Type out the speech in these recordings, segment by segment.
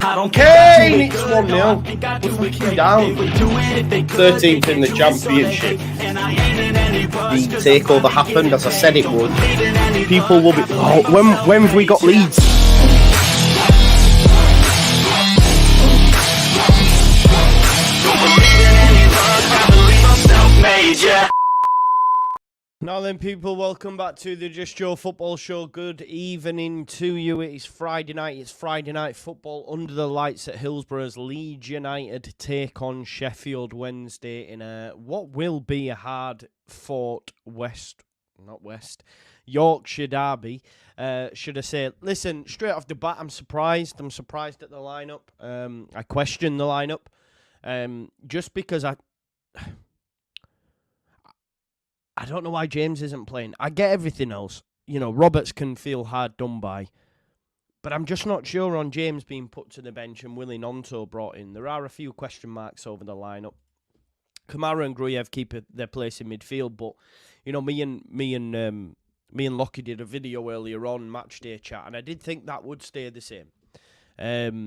Kane, it's 1-0. We're fucking down. 13th in the championship. The takeover happened as I said it would. People will be. Oh, when have we got Leeds? Now then, people, welcome back to the Just Joe Football Show. Good evening to you. It is Friday night. It's Friday night football under the lights at Hillsborough as Leeds United take on Sheffield Wednesday in what will be a hard-fought Yorkshire Derby, should I say. Listen, straight off the bat, I'm surprised. I'm surprised at the lineup. I question the lineup just because I don't know why James isn't playing. I get everything else. You know, Roberts can feel hard done by. But I'm just not sure on James being put to the bench and Willie Nonto brought in. There are a few question marks over the lineup. Kamara and Gruyev keep their place in midfield, but you know, me and Lockie did a video earlier on match day chat, and I did think that would stay the same. I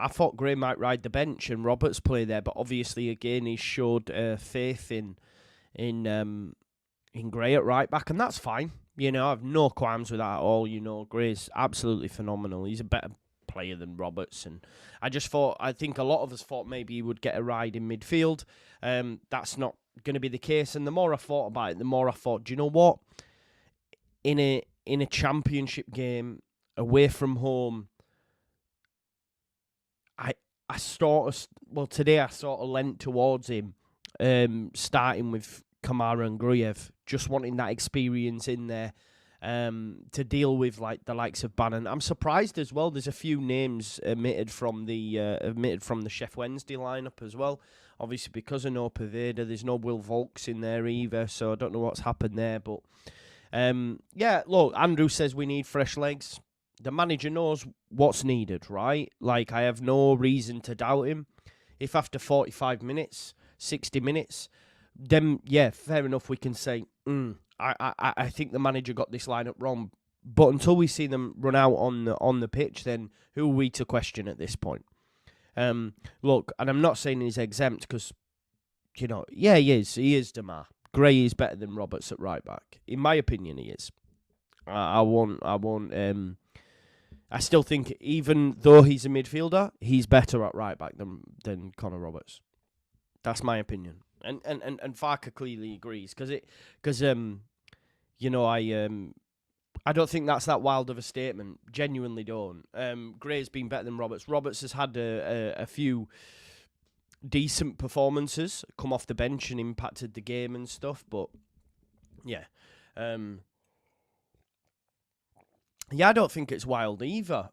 thought Gray might ride the bench and Roberts play there, but obviously again he showed faith in Gray at right back, and that's fine. You know, I have no qualms with that at all. You know, Gray's absolutely phenomenal. He's a better player than Roberts, and I think a lot of us thought maybe he would get a ride in midfield. That's not going to be the case, and the more I thought about it, the more I thought, do you know what? In a championship game, away from home, today I sort of leant towards him, starting with Kamara and Gruyev, just wanting that experience in there to deal with like the likes of Bannon. I'm surprised as well. There's a few names omitted from the Sheffield Wednesday lineup as well. Obviously, because of no Paveda, there's no Will Volks in there either, so I don't know what's happened there. But yeah, look, Andrew says we need fresh legs. The manager knows what's needed, right? Like, I have no reason to doubt him. If after 45 minutes, 60 minutes, then, yeah, fair enough, we can say, I think the manager got this lineup wrong. But until we see them run out on the pitch, then who are we to question at this point? Look, and I'm not saying he's exempt because, you know, yeah, he is. He is Demar. Gray is better than Roberts at right back. In my opinion, he is. I still think, even though he's a midfielder, he's better at right back than Connor Roberts. That's my opinion, and Farker clearly agrees because you know, I don't think that's that wild of a statement. Genuinely don't. Gray's been better than Roberts. Roberts has had a few decent performances, come off the bench and impacted the game and stuff, but yeah. Yeah, I don't think it's wild either.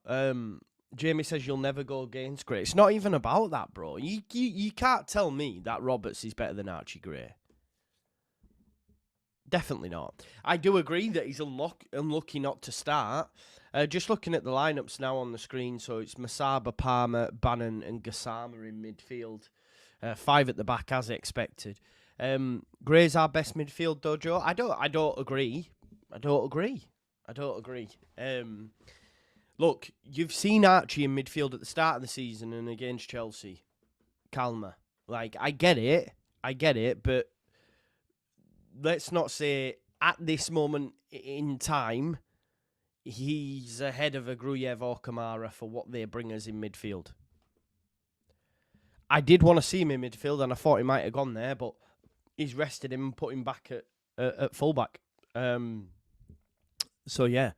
Jamie says you'll never go against Gray. It's not even about that, bro. You can't tell me that Roberts is better than Archie Gray. Definitely not. I do agree that he's unlucky not to start. Just looking at the lineups now on the screen, so it's Masaba, Palmer, Bannon and Gassama in midfield. 5 at the back as expected. Gray's our best midfield, though, Joe. I don't agree. Look, you've seen Archie in midfield at the start of the season and against Chelsea. Calmer. Like, I get it, but let's not say at this moment in time he's ahead of a Gruyev or Kamara for what they bring us in midfield. I did want to see him in midfield and I thought he might have gone there, but he's rested him and put him back at fullback. So, yeah.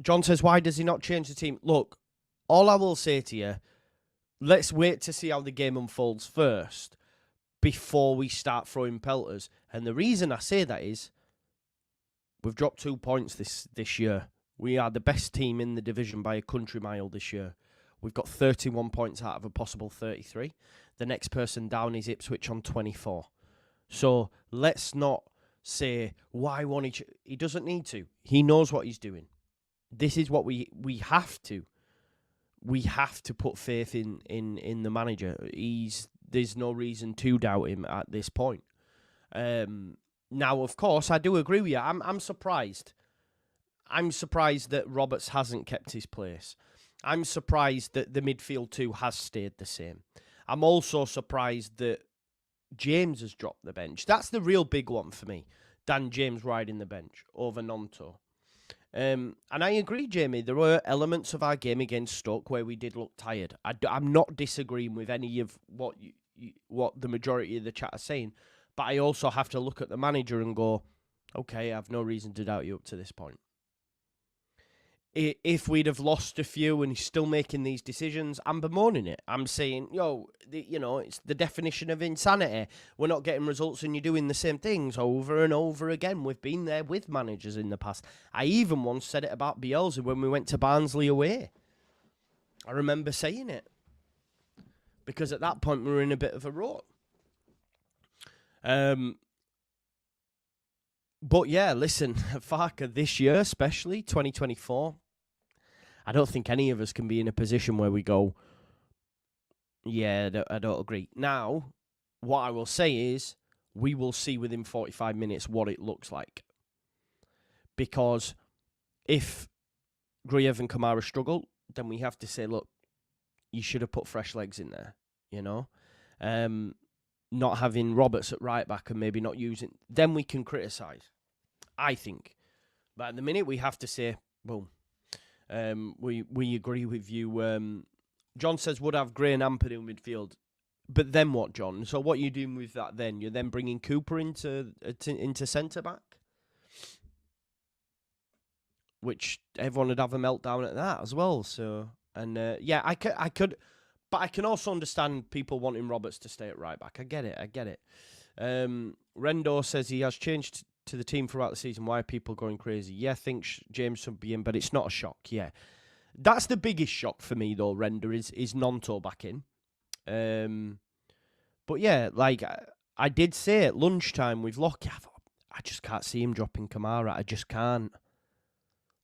John says, why does he not change the team? Look, all I will say to you, let's wait to see how the game unfolds first before we start throwing pelters. And the reason I say that is we've dropped 2 points this year. We are the best team in the division by a country mile this year. We've got 31 points out of a possible 33. The next person down is Ipswich on 24. So let's not say, why won't he doesn't need to. He knows what he's doing. This is what we have to. We have to put faith in the manager. There's no reason to doubt him at this point. Now, of course, I do agree with you. I'm surprised. I'm surprised that Roberts hasn't kept his place. I'm surprised that the midfield two has stayed the same. I'm also surprised that James has dropped the bench. That's the real big one for me. Dan James riding the bench over Nonto. And I agree, Jamie. There were elements of our game against Stoke where we did look tired. I'm not disagreeing with any of what the majority of the chat are saying, but I also have to look at the manager and go, okay, I have no reason to doubt you up to this point. If we'd have lost a few and he's still making these decisions, I'm bemoaning it. I'm saying, it's the definition of insanity. We're not getting results and you're doing the same things over and over again. We've been there with managers in the past. I even once said it about Bielsa when we went to Barnsley away. I remember saying it. Because at that point we were in a bit of a rut. But yeah, listen, Farke, this year especially, 2024, I don't think any of us can be in a position where we go, yeah, I don't agree. Now, what I will say is, we will see within 45 minutes what it looks like. Because if Gruyev and Kamara struggle, then we have to say, look, you should have put fresh legs in there, not having Roberts at right back and maybe not using, then we can criticise, I think. But at the minute, we have to say, boom. We agree with you. John says, would have Gray and Ampadu in midfield. But then what, John? So what are you doing with that then? You're then bringing Cooper into centre-back? Which everyone would have a meltdown at that as well. So, and I could... But I can also understand people wanting Roberts to stay at right back. I get it. Rendor says he has changed to the team throughout the season. Why are people going crazy? Yeah, I think James should be in, but it's not a shock. Yeah, that's the biggest shock for me though. Render is Nonto back in. But yeah, like I did say at lunchtime with Lockie, I just can't see him dropping Kamara. I just can't,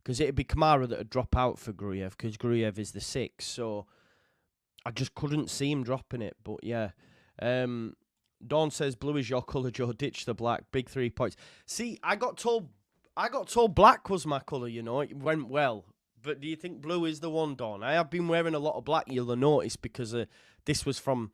because it'd be Kamara that would drop out for Gruyev because Gruyev is the 6. So. I just couldn't see him dropping it, but yeah. Dawn says, blue is your colour, Joe. Ditch the black. Big 3 points. See, I got told black was my colour, It went well. But do you think blue is the one, Dawn? I have been wearing a lot of black, you'll have noticed, because this was from...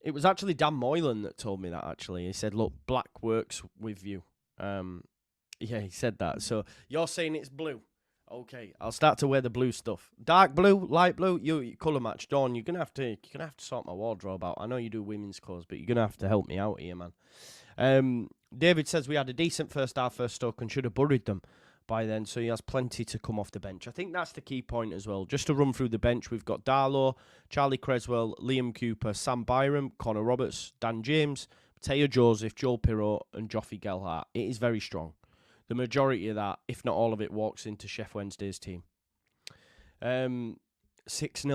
It was actually Dan Moylan that told me that, actually. He said, look, black works with you. Yeah, he said that. So you're saying it's blue. Okay, I'll start to wear the blue stuff. Dark blue, light blue, you colour match. Dawn, you're gonna have to sort my wardrobe out. I know you do women's clothes, but you're gonna have to help me out here, man. David says we had a decent first half for Stoke and should have buried them by then, so he has plenty to come off the bench. I think that's the key point as well. Just to run through the bench, we've got Darlow, Charlie Creswell, Liam Cooper, Sam Byram, Connor Roberts, Dan James, Teo Joseph, Joel Pirot, and Joffrey Gelhardt. It is very strong. The majority of that, if not all of it, walks into Sheffield Wednesday's team. 6-0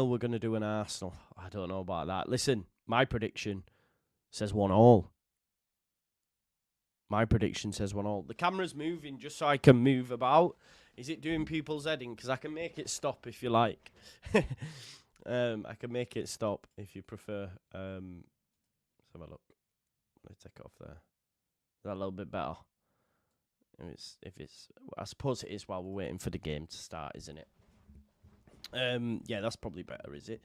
we're going to do an Arsenal. I don't know about that. Listen, my prediction says 1-1. My prediction says 1-1. The camera's moving just so I can move about. Is it doing people's heading? Because I can make it stop if you like. I can make it stop if you prefer. Let's have a look. Let's take it off there. Is that a little bit better? If it's, I suppose it is while we're waiting for the game to start, isn't it? Yeah, that's probably better, is it?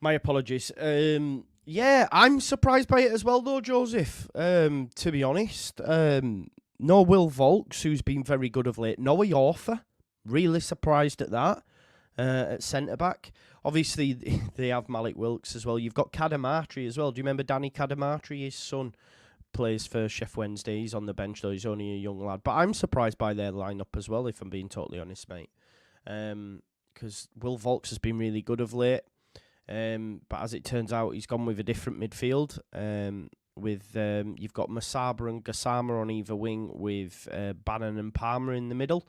My apologies. Yeah, I'm surprised by it as well, though, Joseph. To be honest, no Will Volks, who's been very good of late. Noah Yorfer, really surprised at that. At centre back, obviously they have Malik Wilkes as well. You've got Kadamatri as well. Do you remember Danny Kadamatri, his son? Plays for Sheffield Wednesday. He's on the bench, though. He's only a young lad. But I'm surprised by their lineup as well, if I'm being totally honest, mate. Because Will Volks has been really good of late. But as it turns out, he's gone with a different midfield. You've got Masaba and Gassama on either wing, with Bannon and Palmer in the middle.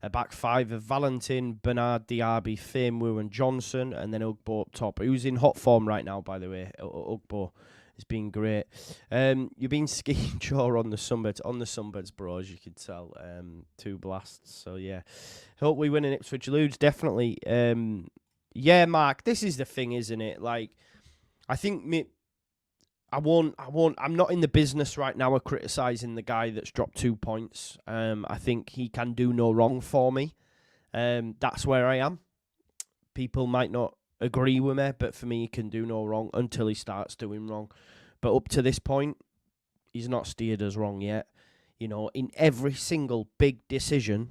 A back 5 of Valentin, Bernard, Diaby, Famewu and Johnson. And then Ugbo up top, who's in hot form right now, by the way. Ugbo. It's been great. You've been skiing, Joe, on the Sunbirds, bro, as you can tell. 2 blasts. So, yeah. Hope we win in Ipswich Leeds, definitely. Yeah, Mark, this is the thing, isn't it? Like, I think I'm not in the business right now of criticising the guy that's dropped 2 points. I think he can do no wrong for me. That's where I am. People might not agree with me, but for me, he can do no wrong until he starts doing wrong. But up to this point, he's not steered us wrong yet. You know, in every single big decision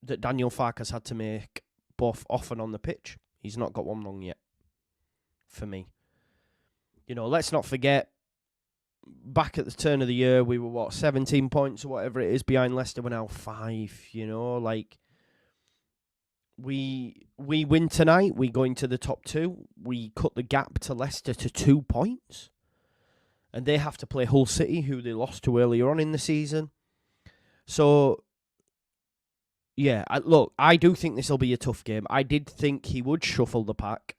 that Daniel Farke's had to make, both off and on the pitch, he's not got one wrong yet, for me. You know, let's not forget, back at the turn of the year, we were, 17 points or whatever it is behind Leicester. We're now 5, you know, like, we win tonight, we go into the top 2, we cut the gap to Leicester to 2 points, and they have to play Hull City, who they lost to earlier on in the season. So, yeah, look, I do think this will be a tough game. I did think he would shuffle the pack.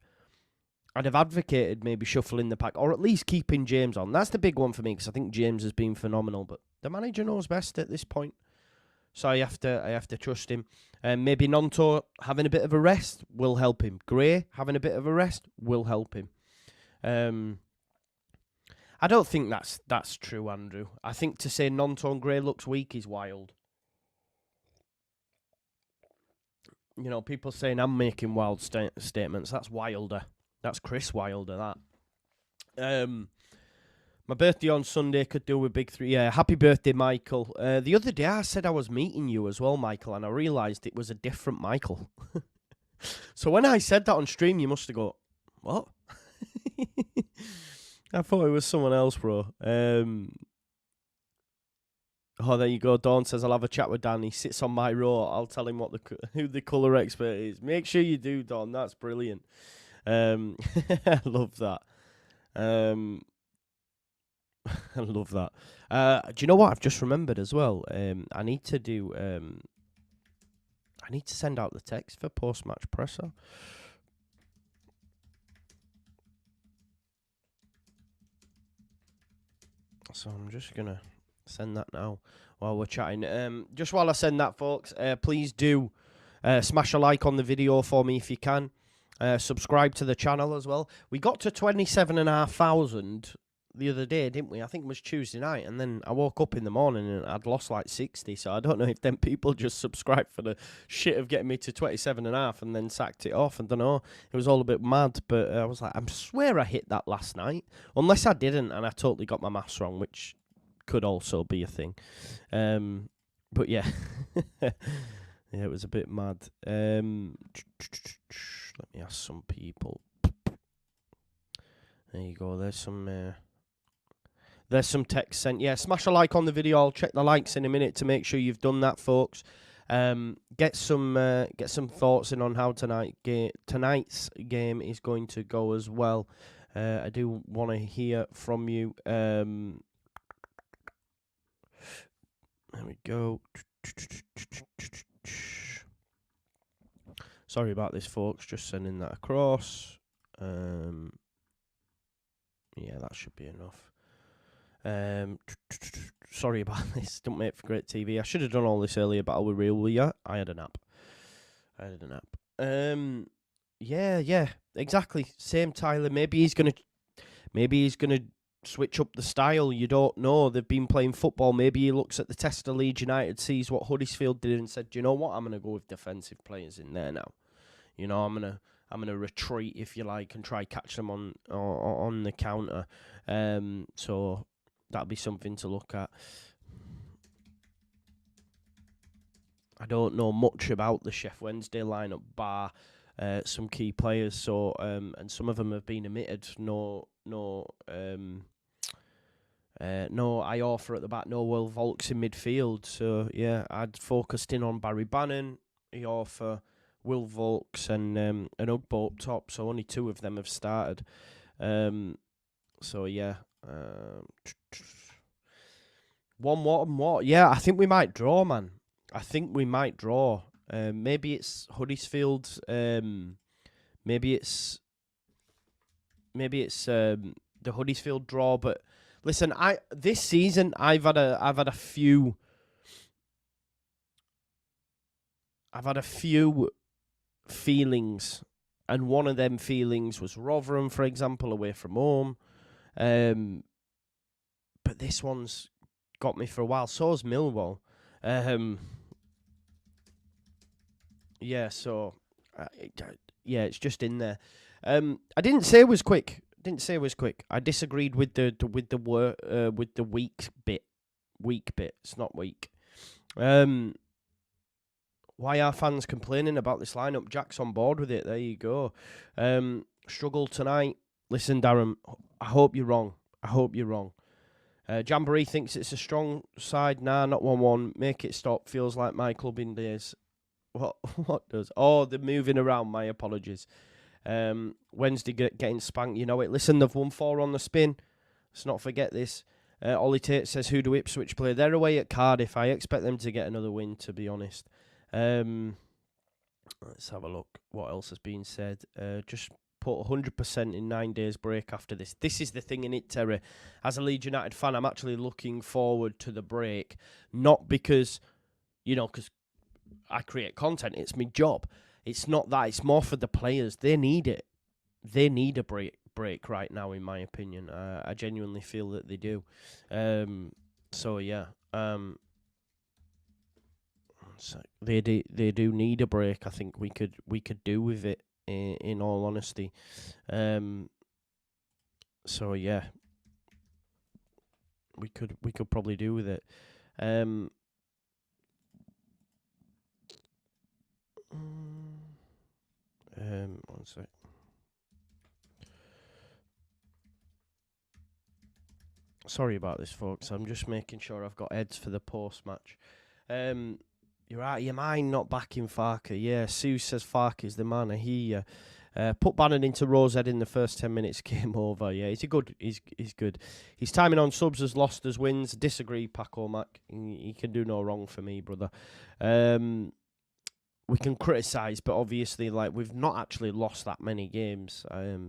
I'd have advocated maybe shuffling the pack, or at least keeping James on. That's the big one for me, because I think James has been phenomenal, but the manager knows best at this point. So I have to trust him. Maybe Nonto having a bit of a rest will help him. Gray having a bit of a rest will help him. I don't think that's true, Andrew. I think to say Nonto and Gray looks weak is wild. You know, people saying I'm making wild statements. That's Wilder. That's Chris Wilder, that. My birthday on Sunday could do with big 3. Yeah, happy birthday, Michael. The other day I said I was meeting you as well, Michael, and I realised it was a different Michael. So when I said that on stream, you must have gone, what? I thought it was someone else, bro. Oh, there you go. Dawn says, I'll have a chat with Dan. He sits on my row. I'll tell him who the colour expert is. Make sure you do, Dawn. That's brilliant. I love that. I love that. Do you know what I've just remembered as well? I need to do. I need to send out the text for post-match presser. So I'm just gonna send that now while we're chatting. Just while I send that, folks, please do smash a like on the video for me if you can. Subscribe to the channel as well. We got to 27,500 the other day, didn't we? I think it was Tuesday night, and then I woke up in the morning and I'd lost like 60, so I don't know if them people just subscribed for the shit of getting me to 27.5 and then sacked it off. I don't know. It was all a bit mad, but I was like, I swear I hit that last night. Unless I didn't and I totally got my maths wrong, which could also be a thing. But yeah. Yeah, it was a bit mad. Let me ask some people. There you go. There's some text sent. Yeah, smash a like on the video. I'll check the likes in a minute to make sure you've done that, folks. Get some thoughts in on how tonight's game is going to go as well. I do want to hear from you. There we go. Sorry about this, folks. Just sending that across. Yeah, that should be enough. Sorry about this. Don't make for great TV. I should have done all this earlier, but I'll be real with you. I had a nap. Yeah, exactly. Same Tyler. Maybe he's gonna switch up the style. You don't know. They've been playing football. Maybe he looks at the test of Leeds United, sees what Huddersfield did, and said, "Do you know what? I'm gonna go with defensive players in there now. You know, I'm gonna retreat, if you like, and try catch them on the counter." So that'll be something to look at. I don't know much about the Sheffield Wednesday lineup, bar some key players. So and some of them have been omitted. No Iorfa at the back, no Will Volks in midfield. So yeah, I'd focused in on Barry Bannon, Iorfa, Will Volks, and Ugbo up top. So only 2 of them have started. So yeah, 1-1. Yeah, I think we might draw, man. I think we might draw. Maybe it's Huddersfield. Maybe it's the Huddersfield draw. But listen, this season I've had a few feelings, and one of them feelings was Rotherham, for example, away from home. But this one's got me for a while. So's Millwall. Yeah, so it's just in there. I didn't say it was quick. I disagreed with the weak bit. Weak bit. It's not weak. Why are fans complaining about this lineup? Jack's on board with it. There you go. Struggle tonight. Listen, Darren, I hope you're wrong. Jamboree thinks it's a strong side. Nah, not 1-1. Make it stop. Feels like my clubbing days. What does? Oh, they're moving around. My apologies. Wednesday getting spanked. You know it. Listen, they've won 4 on the spin. Let's not forget this. Ollie Tate says, who do Ipswich play? They're away at Cardiff. I expect them to get another win, to be honest. Let's have a look. What else has been said? Just put 100% in 9 days break after this. This is the thing in it, Terry. As a Leeds United fan, I'm actually looking forward to the break. Not because, because I create content. It's my job. It's not that. It's more for the players. They need it. They need a break right now, in my opinion. I genuinely feel that they do. So they do need a break. I think we could do with it. In all honesty, so yeah, we could probably do with it. One sec. Sorry about this, folks. I'm just making sure I've got heads for the post match. You're out of your mind not backing Farke. Yeah, Sue says Farke is the man. I hear you. Put Bannon into Rosehead in the first 10 minutes. Game over. Yeah, he's good. He's good. His timing on subs has lost as wins. Disagree, Paco Mac. He can do no wrong for me, brother. We can criticise, but obviously, we've not actually lost that many games.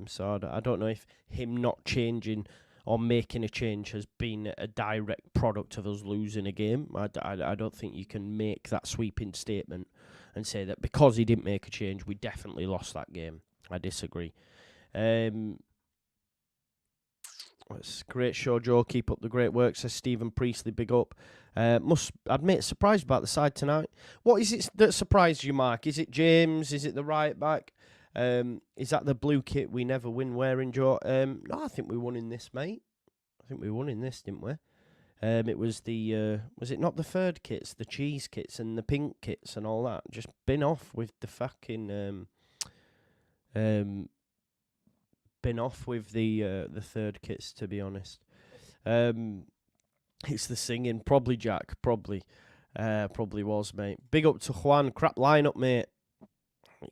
So I don't know if him not changing or making a change has been a direct product of us losing a game. I don't think you can make that sweeping statement and say that because he didn't make a change, we definitely lost that game. I disagree. It's a great show, Joe. Keep up the great work, says Stephen Priestley. Big up. Must admit, surprised about the side tonight. What is it that surprised you, Mark? Is it James? Is it the right back? Is that the blue kit we never win wearing, Joe? No, I think we won in this, mate. I think we won in this, didn't we? It was the was it not the third kits, the cheese kits and the pink kits and all that? Just bin off with the fucking bin off with the third kits, to be honest. It's the singing, probably Jack, probably was, mate. Big up to Juan, crap lineup, mate.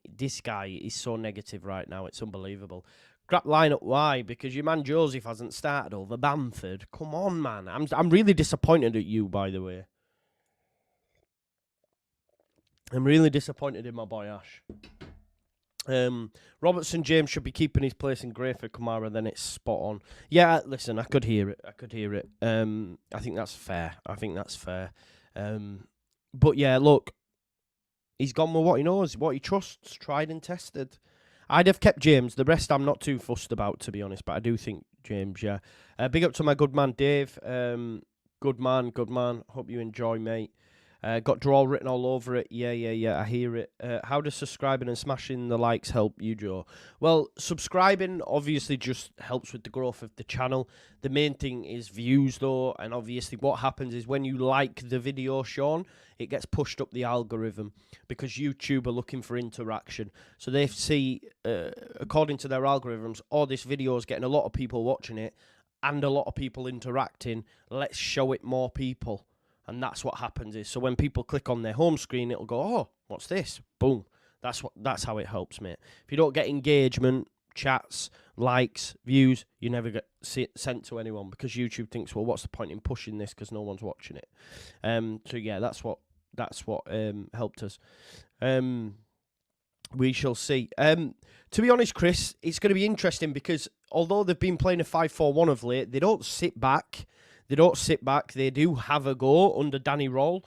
This guy is so negative right now. It's unbelievable. Crap lineup. Why? Because your man Joseph hasn't started over Bamford. Come on, man. I'm really disappointed at you, by the way. I'm really disappointed in my boy Ash. Robertson James should be keeping his place in grey for Kamara. Then it's spot on. Yeah, listen, I could hear it. I think that's fair. But yeah, look. He's gone with what he knows, what he trusts, tried and tested. I'd have kept James. The rest I'm not too fussed about, to be honest, but I do think James, yeah. Big up to my good man, Dave. Good man. Hope you enjoy, mate. Got draw written all over it. Yeah, I hear it. How does subscribing and smashing the likes help you, Joe? Well, subscribing obviously just helps with the growth of the channel. The main thing is views, though, and obviously what happens is when you like the video, Sean, it gets pushed up the algorithm because YouTube are looking for interaction. So they see, according to their algorithms, this video is getting a lot of people watching it and a lot of people interacting. Let's show it more people. And that's what happens is, so when people click on their home screen, it'll go, oh, what's this? Boom. That's how it helps, mate. If you don't get engagement, chats, likes, views, you never get sent to anyone because YouTube thinks, well, what's the point in pushing this because no one's watching it? So yeah, that's what helped us. We shall see. To be honest, Chris, it's going to be interesting because although they've been playing a 5-4-1 of late, they don't sit back. They do have a go under Danny Roll.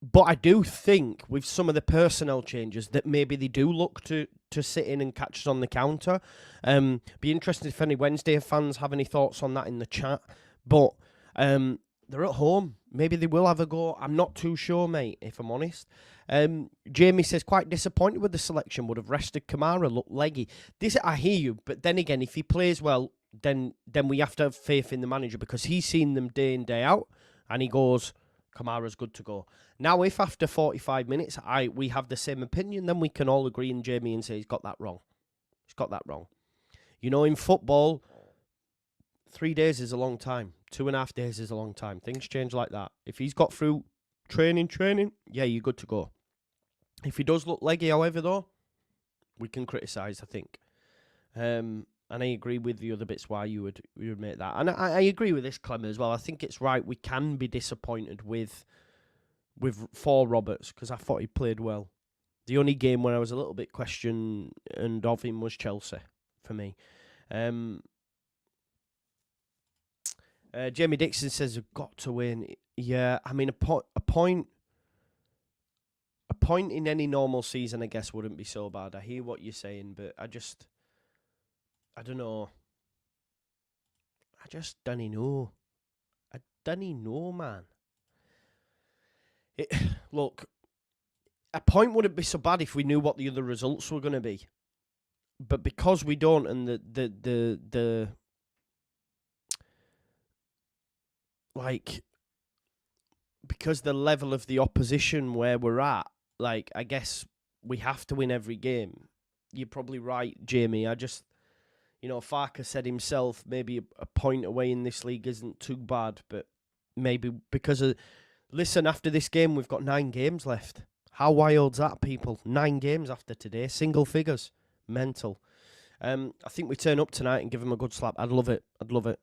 But I do think with some of the personnel changes that maybe they do look to sit in and catch us on the counter. Be interested if any Wednesday fans have any thoughts on that in the chat. But they're at home. Maybe they will have a go. I'm not too sure, mate, if I'm honest. Jamie says, quite disappointed with the selection. Would have rested Kamara, looked leggy. This, I hear you, but then again, if he plays well, then we have to have faith in the manager because he's seen them day in, day out, and he goes, Kamara's good to go. Now, if after 45 minutes we have the same opinion, then we can all agree in Jamie and say he's got that wrong. He's got that wrong. You know, in football, 3 days is a long time. 2.5 days is a long time. Things change like that. If he's got through training, yeah, you're good to go. If he does look leggy, however, though, we can criticise, I think. And I agree with the other bits why you would make that. And I agree with this, Clem, as well. I think it's right. We can be disappointed with Roberts because I thought he played well. The only game where I was a little bit questioned and of him was Chelsea for me. Jamie Dixon says we've got to win. Yeah, I mean a point in any normal season, I guess, wouldn't be so bad. I hear what you're saying, but I don't know. I just don't know. I don't know, man. Look, a point wouldn't be so bad if we knew what the other results were going to be. But because we don't, and the like, because the level of the opposition where we're at, like, I guess we have to win every game. You're probably right, Jamie. I just, Farker said himself, maybe a point away in this league isn't too bad, but maybe because of... Listen, after this game, we've got 9 games left. How wild's that, people? 9 games after today. Single figures. Mental. I think we turn up tonight and give them a good slap. I'd love it. I'd love it.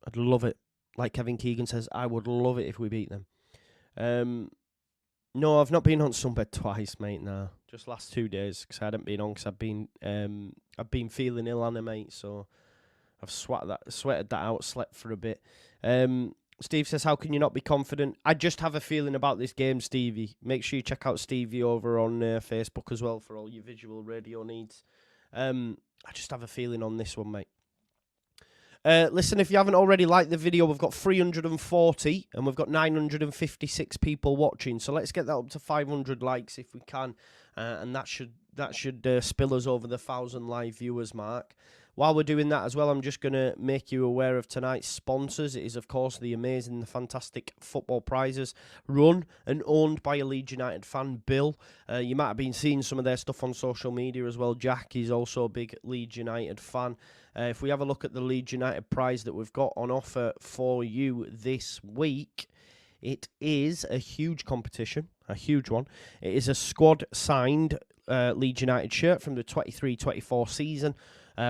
I'd love it. Like Kevin Keegan says, I would love it if we beat them. No, I've not been on Sunbed twice, mate, no. Just last 2 days, because I hadn't been on, because I've been feeling ill, Anna, mate, so I've sweated that out, slept for a bit. Steve says, how can you not be confident? I just have a feeling about this game, Stevie. Make sure you check out Stevie over on Facebook as well for all your visual radio needs. I just have a feeling on this one, mate. Listen, if you haven't already liked the video, we've got 340 and we've got 956 people watching. So let's get that up to 500 likes if we can. And that should spill us over the 1,000 live viewers mark. While we're doing that as well, I'm just going to make you aware of tonight's sponsors. It is, of course, the amazing, the fantastic football prizes run and owned by a Leeds United fan, Bill. You might have been seeing some of their stuff on social media as well. Jack is also a big Leeds United fan. If we have a look at the Leeds United prize that we've got on offer for you this week, it is a huge competition, a huge one. It is a squad-signed Leeds United shirt from the 23-24 season.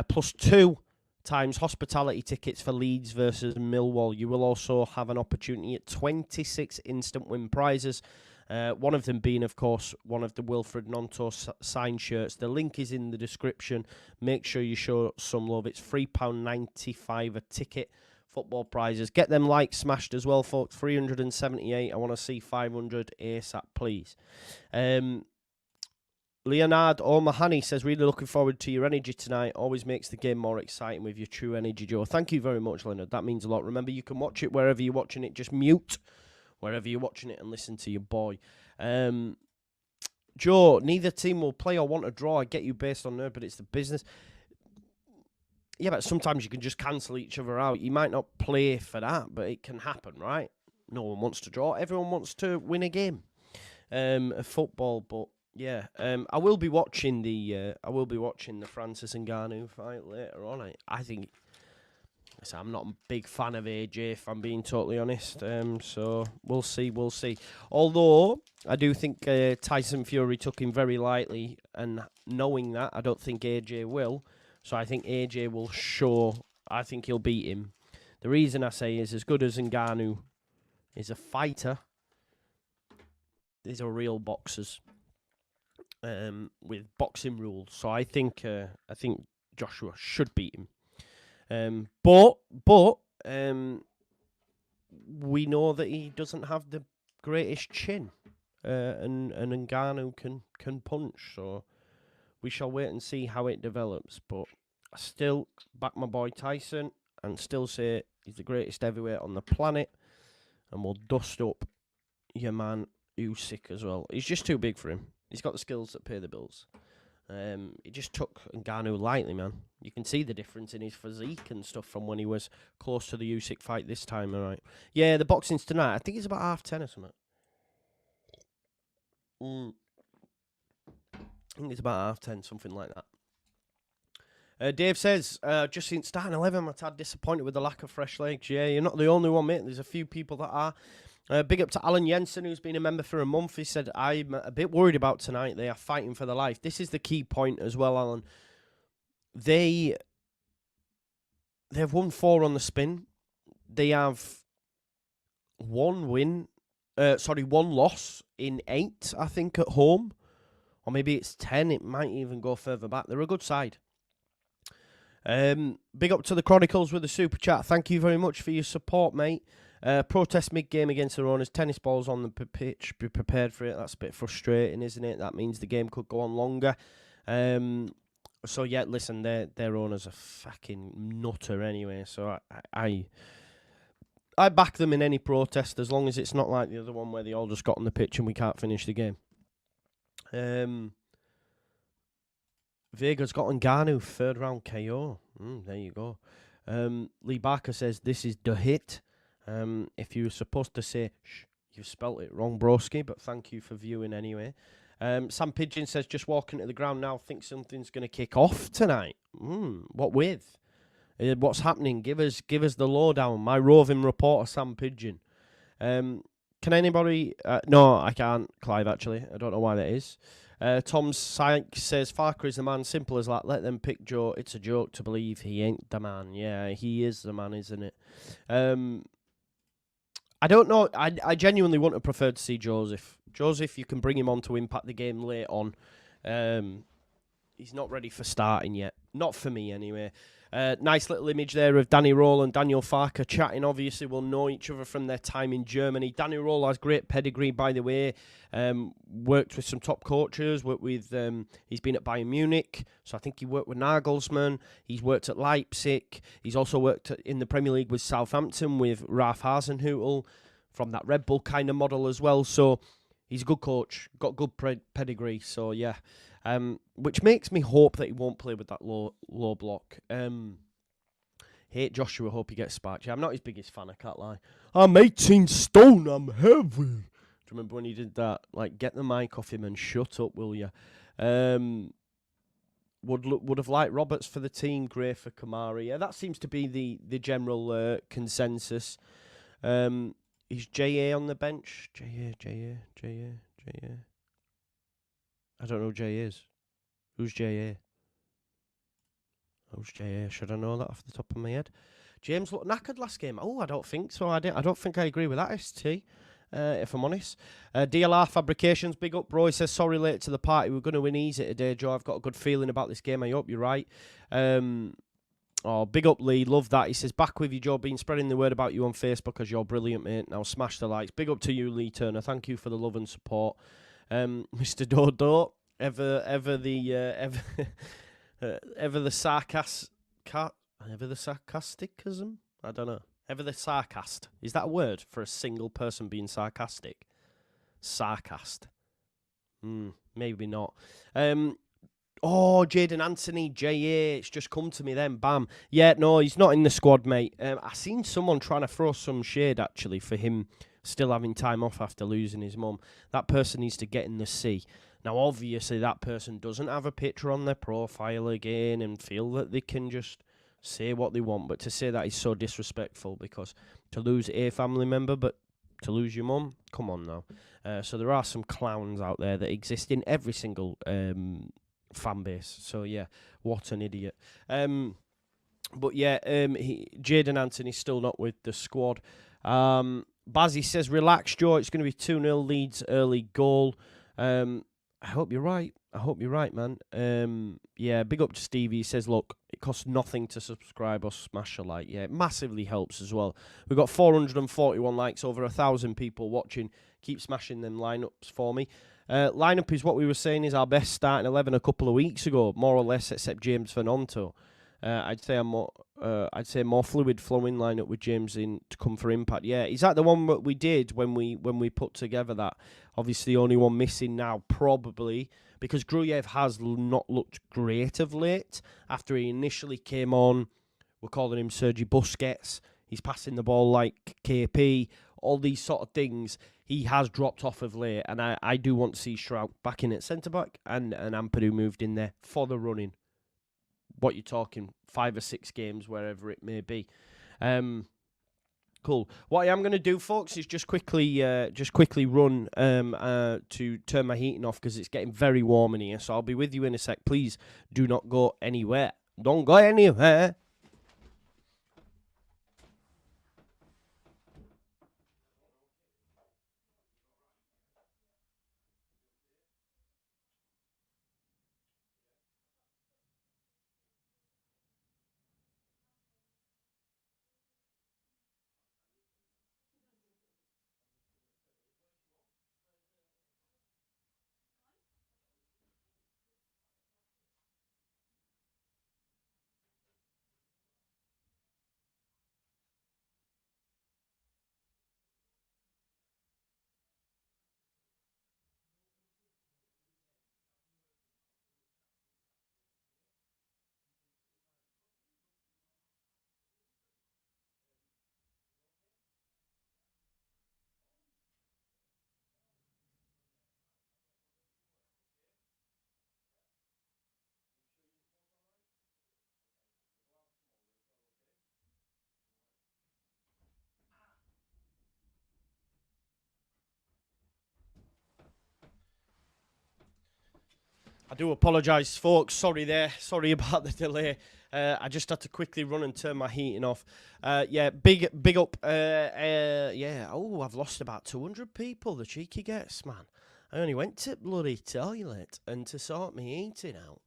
Plus 2 times hospitality tickets for Leeds versus Millwall. You will also have an opportunity at 26 instant win prizes. One of them being, of course, one of the Wilfred Gnonto signed shirts. The link is in the description. Make sure you show some love. It's £3.95 a ticket. Football prizes. Get them likes smashed as well, folks. 378. I want to see 500 ASAP, please. Leonard O'Mahony says, really looking forward to your energy tonight. Always makes the game more exciting with your true energy, Joe. Thank you very much, Leonard. That means a lot. Remember, you can watch it wherever you're watching it. Just mute wherever you're watching it and listen to your boy. Joe, neither team will play or want a draw. I get you based on nerd, but it's the business. Yeah, but sometimes you can just cancel each other out. You might not play for that, but it can happen, right? No one wants to draw. Everyone wants to win a game of football, but... Yeah, I will be watching the Francis Ngannou fight later on. I think I'm not a big fan of AJ, if I'm being totally honest. So we'll see. Although I do think Tyson Fury took him very lightly, and knowing that, I don't think AJ will. So I think AJ will show. I think he'll beat him. The reason I say is, as good as Ngannou is a fighter, these are real boxers. With boxing rules, so I think Joshua should beat him. But we know that he doesn't have the greatest chin, and Ngannou can punch. So we shall wait and see how it develops. But I still back my boy Tyson and still say he's the greatest heavyweight on the planet. And we'll dust up your man Usyk as well. He's just too big for him. He's got the skills that pay the bills. He just took Ngannou lightly, man. You can see the difference in his physique and stuff from when he was close to the Usyk fight this time, all right? Yeah, the boxing's tonight. I think it's about 10:30 or something. I think it's about 10:30, something like that. Dave says, just since starting 11, I'm a tad disappointed with the lack of fresh legs. Yeah, you're not the only one, mate. There's a few people that are. Big up to Alan Jensen, who's been a member for a month. He said, I'm a bit worried about tonight. They are fighting for their life. This is the key point as well, Alan. They've won 4 on the spin. They have one loss in 8, I think, at home. Or maybe it's 10. It might even go further back. They're a good side. Big up to the Chronicles with the super chat. Thank you very much for your support, mate. Protest mid-game against their owners. Tennis balls on the pitch. Be prepared for it. That's a bit frustrating, isn't it? That means the game could go on longer. So, yeah, listen, their owners are fucking nutter anyway. So I back them in any protest as long as it's not like the other one where they all just got on the pitch and we can't finish the game. Vega's got Ngannou, 3rd round KO. There you go. Lee Barker says, this is the hit. If you were supposed to say, you've spelt it wrong, broski, but thank you for viewing anyway. Sam Pigeon says, just walking to the ground now, think something's going to kick off tonight. What with? What's happening? Give us the lowdown. My roving reporter, Sam Pigeon. Can anybody... no, I can't, Clive, actually. I don't know why that is. Tom Sykes says, Farker is the man, simple as that. Let them pick Joe. It's a joke to believe he ain't the man. Yeah, he is the man, isn't it? I don't know. I genuinely wouldn't have preferred to see Joseph. Joseph, you can bring him on to impact the game late on. He's not ready for starting yet. Not for me, anyway. Nice little image there of Danny Roll and Daniel Farker chatting. Obviously, we'll know each other from their time in Germany. Danny Roll has great pedigree, by the way. Worked with some top coaches. He's been at Bayern Munich, so I think he worked with Nagelsmann. He's worked at Leipzig. He's also worked in the Premier League with Southampton with Ralf Hasenhüttl from that Red Bull kind of model as well. So he's a good coach, got good pedigree. So yeah. Which makes me hope that he won't play with that low block. Hate Joshua, hope he gets sparked. Yeah, I'm not his biggest fan, I can't lie. I'm 18 stone, I'm heavy. Do you remember when he did that? Like, get the mic off him and shut up, will you? Would have liked Roberts for the team, Gray for Kamara. Yeah, that seems to be the general consensus. Is J.A. on the bench? J.A. I don't know who J is. Who's J.A.? Who's J.A.? Should I know that off the top of my head? James looked knackered last game. Oh, I don't think so. I don't think I agree with that, ST, if I'm honest. DLR Fabrications, big up, bro. He says, sorry late to the party. We're going to win easy today, Joe. I've got a good feeling about this game. I hope you're right. Big up, Lee. Love that. He says, back with you, Joe. Been spreading the word about you on Facebook because you're brilliant, mate. Now smash the likes. Big up to you, Lee Turner. Thank you for the love and support. Mr. Dodo, ever the sarcasticism? I don't know. Ever the sarcast. Is that a word for a single person being sarcastic? Sarcast. Maybe not. Jaden Anthony, J.A. It's just come to me then. Bam. Yeah, no, he's not in the squad, mate. I seen someone trying to throw some shade, actually, for him still having time off after losing his mum. That person needs to get in the sea. Now, obviously, that person doesn't have a picture on their profile again and feel that they can just say what they want. But to say that is so disrespectful, because to lose a family member, but to lose your mum, come on now. So there are some clowns out there that exist in every single fan base. So, yeah, what an idiot. But, yeah, Jaden Anthony's still not with the squad. Bazzy says, relax, Joe. It's going to be 2-0 Leeds early goal. I hope you're right. Man. Yeah, big up to Stevie. He says, look, it costs nothing to subscribe or smash a like. Yeah, it massively helps as well. We've got 441 likes, over 1,000 people watching. Keep smashing them lineups for me. Lineup is what we were saying is our best starting 11 a couple of weeks ago, more or less, except James Fernando. I'd say more fluid flowing lineup with James in to come for impact. Yeah, is that the one that we did when we put together that? Obviously, the only one missing now probably because Gruyev has not looked great of late. After he initially came on, we're calling him Sergi Busquets. He's passing the ball like KP. All these sort of things. He has dropped off of late, and I do want to see Shroud back in at centre back and Ampadu moved in there for the running. What you're talking, 5 or 6 games, wherever it may be. Cool. What I am going to do, folks, is just quickly run to turn my heating off because it's getting very warm in here. So I'll be with you in a sec. Please do not go anywhere. Don't go anywhere. I do apologise, folks. Sorry about the delay. I just had to quickly run and turn my heating off. Big up. I've lost about 200 people. The cheeky gets, man. I only went to bloody toilet and to sort my heating out.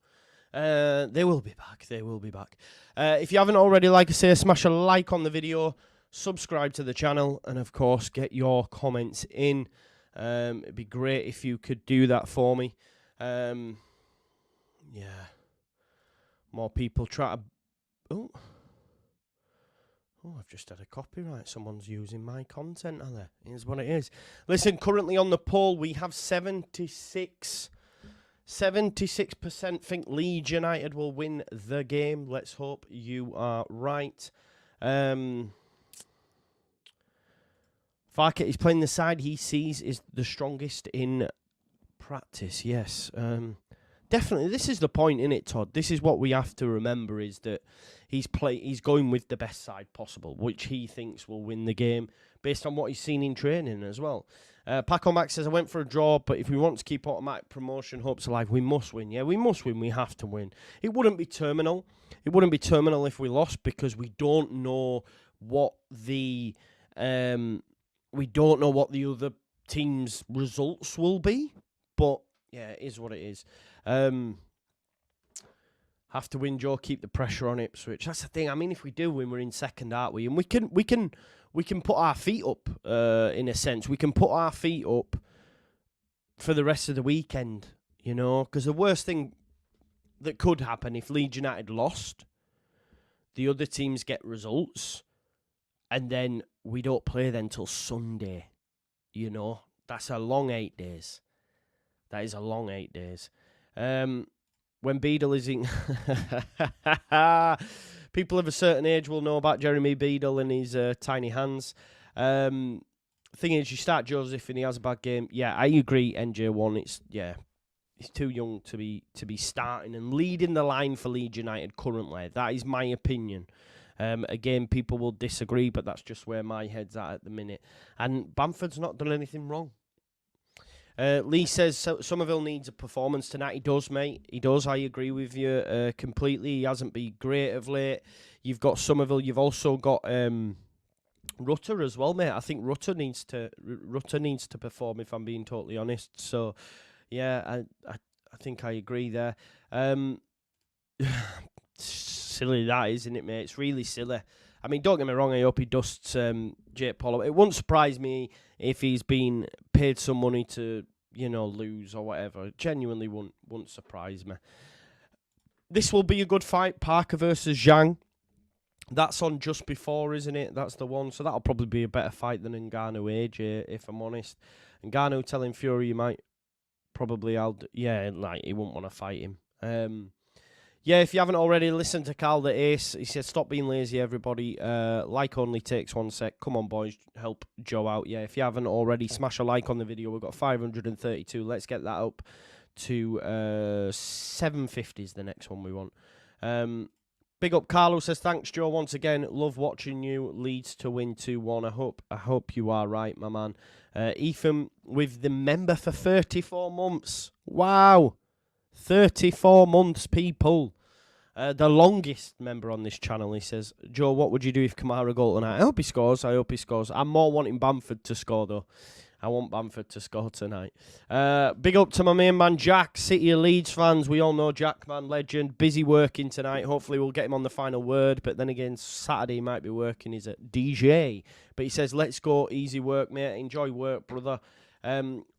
They will be back. If you haven't already, like I say, smash a like on the video, subscribe to the channel, and of course, get your comments in. It'd be great if you could do that for me. More people try to... Oh, I've just had a copyright. Someone's using my content, are they? Here's what it is. Listen, currently on the poll, we have 76% think Leeds United will win the game. Let's hope you are right. Farkett is playing the side he sees is the strongest in practice, yes. Definitely, this is the point, innit, Todd? This is what we have to remember, is that he's going with the best side possible, which he thinks will win the game, based on what he's seen in training as well. Paco Max says, I went for a draw, but if we want to keep automatic promotion hopes alive, we must win. Yeah, we must win. We have to win. It wouldn't be terminal. It wouldn't be terminal if we lost, because we don't know what the other team's results will be. But yeah, it is what it is. Have to win, Joe. Keep the pressure on Ipswich. That's the thing. I mean, if we do win, we're in second, aren't we? And we can put our feet up. In a sense, we can put our feet up for the rest of the weekend. You know, because the worst thing that could happen if Leeds United lost, the other teams get results, and then we don't play then till Sunday. You know, that's a long 8 days. That is a long 8 days. When Beadle is in... People of a certain age will know about Jeremy Beadle and his tiny hands. Thing is, you start Joseph and he has a bad game. Yeah, I agree, NJ1. He's too young to be starting and leading the line for Leeds United currently. That is my opinion. Again, people will disagree, but that's just where my head's at the minute. And Bamford's not done anything wrong. Lee says Somerville needs a performance tonight. He does, mate. He does. I agree with you completely. He hasn't been great of late. You've got Somerville. You've also got Rutter as well, mate. I think Rutter needs to perform, if I'm being totally honest. So, yeah, I think I agree there. Silly that, isn't it, mate? It's really silly. I mean, don't get me wrong, I hope he dusts Jake Paul. It wouldn't surprise me if he's been paid some money to, lose or whatever. It genuinely wouldn't surprise me. This will be a good fight, Parker versus Zhang. That's on just before, isn't it? That's the one. So that'll probably be a better fight than Ngannou AJ, if I'm honest. Ngannou telling Fury you might probably, he wouldn't want to fight him. If you haven't already listened to Carl the Ace, he said, stop being lazy, everybody. Like only takes 1 sec. Come on, boys, help Joe out. Yeah, if you haven't already, smash a like on the video. We've got 532. Let's get that up to 750 is the next one we want. Big up Carlo says, thanks, Joe, once again. Love watching you. Leeds to win 2-1. I hope you are right, my man. Ethan with the member for 34 months. Wow. 34 months, people. The longest member on this channel, he says. Joe, what would you do if Kamara goal tonight? I hope he scores. I'm more wanting Bamford to score, though. I want Bamford to score tonight. Big up to my main man, Jack. City of Leeds fans. We all know Jack, man, legend. Busy working tonight. Hopefully we'll get him on the final word. But then again, Saturday he might be working. He's at DJ. But he says, let's go. Easy work, mate. Enjoy work, brother.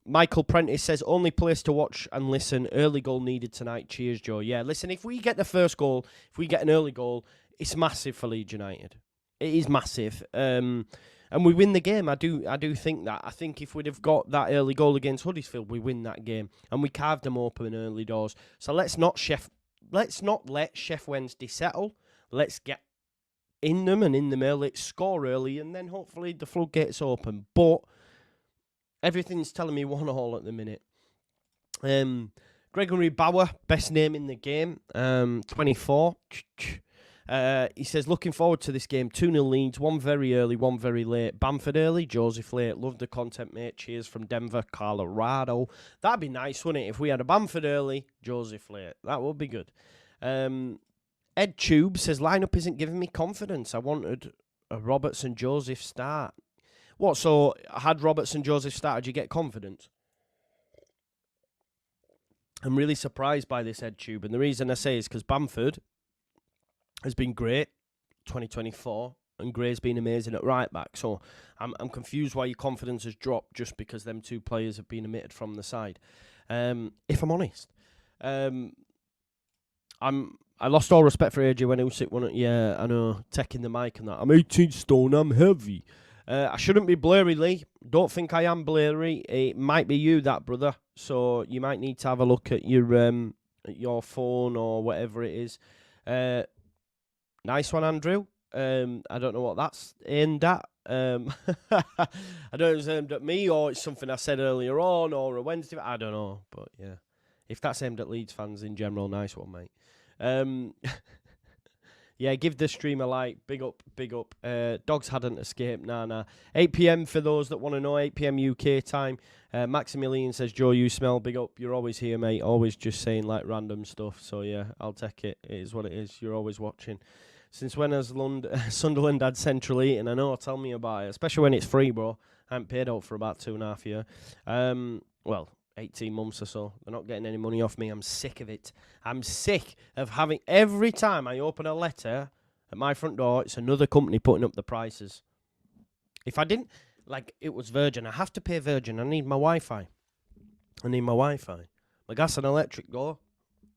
Michael Prentice says, only place to watch and listen. Early goal needed tonight. Cheers, Joe. Yeah, listen, if we get the first goal, if we get an early goal, it's massive for Leeds United. It is massive. And we win the game. I do think that. I think if we'd have got that early goal against Huddersfield, we win that game. And we carved them open early doors. So let's not let Sheffield Wednesday settle. Let's get in them and in them early. Score early, and then hopefully the floodgates open. But everything's telling me 1-1 at the minute. Gregory Bauer, best name in the game. 24. He says, looking forward to this game. 2-0 Leeds, one very early, one very late. Bamford early, Joseph late. Love the content, mate. Cheers from Denver, Colorado. That'd be nice, wouldn't it? If we had a Bamford early, Joseph late. That would be good. Ed Tube says, lineup isn't giving me confidence. I wanted a Robertson Joseph start. What, so had Robertson Joseph started, you get confidence? I'm really surprised by this, Ed Tube. And the reason I say is because Bamford has been great, 2024, and Gray's been amazing at right back. So I'm confused why your confidence has dropped just because them two players have been omitted from the side. If I'm honest, I lost all respect for AJ when Usyk won it. Yeah, I know, taking the mic and that. I'm 18 stone, I'm heavy. I shouldn't be blurry, Lee. Don't think I am blurry. It might be you, that brother. So you might need to have a look at your phone or whatever it is. Nice one, Andrew. I don't know what that's aimed at. I don't know if it's aimed at me or it's something I said earlier on or a Wednesday. I don't know. But yeah, if that's aimed at Leeds fans in general, nice one, mate. Yeah, give the stream a like. Big up, big up. Dogs hadn't escaped. Nah. 8 p.m. for those that want to know. 8 p.m. UK time. Maximilian says, Joe, you smell. Big up. You're always here, mate. Always just saying like random stuff. So yeah, I'll take it. It is what it is. You're always watching. Since when has Sunderland had Central Eating? I know, tell me about it. Especially when it's free, bro. I haven't paid out for about 2.5 years. Well, 18 months or so. They're not getting any money off me. I'm sick of it. I'm sick of having... Every time I open a letter at my front door, it's another company putting up the prices. If I didn't... Like, it was Virgin. I have to pay Virgin. I need my Wi-Fi. My gas and electric go.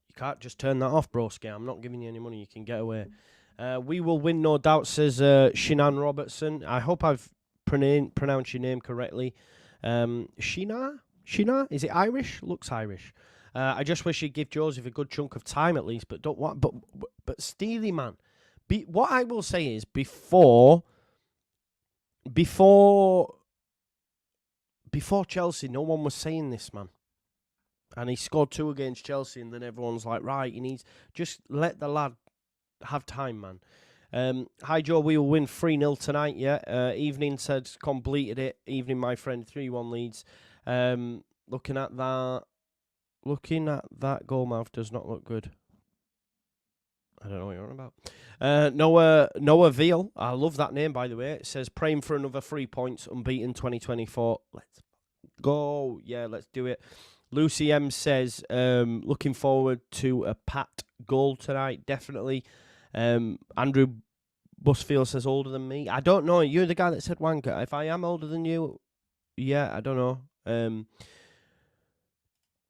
You can't just turn that off, broski. I'm not giving you any money. You can get away. We will win, no doubt, says Shinan Robertson. I hope I've pronounced your name correctly. Shina? Is it Irish? Looks Irish. I just wish you'd give Joseph a good chunk of time at least, but don't want. But Steely, man. What I will say is before Chelsea, no one was saying this, man. And he scored 2 against Chelsea, and then everyone's like, right, he needs just let the lad have time, man. Hi, Joe. We will win 3-0 tonight. Yeah. Evening said completed it. Evening, my friend. 3-1 Leeds. Looking at that goalmouth does not look good. I don't know what you're on about. Noah Veal. I love that name, by the way. It says praying for another 3 points, unbeaten 2024. Let's go. Yeah, let's do it. Lucy M says, looking forward to a Pat goal tonight, definitely. Andrew Busfield says older than me. I don't know. You're the guy that said wanker. If I am older than you, yeah, I don't know.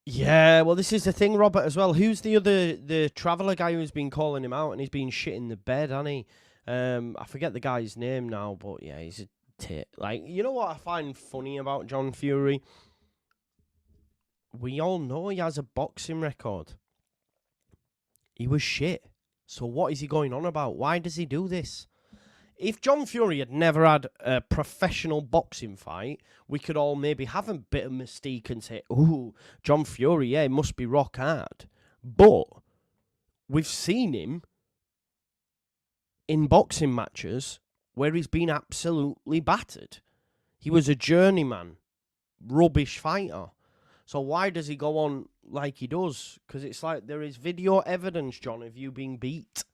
Yeah, well, this is the thing, Robert, as well. Who's the traveller guy who's been calling him out and he's been shit in the bed, hasn't he? I forget the guy's name now, but yeah, he's a tit. Like, you know what I find funny about John Fury? We all know he has a boxing record. He was shit. So what is he going on about? Why does he do this? If John Fury had never had a professional boxing fight, we could all maybe have a bit of mystique and say, ooh, John Fury, yeah, he must be rock hard. But we've seen him in boxing matches where he's been absolutely battered. He was a journeyman, rubbish fighter. So why does he go on like he does? Because it's like there is video evidence, John, of you being beat.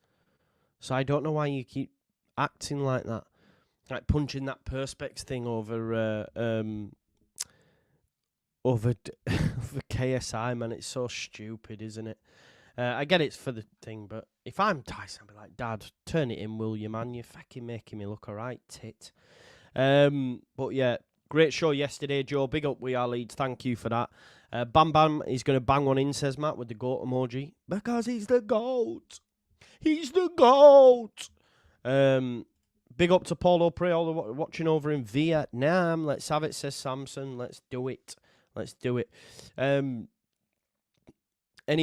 So I don't know why you keep acting like that, like punching that perspex thing over KSI, man. It's so stupid, isn't it? I get it's for the thing, but if I'm Tyson, I'd be like, Dad, turn it in, will you, man? You're fucking making me look alright, tit. But yeah, great show yesterday, Joe. Big up, we are Leeds. Thank you for that. Bam Bam is going to bang one in, says Matt, with the GOAT emoji. Because he's the GOAT. He's the GOAT. Big up to Paulo Preol watching over in Vietnam. Let's have it, says Samson. Let's do it. Let's do it. Any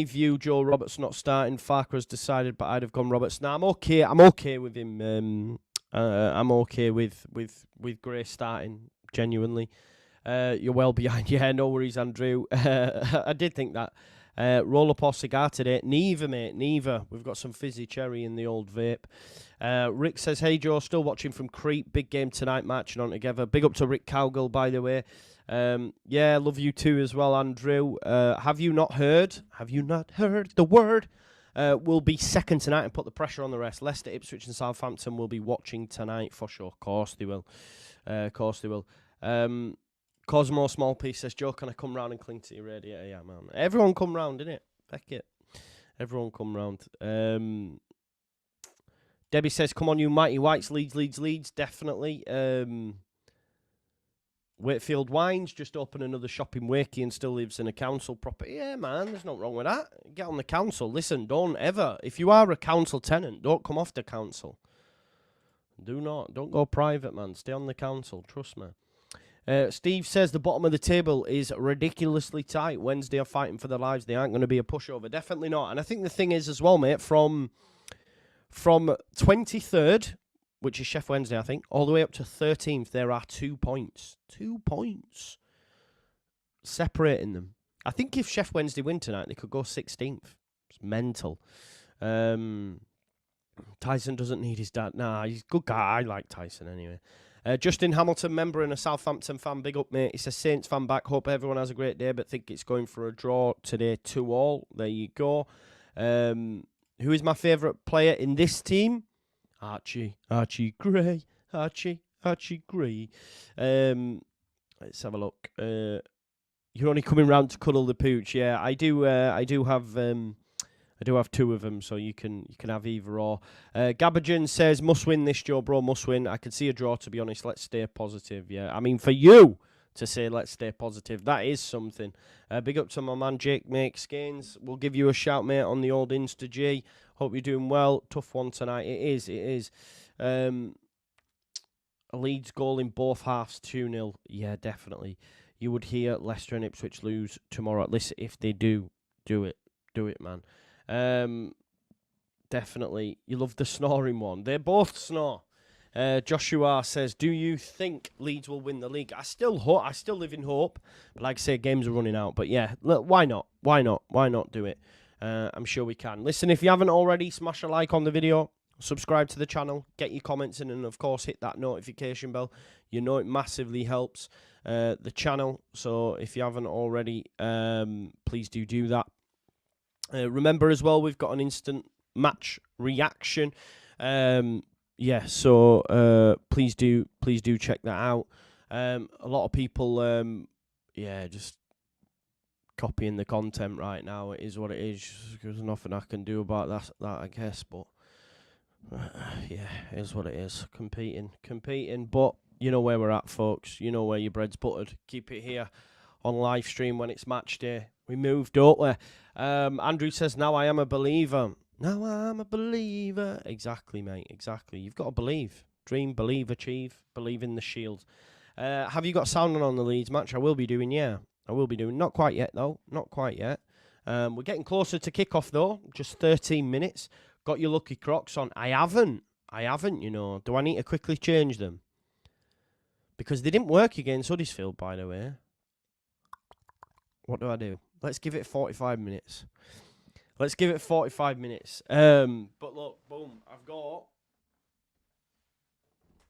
view, Joe Roberts not starting? Farker's decided, but I'd have gone Roberts. Now I'm okay. I'm okay with him. I'm okay with Gray starting. Genuinely, you're well behind. Yeah, no worries, Andrew. I did think that. Roll up our cigar today. Neither, mate. Neither. We've got some fizzy cherry in the old vape. Rick says, hey, Joe, still watching from Crete. Big game tonight, matching on together. Big up to Rick Cowgill, by the way. Yeah, love you too as well, Andrew. Have you not heard? Have you not heard the word? We'll be second tonight and put the pressure on the rest. Leicester, Ipswich and Southampton will be watching tonight for sure. Of course they will. Cosmo Small Piece says, Joe, can I come round and cling to your radiator? Yeah, man. Everyone come round, innit? Feck it. Everyone come round. Debbie says, come on, you mighty whites. Leeds. Definitely. Wakefield Wines just opened another shop in Wakey and still lives in a council property. Yeah, man, there's nothing wrong with that. Get on the council. Listen, don't ever. If you are a council tenant, don't come off the council. Do not. Don't go private, man. Stay on the council. Trust me. Steve says the bottom of the table is ridiculously tight. Wednesday are fighting for their lives. They aren't going to be a pushover. Definitely not. And I think the thing is as well, mate, from 23rd, which is Sheffield Wednesday, I think, all the way up to 13th, there are 2 points. 2 points separating them. I think if Sheffield Wednesday win tonight, they could go 16th. It's mental. Tyson doesn't need his dad. Nah, he's a good guy. I like Tyson anyway. Justin Hamilton, member and a Southampton fan, big up, mate. He says, Saints fan back. Hope everyone has a great day, but think it's going for a draw today 2-2. There you go. Who is my favourite player in this team? Archie Gray. Archie Gray. Let's have a look. You're only coming round to cuddle the pooch. Yeah, I do have two of them, so you can have either or. Gabajan says, must win this, Joe, bro, must win. I could see a draw, to be honest. Let's stay positive, yeah. I mean, for you to say let's stay positive, that is something. Big up to my man, Jake Makes Gains. We'll give you a shout, mate, on the old Insta G. Hope you're doing well. Tough one tonight. It is. A Leeds goal in both halves, 2-0. Yeah, definitely. You would hear Leicester and Ipswich lose tomorrow. Listen, if they do it, man. Definitely. You love the snoring one. They both snore. Joshua says, do you think Leeds will win the league? I still live in hope. But like I say, games are running out. But yeah, look, why not? Why not do it? I'm sure we can. Listen, if you haven't already, smash a like on the video. Subscribe to the channel. Get your comments in. And, of course, hit that notification bell. You know it massively helps the channel. So if you haven't already, please do that. Remember as well, we've got an instant match reaction. Yeah, so please do check that out. A lot of people, just copying the content right now. It is what it is. There's nothing I can do about that I guess. But Yeah, it is what it is. Competing. But you know where we're at, folks. You know where your bread's buttered. Keep it here on live stream when it's match day. We moved, don't we? Andrew says, now I am a believer. Now I'm a believer. Exactly, mate. Exactly. You've got to believe. Dream, believe, achieve. Believe in the shield. Have you got sound on the Leeds match? I will be doing, yeah. I will be doing. Not quite yet, though. Not quite yet. We're getting closer to kick-off, though. Just 13 minutes. Got your lucky Crocs on. I haven't, you know. Do I need to quickly change them? Because they didn't work against Huddersfield, by the way. What do I do? Let's give it 45 minutes. But look, boom. I've got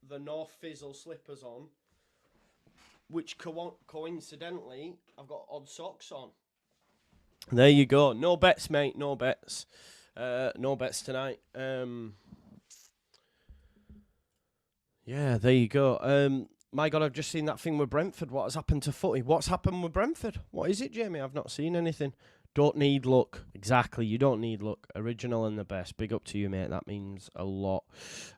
the North Fizzle slippers on, which coincidentally, I've got odd socks on. There you go. No bets, mate. No bets. No bets tonight. Yeah, there you go. My God, I've just seen that thing with Brentford. What has happened to footy? What's happened with Brentford? What is it, Jamie? I've not seen anything. Don't need luck. Exactly, you don't need luck. Original and the best. Big up to you, mate. That means a lot.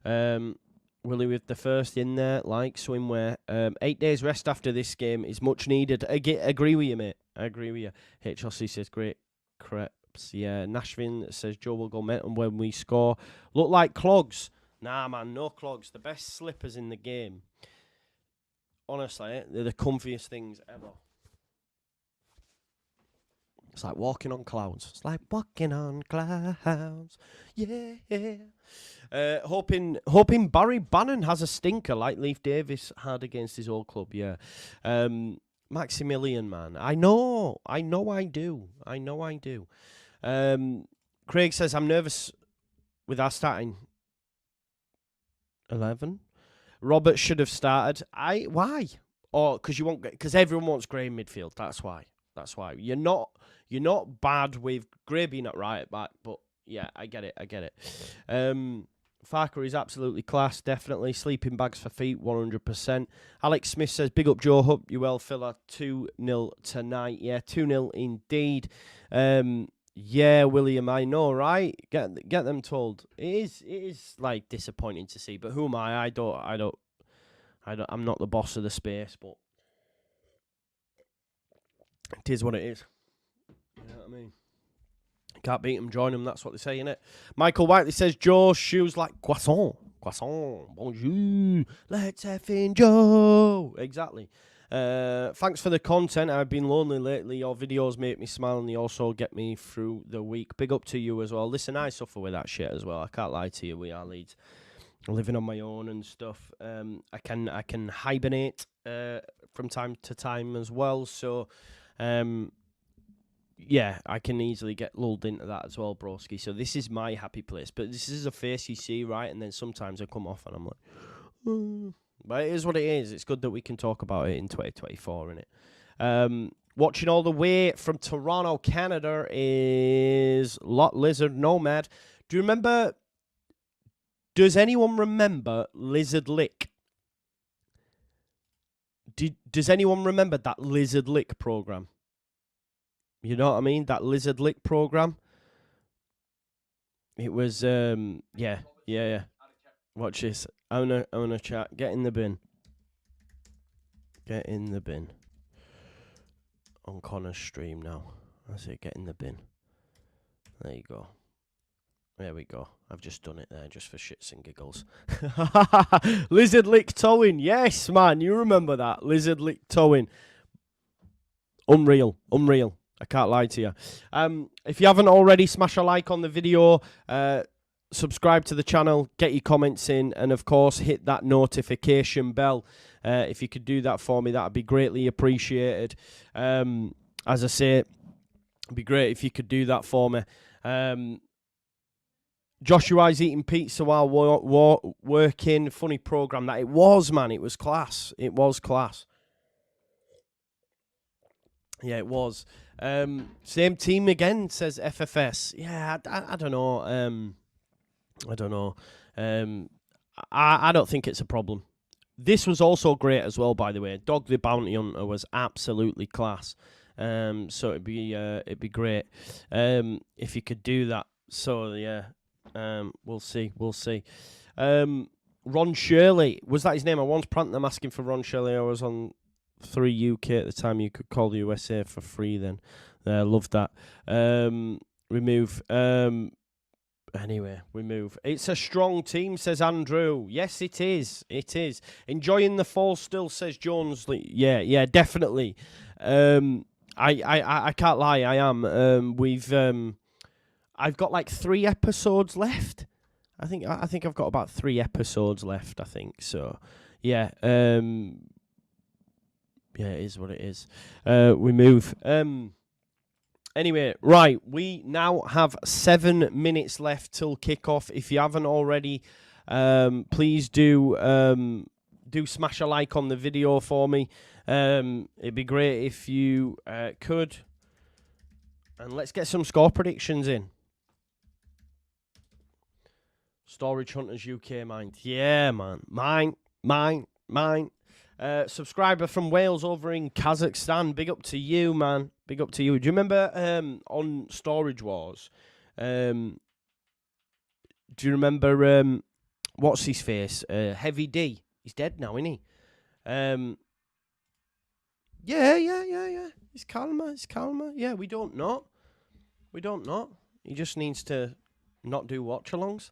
Willie with the first in there, like swimwear. 8 days rest after this game is much needed. Agree with you, mate. I agree with you. HLC says great crepes. Yeah, Nashvin says Joe will go mental when we score. Look like clogs. Nah, man, no clogs. The best slippers in the game. Honestly, they're the comfiest things ever. It's like walking on clouds. Yeah. Hoping Barry Bannon has a stinker like Leif Davis had against his old club. Yeah. Maximilian, man. I know I do. Craig says, I'm nervous with our starting 11. Robert should have started. Why? Or because everyone wants Gray in midfield. That's why. You're not bad with Gray being at right back, but yeah, I get it. Farker is absolutely class, definitely. Sleeping bags for feet, 100%. Alex Smith says, big up Joe, hope you well, filler. 2-0 tonight. Yeah, 2-0 indeed. Yeah, William, I know, right? Get them told. It is like disappointing to see, but who am I? I'm not the boss of the space, but it is what it is. You know what I mean? Can't beat them, join them. That's what they say, innit? Michael Whiteley says, Joe, shoes like croissant, bonjour, let's effing Joe. Exactly. Thanks for the content. I've been lonely lately. Your videos make me smile and they also get me through the week. Big up to you as well. Listen, I suffer with that shit as well. I can't lie to you. We are Leeds. Living on my own and stuff. I can hibernate from time to time as well. So, yeah, I can easily get lulled into that as well, broski. So this is my happy place. But this is a face you see, right? And then sometimes I come off and I'm like, but it is what it is. It's good that we can talk about it in 2024, innit? Watching all the way from Toronto, Canada is Lot Lizard Nomad. Does anyone remember Lizard Lick? Does anyone remember that Lizard Lick program? You know what I mean? That Lizard Lick program. It was yeah. Watch this. I wanna chat. Get in the bin. On Connor's stream now. That's it. Get in the bin. There you go. There we go. I've just done it there just for shits and giggles. Lizard Lick towing. Yes, man. You remember that. Lizard Lick towing. Unreal. I can't lie to you. If you haven't already, smash a like on the video. Subscribe to the channel. Get your comments in. And, of course, hit that notification bell. If you could do that for me, that would be greatly appreciated. As I say, it'd be great if you could do that for me. Joshua's eating pizza while working. Funny program that it was, man. It was class. Yeah, it was. Same team again, says FFS. Yeah, I don't know. I don't know. I don't think it's a problem. This was also great as well, by the way. Dog the Bounty Hunter was absolutely class. So it'd be great if you could do that. So yeah, We'll see. We'll see. Ron Shirley, was that his name? I once pranked them asking for Ron Shirley. I was on 3 UK at the time. You could call the USA for free then. Love that. Remove. Anyway, we move. It's a strong team, says Andrew. Yes, it is. It is. Enjoying the fall still, says Jones. Yeah, definitely. I can't lie. I am. I've got like 3 episodes left. I think I've got about 3 episodes left. I think so. Yeah. Yeah, it is what it is. We move. Anyway, right, we now have 7 minutes left till kickoff. If you haven't already, please do smash a like on the video for me. It'd be great if you could. And let's get some score predictions in. Storage Hunters UK, mind. Yeah, man. Mine. Subscriber from Wales over in Kazakhstan. Big up to you, man. Big up to you. Do you remember on Storage Wars? Do you remember what's his face? Heavy D. He's dead now, isn't he? Yeah. He's calmer. Yeah, we don't know. He just needs to not do watch-alongs.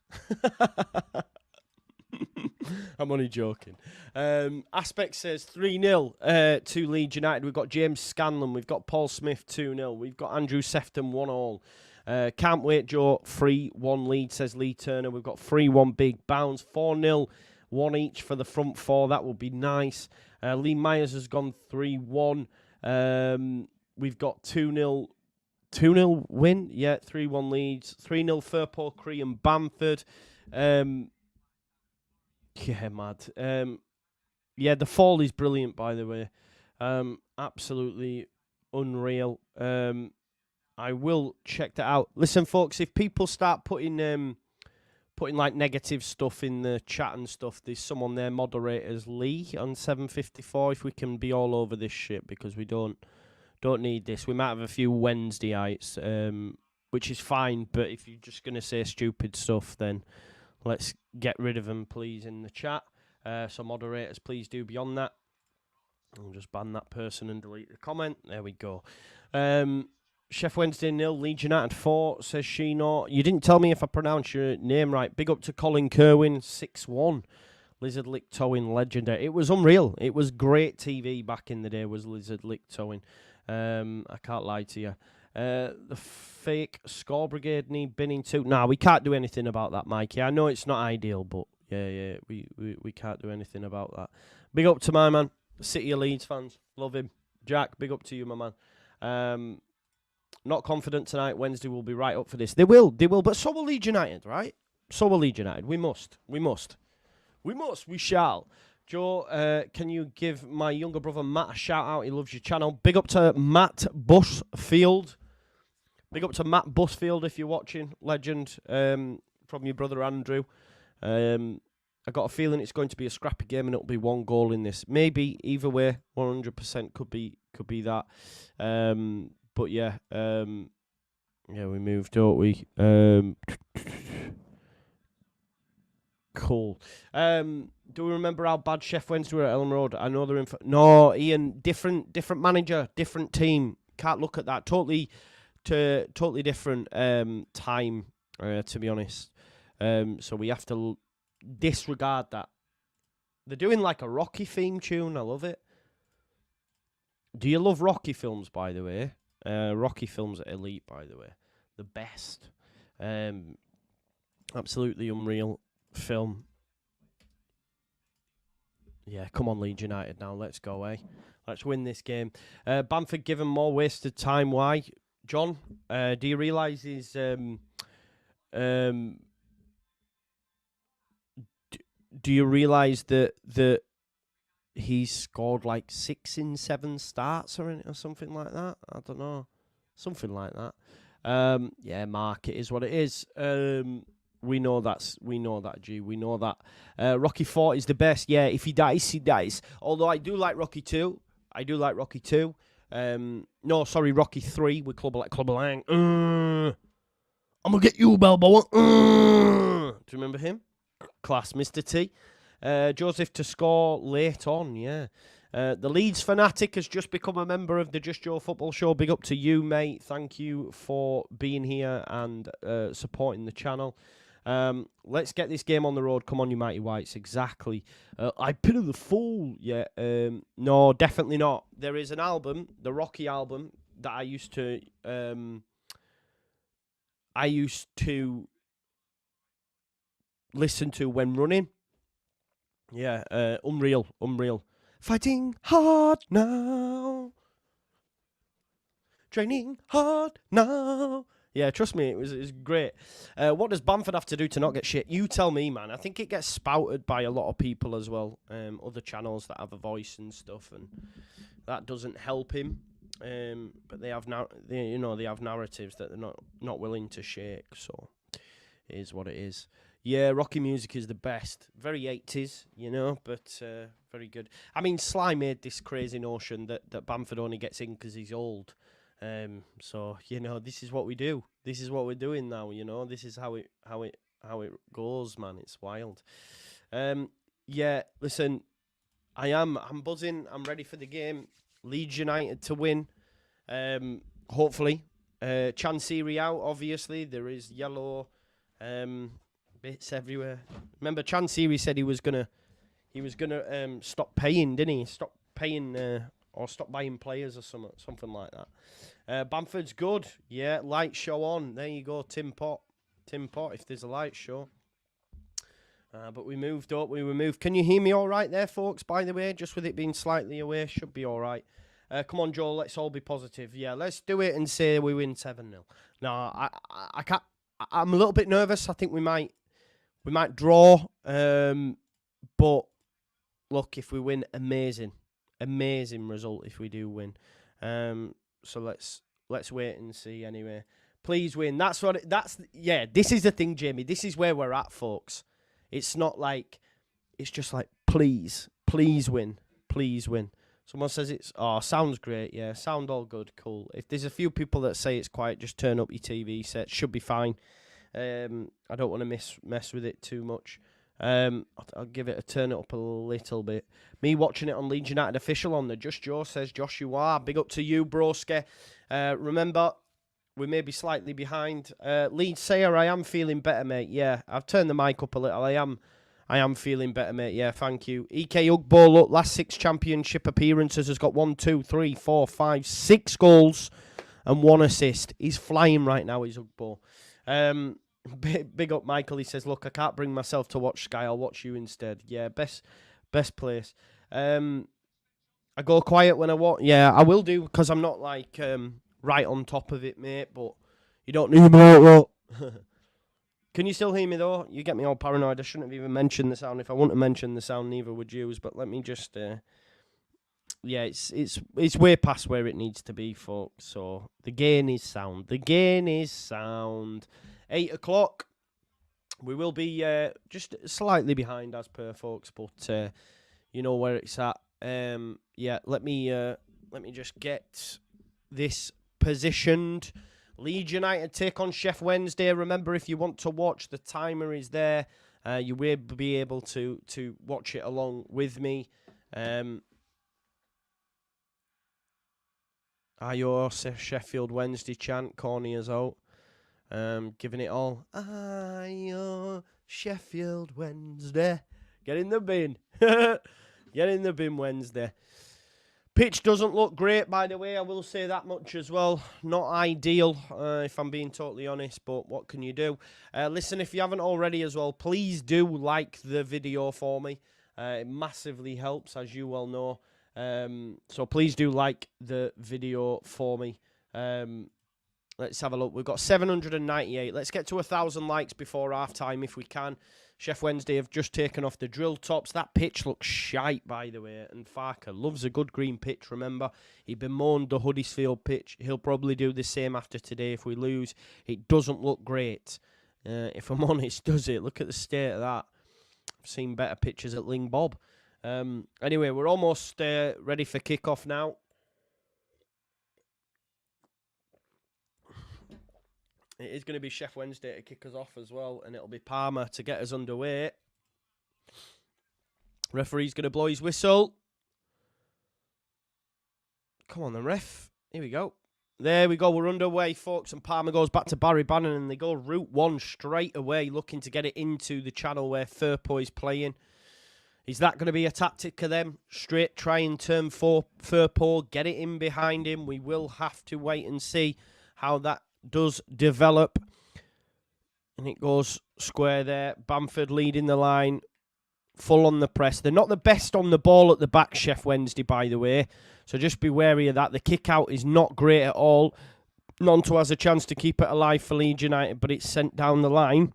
I'm only joking. Aspect says 3-0 to Leeds United. We've got James Scanlon. We've got Paul Smith 2-0. We've got Andrew Sefton 1-1. Can't wait, Joe. 3-1 lead, says Lee Turner. We've got 3-1 Big Bounce. 4-0. 1 each for the front 4. That will be nice. Lee Myers has gone 3-1. We've got 2-0. 2-0 win. Yeah, 3-1 Leeds. 3-0 Firpo, Cree and Bamford. Yeah, mad. Yeah, the fall is brilliant, by the way. Absolutely unreal. I will check that out. Listen, folks, if people start putting like negative stuff in the chat and stuff, there's someone there, moderators Lee on 754. If we can be all over this shit, because we don't need this. We might have a few Wednesdayites, which is fine. But if you're just gonna say stupid stuff, then let's get rid of them, please, in the chat. So moderators, please do beyond that. I'll just ban that person and delete the comment. There we go. Sheffield Wednesday 0, Leeds United 4, says Sheeno. You didn't tell me if I pronounced your name right. Big up to Colin Kerwin, 6-1. Lizard Lick Towing, legendary. It was unreal. It was great TV back in the day, was Lizard Lick Towing. I can't lie to you. The fake Score Brigade need binning too. Nah, we can't do anything about that, Mikey. I know it's not ideal, but yeah, we can't do anything about that. Big up to my man, City of Leeds fans. Love him. Jack, big up to you, my man. Not confident tonight. Wednesday will be right up for this. They will, but so will Leeds United, right? So will Leeds United. We must. We shall. Joe, can you give my younger brother Matt a shout out? He loves your channel. Big up to Matt Busfield. Big up to Matt Busfield if you're watching. Legend from your brother Andrew. I got a feeling it's going to be a scrappy game and it'll be 1 goal in this. Maybe either way, 100% could be that. But yeah, we moved, don't we? Cool. Do we remember how bad Sheffield Wednesday were at Elm Road? I know they're in. No, Ian, different manager, different team. Can't look at that. Totally different time. To be honest, so we have to disregard that. They're doing like a Rocky theme tune. I love it. Do you love Rocky films, by the way? Rocky films are elite, by the way. The best. Absolutely unreal film. Yeah, come on, Leeds United now. Let's go, eh? Let's win this game. Bamford given more wasted time. Why? John, do you realise his... do you realise that he's scored like 6 in 7 starts or something like that? I don't know. Something like that. Yeah, Mark, it is what it is. We know that, G. We know that. Rocky 4 is the best. Yeah, if he dies, he dies. Although I do like Rocky 2. No, sorry, Rocky 3 with Clubber Lang. I'm going to get you, Balboa. Do you remember him? Class, Mr. T. Joseph to score late on, yeah. The Leeds Fanatic has just become a member of the Just Joe Football Show. Big up to you, mate. Thank you for being here and supporting the channel. Let's get this game on the road. Come on, you mighty whites. Exactly. I pin of the fool. Yeah. No, definitely not. There is an album, the Rocky album, that I used to listen to when running. Yeah. Unreal. Fighting hard now. Training hard now. Yeah, trust me, it was great. What does Bamford have to do to not get shit? You tell me, man. I think it gets spouted by a lot of people as well. Other channels that have a voice and stuff, and that doesn't help him. But they have they have narratives that they're not willing to shake. So it is what it is. Yeah, Rocky music is the best. Very 80s, but very good. I mean, Sly made this crazy notion that Bamford only gets in because he's old. So this is what we do. This is what we're doing now. This is how it goes, man. It's wild. Yeah. Listen, I'm buzzing. I'm ready for the game. Leeds United to win. Hopefully. Chansiri out. Obviously, there is yellow bits everywhere. Remember, Chansiri said he was gonna stop paying, didn't he? Stop paying or stop buying players or something like that. Bamford's good. Yeah, light show on. There you go, Tim Pot, if there's a light show. But we moved up. We were moved. Can you hear me all right there, folks, by the way? Just with it being slightly away, should be all right. Come on, Joel, let's all be positive. Yeah, let's do it and say we win 7-0. No, I can't. I'm a little bit nervous. I think we might draw. But look, if we win, amazing result if we do win. So let's wait and see anyway. Please win. This is the thing, Jamie. This is where we're at, folks. It's not like, it's just like, please win. Please win. Someone says sounds great. Yeah, sound all good. Cool. If there's a few people that say it's quiet, just turn up your TV set. Should be fine. I don't want to mess with it too much. I'll give it a turn it up a little bit. Me watching it on Leeds United official on the Just Joe, says Joshua. Big up to you, broski. Remember, we may be slightly behind. Leeds Sayer, I am feeling better, mate. Yeah, I've turned the mic up a little. I am feeling better, mate. Yeah, thank you. EK Ugbo, look, last 6 championship appearances has got 1, 2, 3, 4, 5, 6 goals and 1 assist. He's flying right now, he's Ugbo. Big up Michael. He says, look, I can't bring myself to watch Sky. I'll watch you instead. Yeah, best place. I go quiet when I watch. Yeah, I will do, because I'm not like right on top of it, mate. But you don't need me like that. Can you still hear me though? You get me all paranoid. I shouldn't have even mentioned the sound. If I wouldn't have mentioned the sound, neither would you. But let me just. Yeah, it's way past where it needs to be, folks. So the gain is sound. 8 o'clock. We will be just slightly behind as per, folks, but you know where it's at. Yeah, let me just get this positioned. Leeds United take on Sheffield Wednesday. Remember, if you want to watch, the timer is there. You will be able to watch it along with me. Your Sheffield Wednesday chant, corny as out. Giving it all. Your Sheffield Wednesday. Get in the bin. Get in the bin, Wednesday. Pitch doesn't look great, by the way. I will say that much as well. Not ideal, if I'm being totally honest, but what can you do? Listen, if you haven't already as well, please do like the video for me. It massively helps, as you well know. So please do like the video for me. Let's have a look. We've got 798. Let's get to 1,000 likes before half-time if we can. Sheffield Wednesday have just taken off the drill tops. That pitch looks shite, by the way. And Farker loves a good green pitch, remember. He bemoaned the Huddersfield pitch. He'll probably do the same after today if we lose. It doesn't look great. If I'm honest, does it? Look at the state of that. I've seen better pitches at Ling Bob. Anyway, we're almost ready for kick-off now. It is going to be Sheffield Wednesday to kick us off as well, and it'll be Palmer to get us underway. Referee's going to blow his whistle. Come on then, ref. Here we go. There we go. We're underway, folks, and Palmer goes back to Barry Bannon, and they go route one straight away, looking to get it into the channel where Firpo is playing. Is that going to be a tactic of them? Straight try and turn for Firpo, get it in behind him. We will have to wait and see how that does develop. And it goes square there. Bamford leading the line. Full on the press. They're not the best on the ball at the back, Sheffield Wednesday, by the way. So just be wary of that. The kick out is not great at all. Nonto has a chance to keep it alive for Leeds United, but it's sent down the line.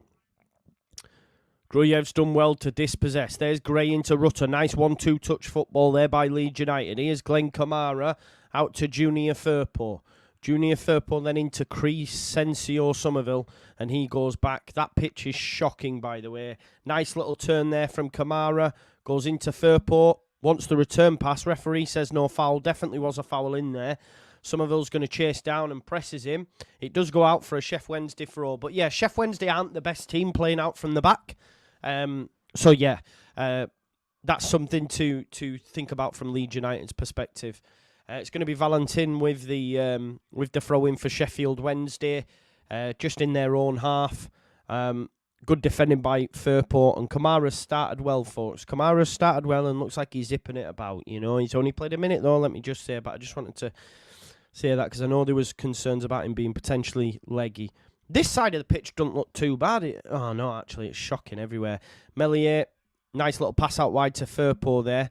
Gruyev's done well to dispossess. There's Gray into Rutter. Nice 1-2 touch football there by Leeds United. Here's Glenn Kamara out to Junior Firpo. Junior Firpo then into Crescencio Somerville, and he goes back. That pitch is shocking, by the way. Nice little turn there from Kamara. Goes into Firpo. Wants the return pass. Referee says no foul. Definitely was a foul in there. Somerville's going to chase down and presses him. It does go out for a Sheffield Wednesday throw. But yeah, Sheffield Wednesday aren't the best team playing out from the back. So yeah, that's something to think about from Leeds United's perspective. It's going to be Valentin with the throw-in for Sheffield Wednesday, just in their own half. Good defending by Firpo, and Kamara started well, folks. Kamara started well and looks like he's zipping it about. You know, he's only played a minute though. Let me just say, but I just wanted to say that because I know there was concerns about him being potentially leggy. This side of the pitch doesn't look too bad. Oh no, actually, it's shocking everywhere. Meslier, nice little pass out wide to Firpo there.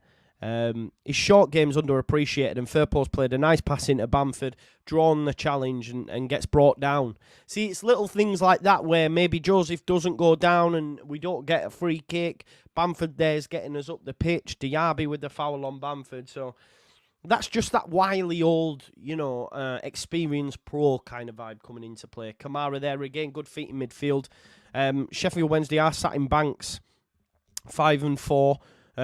His short game's underappreciated, and Firpo's played a nice pass into Bamford, drawn the challenge and gets brought down. See, it's little things like that where maybe Joseph doesn't go down and we don't get a free kick. Bamford there's getting us up the pitch. Diaby with the foul on Bamford. So that's just that wily old, experienced pro kind of vibe coming into play. Kamara there again, good feet in midfield. Sheffield Wednesday are sat in banks, 5 and 4.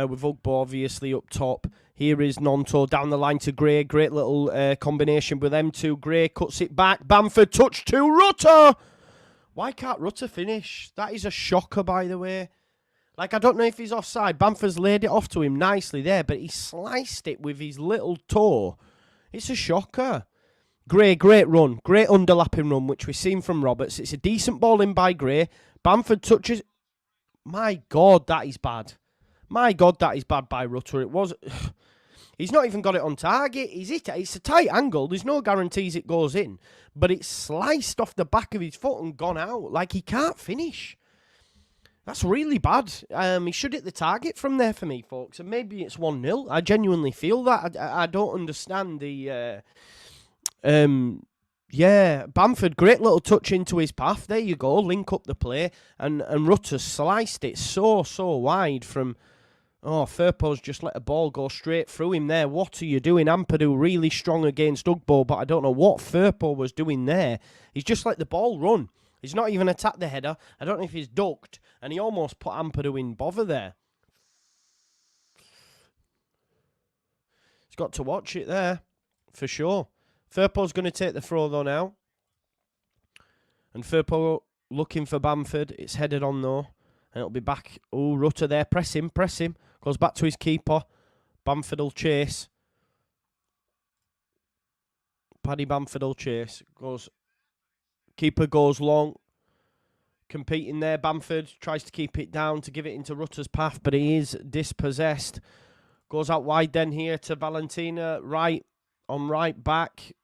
With Ugbo obviously up top. Here is Nonto down the line to Gray. Great little combination with them two. Gray cuts it back. Bamford touch to Rutter. Why can't Rutter finish? That is a shocker, by the way. I don't know if he's offside. Bamford's laid it off to him nicely there, but he sliced it with his little toe. It's a shocker. Gray, great run. Great underlapping run, which we've seen from Roberts. It's a decent ball in by Gray. Bamford touches. My God, that is bad. My God, that is bad by Rutter. It was. He's not even got it on target. It's a tight angle. There's no guarantees it goes in. But it's sliced off the back of his foot and gone out. He can't finish. That's really bad. He should hit the target from there for me, folks. And maybe it's 1-0. I genuinely feel that. I don't understand the. Yeah, Bamford, great little touch into his path. There you go. Link up the play. And Rutter sliced it so wide from. Oh, Firpo's just let a ball go straight through him there. What are you doing? Ampadu really strong against Ugbo, but I don't know what Firpo was doing there. He's just let the ball run. He's not even attacked the header. I don't know if he's ducked, and he almost put Ampadu in bother there. He's got to watch it there, for sure. Firpo's going to take the throw, though, now. And Firpo looking for Bamford. It's headed on, though. And it'll be back. Oh, Rutter there. Press him. Goes back to his keeper. Bamford will chase. Paddy Bamford will chase. Keeper goes long. Competing there. Bamford tries to keep it down to give it into Rutter's path, but he is dispossessed. Goes out wide then here to Valentina. Right back.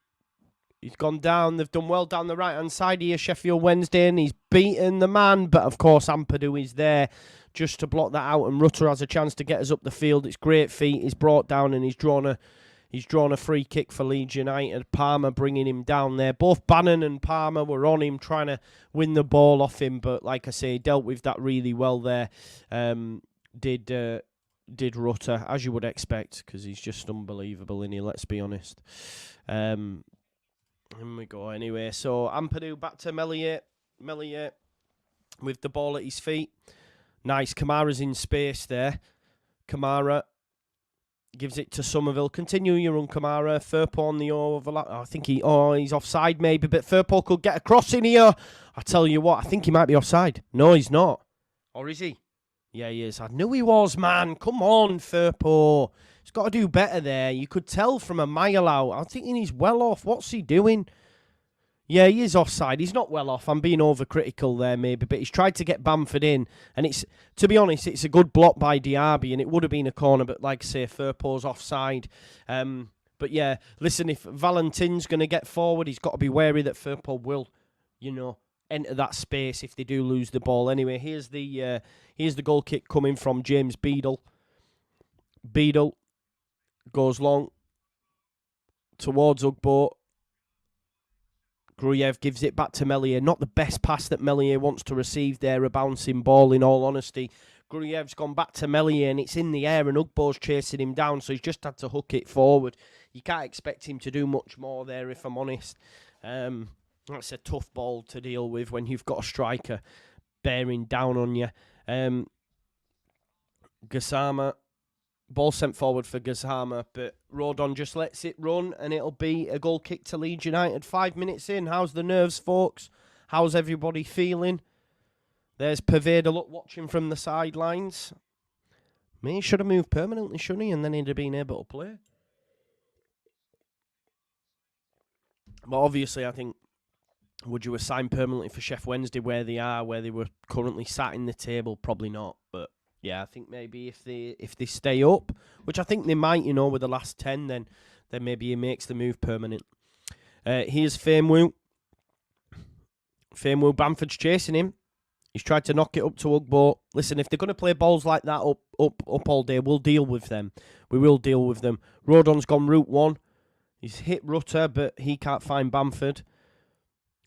He's gone down. They've done well down the right-hand side here, Sheffield Wednesday, and he's beaten the man. But, of course, Ampadu is there just to block that out, and Rutter has a chance to get us up the field. It's great feet. He's brought down, and he's drawn a free kick for Leeds United. Palmer bringing him down there. Both Bannon and Palmer were on him, trying to win the ball off him. But, like I say, he dealt with that really well there. Did Rutter, as you would expect, because he's just unbelievable, isn't he? Let's be honest. Here we go anyway. So Ampadu back to Meslier with the ball at his feet. Nice. Kamara's in space there. Kamara Gives it to Somerville. Continue your run, Kamara. Firpo on the overlap. I think he's offside maybe, but Firpo could get a cross in here. I tell you what, I think he might be offside. No, he's not. Or is he? Yeah, he is. I knew he was, man. Come on, Firpo. He's got to do better there. You could tell from a mile out. I'm thinking he's well off. What's he doing? Yeah, he is offside. He's not well off. I'm being overcritical there, maybe, but he's tried to get Bamford in. And it's, to be honest, it's a good block by Diaby, and it would have been a corner, but like I say, Firpo's offside. But yeah, listen, if Valentin's going to get forward, he's got to be wary that Firpo will, enter that space if they do lose the ball. Anyway, here's the goal kick coming from James Beadle. Beadle goes long towards Ugbo. Gruyev gives it back to Meslier. Not the best pass that Meslier wants to receive there, a bouncing ball in all honesty. Gruyev's gone back to Meslier and it's in the air and Ugbo's chasing him down, so he's just had to hook it forward. You can't expect him to do much more there, if I'm honest. That's a tough ball to deal with when you've got a striker bearing down on you. Gassama. Ball sent forward for Gassama, but Rodon just lets it run, and it'll be a goal kick to Leeds United. 5 minutes in. How's the nerves, folks? How's everybody feeling? There's Pervada, look, watching from the sidelines. He should have moved permanently, shouldn't he? And then he'd have been able to play. But obviously, I think, would you assign permanently for Sheffield Wednesday where they are, where they were currently sat in the table? Probably not, but... yeah, I think maybe if they stay up, which I think they might, with the last 10, then maybe he makes the move permanent. Here's Famewu. Bamford's chasing him. He's tried to knock it up to Ugbo. Listen, if they're going to play balls like that up all day, we'll deal with them. We will deal with them. Rodon's gone route one. He's hit Rutter, but he can't find Bamford.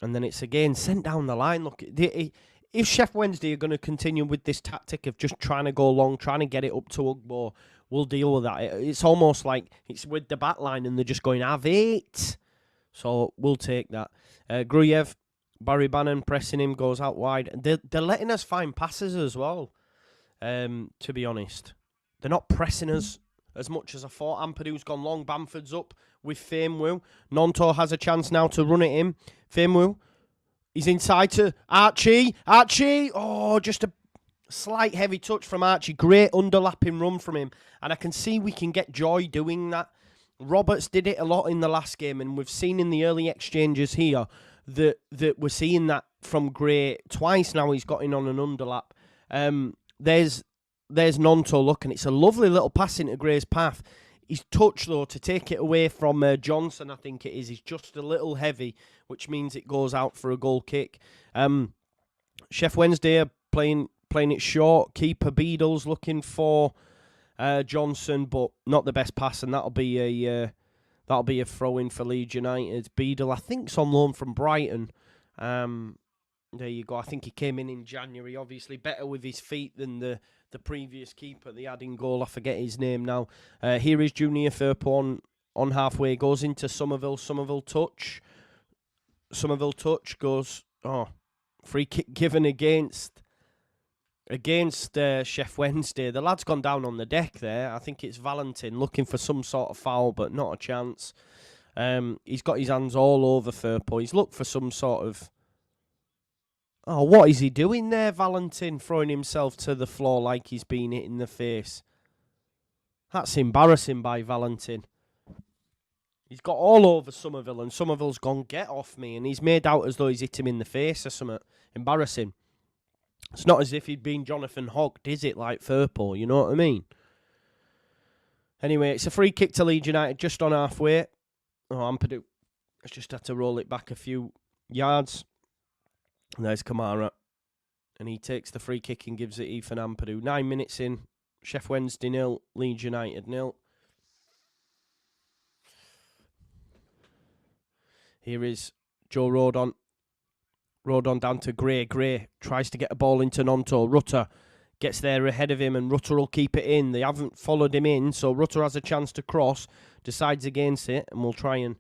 And then it's again sent down the line. Look, if Sheffield Wednesday are going to continue with this tactic of just trying to go long, trying to get it up to Ugbo, we'll deal with that. It's almost like it's with the back line and they're just going, have it. So we'll take that. Gruyev, Barry Bannon pressing him, goes out wide. They're letting us find passes as well, to be honest. They're not pressing us as much as I thought. Ampadu's gone long. Bamford's up with Famewu. Nonto has a chance now to run it in. Famewu. He's inside to Archie. Archie! Oh, just a slight heavy touch from Archie. Great underlapping run from him. And I can see we can get joy doing that. Roberts did it a lot in the last game, and we've seen in the early exchanges here that we're seeing that from Gray. Twice now he's got in on an underlap. There's Nonto, look, and it's a lovely little pass into Gray's path. His touch, though, to take it away from Johnson, I think it is just a little heavy, which means it goes out for a goal kick. Sheffield Wednesday are playing it short. Keeper Beadle's looking for Johnson, but not the best pass, and that'll be a throw-in for Leeds United. Beadle, I think, is on loan from Brighton. There you go. I think he came in January, obviously better with his feet than the previous keeper they had in goal. I forget his name now. Here is Junior Firpo on halfway. Goes into Somerville. Somerville touch goes... Oh, free kick given against Sheffield Wednesday. The lad's gone down on the deck there. I think it's Valentin looking for some sort of foul, but not a chance. He's got his hands all over Firpo. He's looked for some sort of... Oh, what is he doing there, Valentin? Throwing himself to the floor like he's been hit in the face. That's embarrassing by Valentin. He's got all over Somerville, and Somerville's gone, get off me, and he's made out as though he's hit him in the face or something. Embarrassing. It's not as if he'd been Jonathan Hogged, is it, like Firpo, you know what I mean? Anyway, it's a free kick to Leeds United just on halfway. Oh, Ampadu has just had to roll it back a few yards. And there's Kamara. And he takes the free kick and gives it Ethan Ampadu. 9 minutes in. Sheffield Wednesday 0. Leeds United 0. Here is Joe Rodon. Rodon down to Gray. Gray tries to get a ball into Nonto. Rutter gets there ahead of him and Rutter will keep it in. They haven't followed him in, so Rutter has a chance to cross. Decides against it and will try and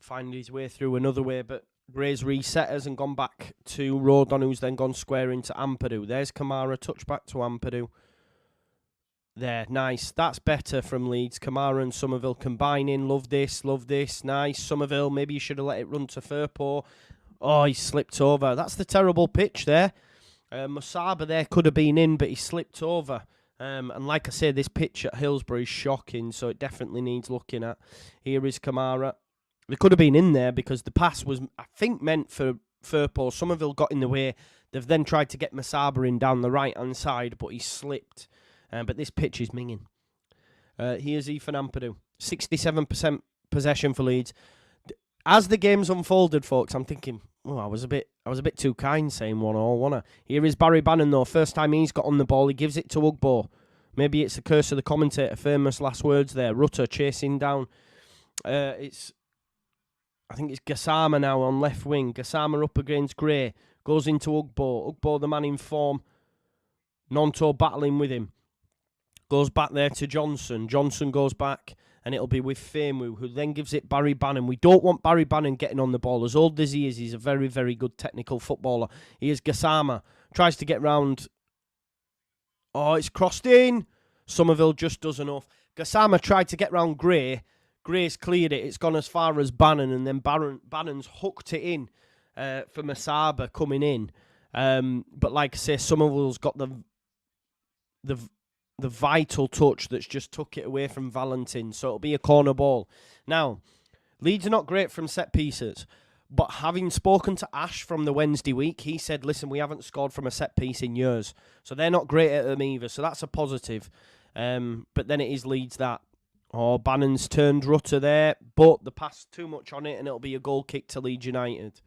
find his way through another way, but Gray's reset us and gone back to Rodon, who's then gone square into Ampadu. There's Kamara, touch back to Ampadu. There, nice. That's better from Leeds. Kamara and Somerville combining. Love this, love this. Nice. Somerville, maybe you should have let it run to Firpo. Oh, he slipped over. That's the terrible pitch there. Musaba there could have been in, but he slipped over. And like I say, this pitch at Hillsborough is shocking, so it definitely needs looking at. Here is Kamara. They could have been in there because the pass was, I think, meant for Firpo. Somerville got in the way. They've then tried to get Musaba in down the right-hand side, but he slipped. But this pitch is minging. Here's Ethan Ampadu. 67% possession for Leeds. As the game's unfolded, folks, I'm thinking, oh, I was a bit too kind saying 1-1, wasn't I? Here is Barry Bannon, though. First time he's got on the ball, he gives it to Ugbo. Maybe it's the curse of the commentator. Famous last words there. Rutter chasing down. I think it's Gassama now on left wing. Gassama up against Gray. Goes into Ugbo. Ugbo, the man in form. Nonto battling with him. Goes back there to Johnson. Johnson goes back, and it'll be with Famu, who then gives it Barry Bannon. We don't want Barry Bannon getting on the ball. As old as he is, he's a very, very good technical footballer. Here's Gassama. Tries to get round. Oh, it's crossed in. Somerville just does enough. Gassama tried to get round Gray. Gray's cleared it. It's gone as far as Bannon, and then Bannon's hooked it in for Musaba coming in. But like I say, Somerville's got the vital touch that's just took it away from Valentin. So it'll be a corner ball. Now, Leeds are not great from set pieces. But having spoken to Ash from the Wednesday week, he said, listen, we haven't scored from a set piece in years. So they're not great at them either. So that's a positive. But then it is Leeds that. Oh, Bannon's turned Rutter there. But the pass too much on it, and it'll be a goal kick to Leeds United.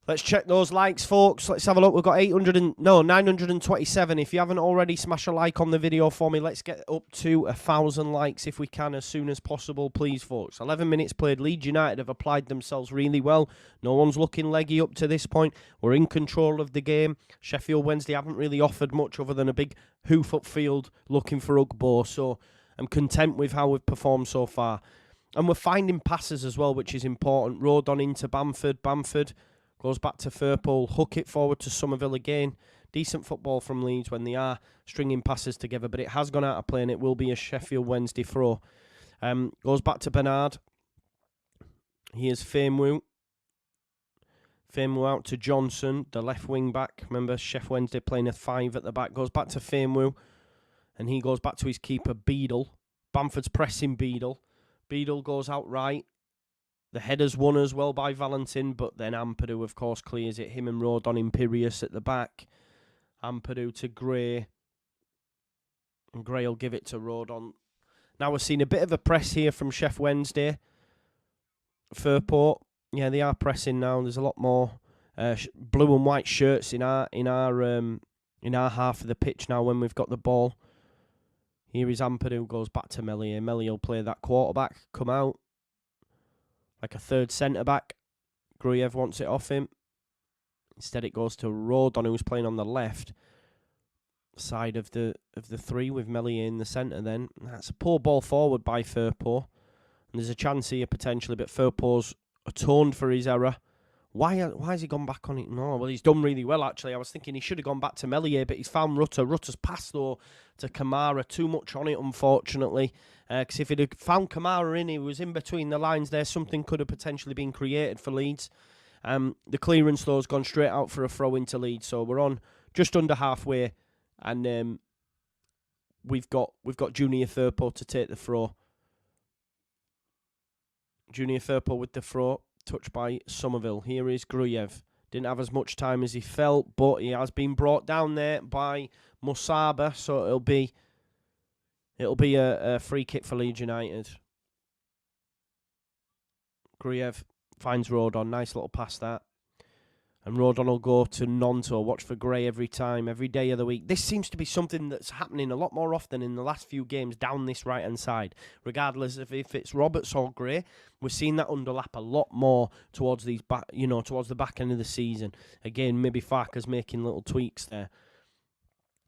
Let's check those likes, folks. Let's have a look. We've got 927. If you haven't already, smash a like on the video for me. Let's get up to 1,000 likes if we can as soon as possible, please, folks. 11 minutes played. Leeds United have applied themselves really well. No one's looking leggy up to this point. We're in control of the game. Sheffield Wednesday haven't really offered much other than a big hoof upfield looking for Ugbo. So I'm content with how we've performed so far. And we're finding passes as well, which is important. Rodon into Bamford. Bamford goes back to Firpo, hook it forward to Somerville again. Decent football from Leeds when they are stringing passes together, but it has gone out of play and it will be a Sheffield Wednesday throw. Goes back to Bernard. Here's Famu. Famu out to Johnson, the left wing back. Remember, Sheffield Wednesday playing a 5 at the back. Goes back to Famu, and he goes back to his keeper, Beadle. Bamford's pressing Beadle. Beadle goes out right. The header's won as well by Valentin, but then Ampadu, of course, clears it. Him and Rodon Imperious at the back. Ampadu to Gray. And Gray will give it to Rodon. Now we're seeing a bit of a press here from Sheffield Wednesday. Firpo, yeah, they are pressing now. There's a lot more blue and white shirts in our half of the pitch now when we've got the ball. Here is Ampadu, goes back to Mellier. Mellier will play that quarterback, come out. Like a third centre-back. Gruyev wants it off him. Instead it goes to Rodon, who's playing on the left side of the three with Mellier in the centre then. That's a poor ball forward by Firpo. And there's a chance here potentially, but Firpo's atoned for his error. Why has he gone back on it? No, well, he's done really well, actually. I was thinking he should have gone back to Mellier, but he's found Rutter. Rutter's passed, though, to Kamara. Too much on it, unfortunately. Because if he'd have found Kamara in, he was in between the lines there, something could have potentially been created for Leeds. The clearance, though, has gone straight out for a throw into Leeds. So we're on just under halfway. And we've got Junior Firpo to take the throw. Junior Firpo with the throw. Touched by Somerville. Here is Gruyev. Didn't have as much time as he felt, but he has been brought down there by Musaba, so it'll be a free kick for Leeds United. Gruyev finds Rodon. Nice little pass that. And Rodon will go to Nonto. Watch for Gray every time, every day of the week. This seems to be something that's happening a lot more often in the last few games down this right-hand side. Regardless of if it's Roberts or Gray, we're seeing that underlap a lot more towards these back, towards the back end of the season. Again, maybe Farker's making little tweaks there.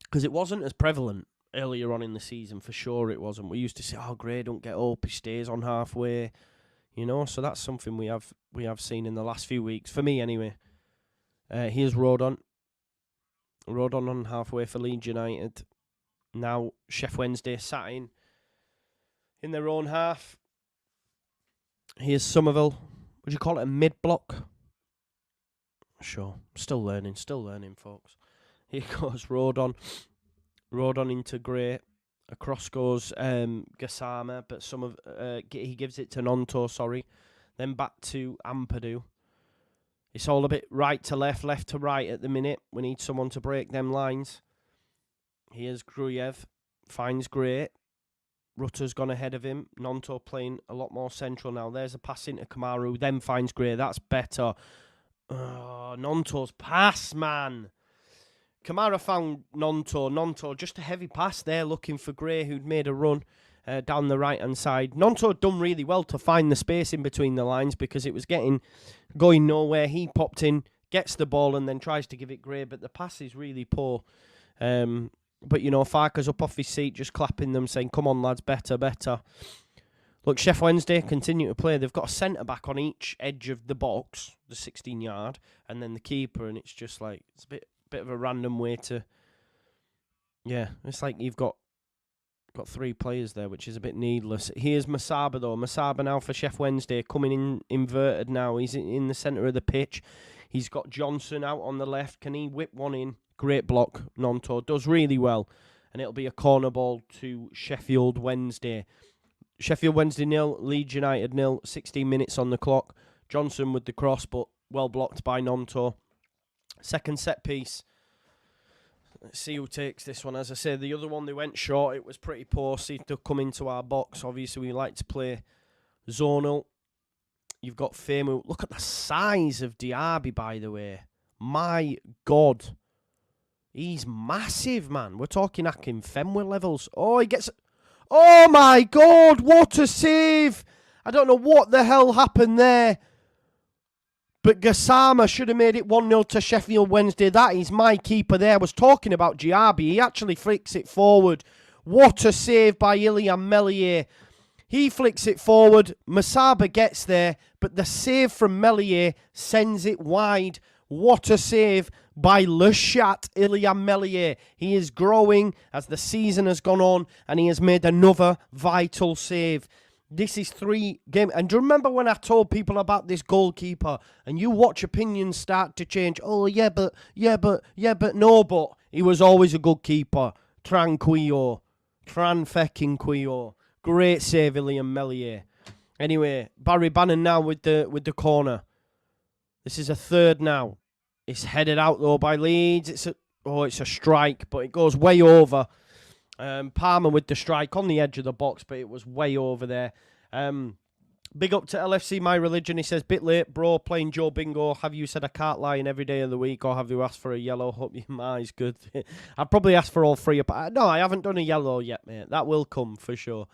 Because it wasn't as prevalent earlier on in the season, for sure it wasn't. We used to say, Gray don't get up, he stays on halfway. So that's something we have seen in the last few weeks, for me anyway. Here's Rodon. Rodon on halfway for Leeds United. Now Sheffield Wednesday sat in their own half. Here's Somerville. Would you call it a mid-block? Sure. Still learning, folks. Here goes Rodon. Rodon into Gray. Across goes Gassama, but he gives it to Nonto, sorry. Then back to Ampadu. It's all a bit right to left, left to right at the minute. We need someone to break them lines. Here's Gruyev. Finds Gray. Rutter's gone ahead of him. Nonto playing a lot more central now. There's a pass into Kamaru. Then finds Gray. That's better. Nonto's pass, man. Kamara found Nonto. Nonto, just a heavy pass there, looking for Gray, who'd made a run down the right-hand side. Nonto had done really well to find the space in between the lines because it was going nowhere. He popped in, gets the ball, and then tries to give it Gray, but the pass is really poor. But, you know, Farker's up off his seat, just clapping them, saying, come on, lads, better, better. Look, Sheffield Wednesday continue to play. They've got a centre-back on each edge of the box, the 16-yard, and then the keeper, and it's just like, it's a bit of a random way to... Yeah, it's like you've got 3 players there, which is a bit needless. Here's Masaba, though. Masaba now for Sheffield Wednesday, coming in inverted now. He's in the centre of the pitch. He's got Johnson out on the left. Can he whip one in? Great block. Nonto does really well. And it'll be a corner ball to Sheffield Wednesday. Sheffield Wednesday 0, Leeds United 0, 16 minutes on the clock. Johnson with the cross, but well blocked by Nonto. Second set piece. Let's see who takes this one. As I said, the other one, they went short. It was pretty poor. See if they'll come into our box. Obviously, we like to play zonal. You've got Femu. Look at the size of Diaby, by the way. My God. He's massive, man. We're talking Akin Fenway levels. Oh, he gets... Oh, my God. What a save. I don't know what the hell happened there. But Gassama should have made it 1-0 to Sheffield Wednesday. That is my keeper there. I was talking about Diaby. He actually flicks it forward. What a save by Ilian Meslier. He flicks it forward. Masaba gets there. But the save from Meslier sends it wide. What a save by Le Chat Ilian Meslier. He is growing as the season has gone on. And he has made another vital save. This is 3 games. And do you remember when I told people about this goalkeeper and you watch opinions start to change? Oh, yeah, but no, but he was always a good keeper. Tranquillo. Tran-fecking-quillo. Great save, Ilian Meslier. Anyway, Barry Bannon now with the corner. This is a third now. It's headed out, though, by Leeds. It's a strike, but it goes way over. Palmer with the strike on the edge of the box, but it was way over there. Big up to LFC My Religion. He says, bit late, bro, playing Joe Bingo. Have you said I can't lie in every day of the week, or have you asked for a yellow? Hope your eyes good. I'd probably ask for all 3. No, I haven't done a yellow yet, mate. That will come for sure.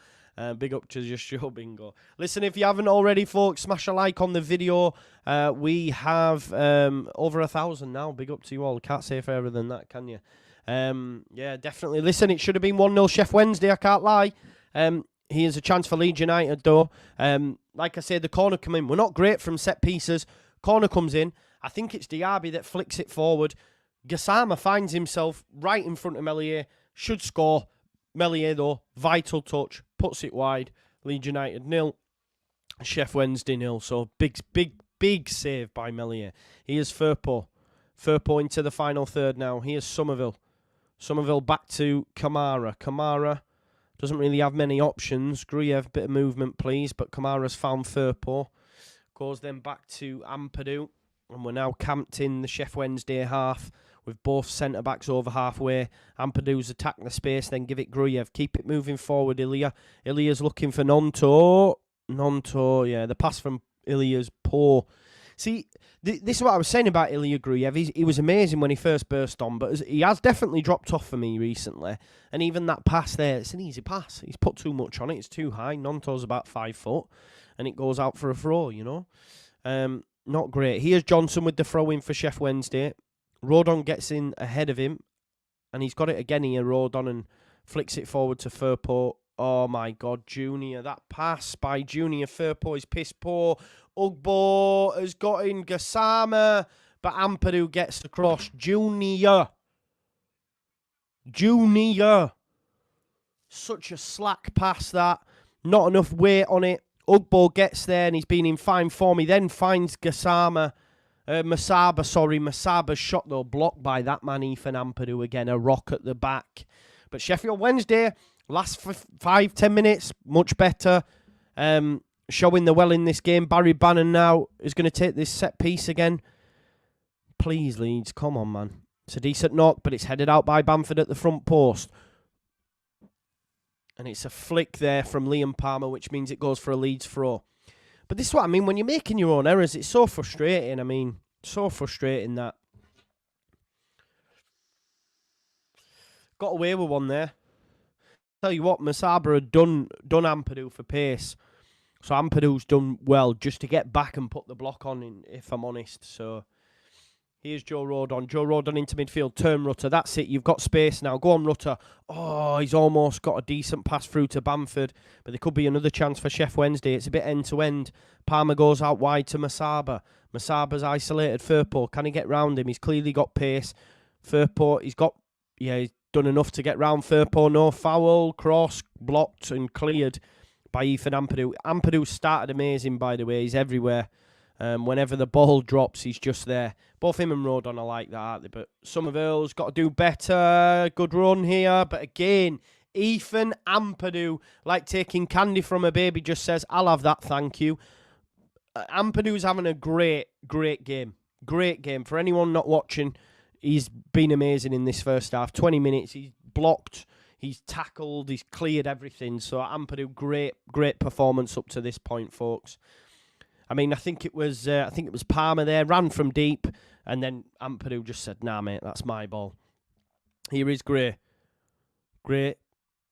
Big up to just Joe Bingo. Listen, if you haven't already, folks, smash a like on the video. We have over 1,000 now. Big up to you all. Can't say fairer than that, can you? Yeah, definitely. Listen, it should have been 1-0 Sheffield Wednesday, I can't lie. Here's a chance for Leeds United, though. Like I said, the corner come in. We're not great from set pieces. Corner comes in. I think it's Diaby that flicks it forward. Gassama finds himself right in front of Meslier. Should score. Meslier, though, vital touch. Puts it wide. Leeds United 0. Sheffield Wednesday 0. So big save by Meslier. Here's Firpo. Firpo into the final third now. Here's Somerville. Somerville back to Kamara. Kamara doesn't really have many options. Gruyev, bit of movement, please. But Kamara's found Firpo. Goes then back to Ampadu. And we're now camped in the Sheffield Wednesday half with both centre-backs over halfway. Ampadu's attacking the space, then give it Gruyev. Keep it moving forward, Ilya. Ilya's looking for Nonto. Nonto, yeah, the pass from Ilya's poor. See, this is what I was saying about Ilya Gruyev. He was amazing when he first burst on, but he has definitely dropped off for me recently. And even that pass there, it's an easy pass. He's put too much on it. It's too high. Nonto's about 5 foot, and it goes out for a throw, you know. Not great. Here's Johnson with the throw-in for Sheffield Wednesday. Rodon gets in ahead of him, and he's got it again here, Rodon, and flicks it forward to Firpo. Oh, my God, Junior. That pass by Junior. Firpo is piss poor. Ugbo has got in Gassama, but Ampadu gets across. Junior. Such a slack pass that. Not enough weight on it. Ugbo gets there and he's been in fine form. He then finds Masaba, Masaba's shot though blocked by that man Ethan Ampadu again. A rock at the back. But Sheffield Wednesday, last 5-10 minutes, much better. Showing the well in this game. Barry Bannon now is going to take this set piece again. Please, Leeds, come on, man. It's a decent knock, but it's headed out by Bamford at the front post. And it's a flick there from Liam Palmer, which means it goes for a Leeds throw. But this is what I mean, when you're making your own errors, it's so frustrating. I mean, so frustrating that. Got away with one there. Tell you what, Masaba had done Ampadu for pace. So Ampadu's done well just to get back and put the block on, if I'm honest. So here's Joe Rodon. Joe Rodon into midfield. Turn Rutter. That's it. You've got space now. Go on, Rutter. Oh, he's almost got a decent pass through to Bamford. But there could be another chance for Sheffield Wednesday. It's a bit end-to-end. Palmer goes out wide to Masaba. Masaba's isolated Firpo. Can he get round him? He's clearly got pace. Firpo, he's done enough to get round Firpo. No foul. Cross, blocked and cleared by Ethan Ampadu. Ampadu started amazing, by the way. He's everywhere. Whenever the ball drops, he's just there. Both him and Rodon are like that, aren't they? But Somerville's got to do better. Good run here. But again, Ethan Ampadu, like taking candy from a baby, just says, I'll have that, thank you. Ampadu's having a great game. Great game. For anyone not watching, he's been amazing in this first half. 20 minutes, he's blocked, he's tackled, he's cleared everything. So Ampadu, great performance up to this point, folks. I mean, I think it was Palmer there, ran from deep, and then Ampadu just said, nah, mate, that's my ball. Here is Gray. Gray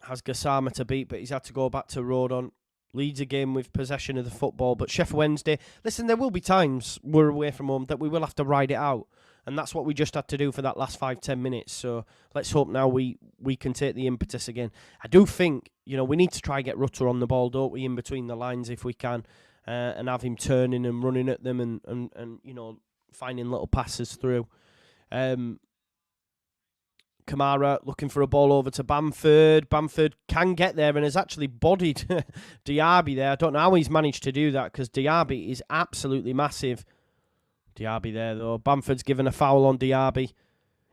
has Gassama to beat, but he's had to go back to Rodon. Leeds again with possession of the football, but Sheffield Wednesday, listen, there will be times we're away from home that we will have to ride it out, and that's what we just had to do for that last 5-10 minutes. So let's hope now we can take the impetus again. I do think, we need to try and get Rutter on the ball, don't we, in between the lines if we can. And have him turning and running at them and finding little passes through. Kamara looking for a ball over to Bamford. Bamford can get there and has actually bodied Diaby there. I don't know how he's managed to do that because Diaby is absolutely massive. Diaby there though. Bamford's given a foul on Diaby.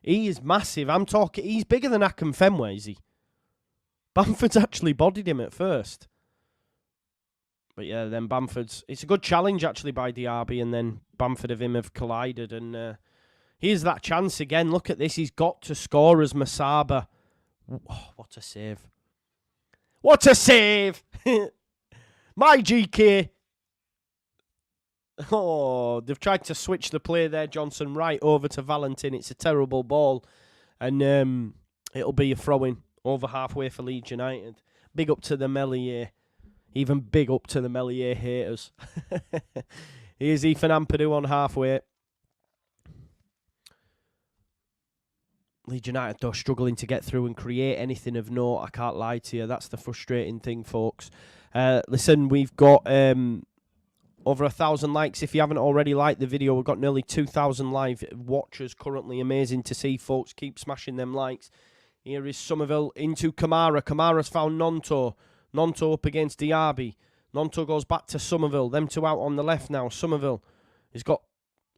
He is massive. I'm talking. He's bigger than Akinfenwa, is he? Bamford's actually bodied him at first. But yeah, then Bamford's... It's a good challenge, actually, by Diaby, and then Bamford of him have collided. And here's that chance again. Look at this. He's got to score as Masaba. Oh, what a save. What a save! My GK. Oh, they've tried to switch the play there, Johnson, right over to Valentin. It's a terrible ball. And it'll be a throw-in over halfway for Leeds United. Big up to the Melier. Even big up to the Melier haters. Here's Ethan Ampadu on halfway. Leeds United, though, struggling to get through and create anything of note. I can't lie to you. That's the frustrating thing, folks. Listen, we've got over 1,000 likes. If you haven't already liked the video, we've got nearly 2,000 live watchers currently. Amazing to see, folks. Keep smashing them likes. Here is Somerville into Kamara. Kamara's found Nonto. Nonto up against Diaby. Nonto goes back to Somerville. Them two out on the left now. Somerville has got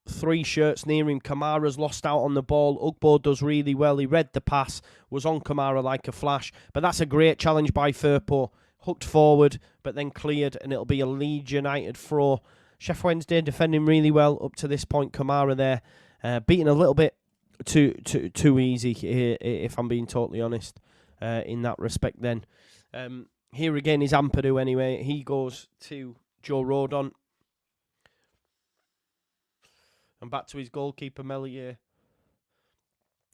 3 shirts near him. Kamara's lost out on the ball. Ugbo does really well. He read the pass. Was on Kamara like a flash. But that's a great challenge by Firpo. Hooked forward, but then cleared. And it'll be a Leeds United throw. Sheffield Wednesday defending really well up to this point. Kamara there. Beaten a little bit too easy, if I'm being totally honest, in that respect then. Here again is Ampadu anyway. He goes to Joe Rodon. And back to his goalkeeper, Melier.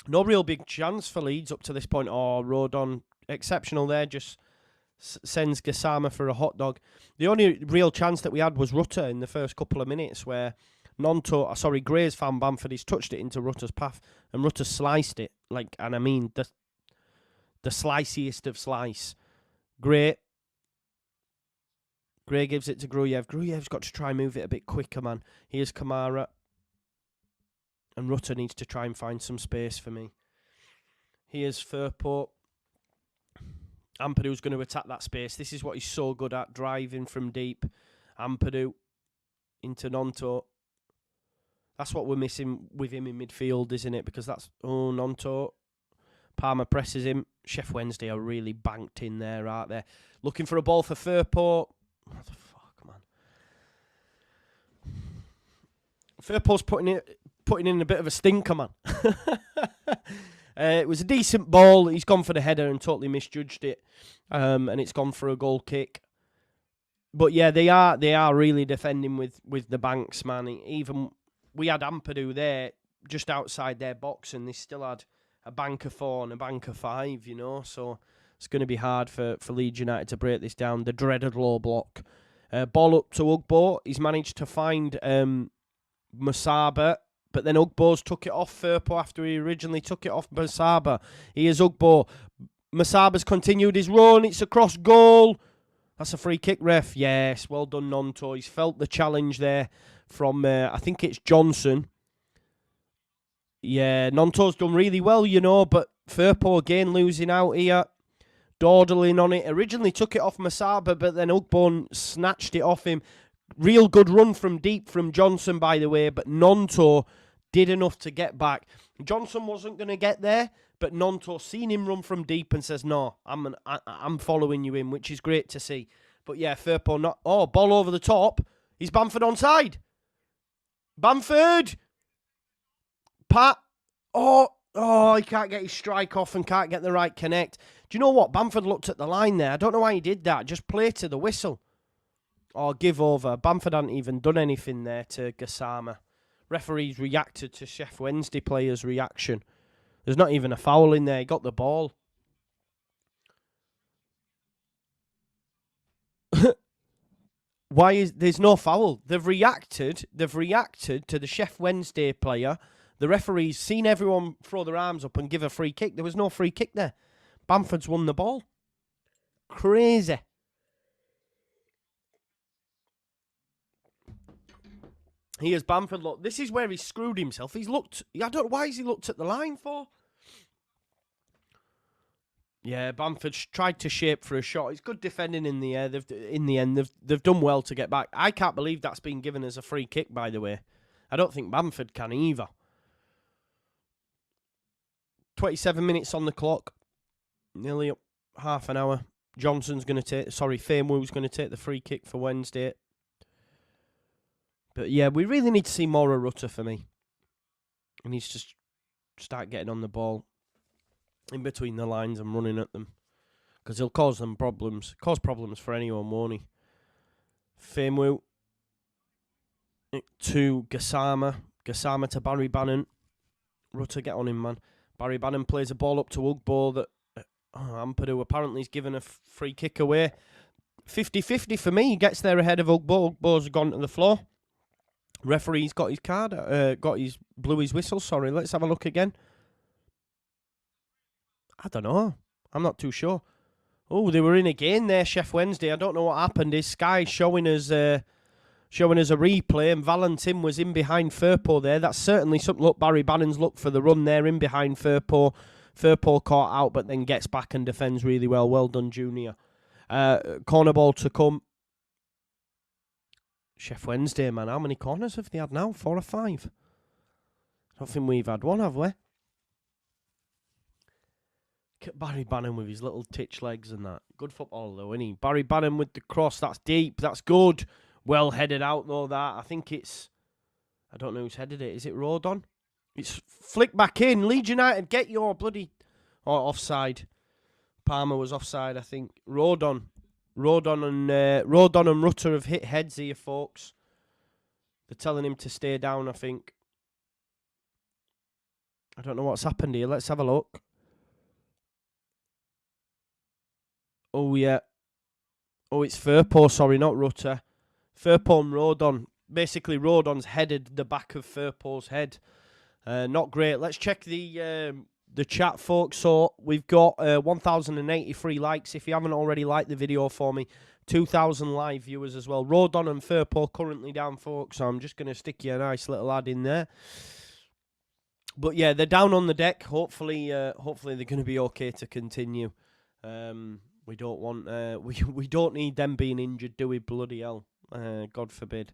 No real big chance for Leeds up to this point. Oh, Rodon, exceptional there. Just sends Gassama for a hot dog. The only real chance that we had was Rutter in the first couple of minutes where Gray's found Bamford. He's touched it into Rutter's path. And Rutter sliced it. And I mean, the sliciest of slice. Gray gives it to Gruyev. Gruyev's got to try and move it a bit quicker, man. Here's Kamara. And Rutter needs to try and find some space for me. Here's Firpo. Ampadu's going to attack that space. This is what he's so good at, driving from deep. Ampadu into Nonto. That's what we're missing with him in midfield, isn't it? Because that's... Oh, Nonto. Palmer presses him. Sheffield Wednesday are really banked in there, aren't they? Looking for a ball for Firpo. What the fuck, man? Firpo's putting in a bit of a stinker, man. It was a decent ball. He's gone for the header and totally misjudged it. And it's gone for a goal kick. But yeah, they are really defending with the banks, man. Even we had Ampadu there just outside their box, and they still had a bank of 4 and a bank of 5, you know. So it's going to be hard for Leeds United to break this down. The dreaded low block. Ball up to Ugbo. He's managed to find Musaba. But then Ugbo's took it off Firpo after he originally took it off Musaba. Here's Ugbo. Musaba's continued his run. It's across goal. That's a free kick, ref. Yes, well done, Nonto. He's felt the challenge there from, I think it's Johnson. Yeah, Nonto's done really well, you know, but Firpo again losing out here. Dawdling on it. Originally took it off Musaba, but then Ugbo snatched it off him. Real good run from deep from Johnson, by the way, but Nonto did enough to get back. Johnson wasn't going to get there, but Nonto seen him run from deep and says, no, I'm following you in, which is great to see. But yeah, Firpo not... Oh, ball over the top. Is Bamford onside? Bamford! Pat... Oh, he can't get his strike off and can't get the right connect. Do you know what? Bamford looked at the line there. I don't know why he did that. Just play to the whistle. Or give over. Bamford hadn't even done anything there to Gassama. Referees reacted to Sheffield Wednesday players' reaction. There's not even a foul in there. He got the ball. Why is there's no foul? They've reacted to the Sheffield Wednesday player. The referee's seen everyone throw their arms up and give a free kick. There was no free kick there. Bamford's won the ball. Crazy. Here's Bamford. Look, this is where he screwed himself. He's looked... I don't know why he looked at the line for. Yeah, Bamford tried to shape for a shot. It's good defending in the air. In the end, they've done well to get back. I can't believe that's been given as a free kick, by the way. I don't think Bamford can either. 27 minutes on the clock. Nearly up half an hour. Johnson's going to take... Sorry, Famewoo's going to take the free kick for Wednesday. But yeah, we really need to see more of Rutter for me. He needs to start getting on the ball in between the lines and running at them. Because he'll cause them problems. Cause problems for anyone, won't he? Famewoo to Gassama. Gassama to Barry Bannon. Rutter, get on him, man. Barry Bannon plays a ball up to Ugbo that Ampadu apparently is giving a free kick away. 50-50 for me. He gets there ahead of Ugbo. Ugbo's gone to the floor. Referee's got his card, blew his whistle, sorry. Let's have a look again. I don't know. I'm not too sure. Oh, they were in again there, Sheffield Wednesday. I don't know what happened. Is Sky showing us a replay, and Valentin was in behind Firpo there. That's certainly something. Look, Barry Bannon's looked for the run there, in behind Firpo. Firpo caught out, but then gets back and defends really well. Well done, Junior. Corner ball to come. Sheffield Wednesday, man. How many corners have they had now? 4 or 5? I don't think we've had one, have we? Look at Barry Bannon with his little titch legs and that. Good football, though, isn't he? Barry Bannon with the cross. That's deep. That's good. Well headed out, though, that. I think it's... I don't know who's headed it. Is it Rodon? It's flicked back in. Leeds United, get your bloody... Oh, offside. Palmer was offside, I think. Rodon and Rutter have hit heads here, folks. They're telling him to stay down, I think. I don't know what's happened here. Let's have a look. Oh, yeah. Oh, it's Firpo, sorry, not Rutter. Firpo and Rodon. Basically, Rodon's headed the back of Firpo's head. Not great. Let's check the chat, folks. So we've got 1,083 likes. If you haven't already liked the video for me, 2,000 live viewers as well. Rodon and Firpo currently down, folks. So I'm just going to stick you a nice little ad in there. But yeah, they're down on the deck. Hopefully they're going to be okay to continue. We don't want we don't need them being injured, do we? Bloody hell, God forbid.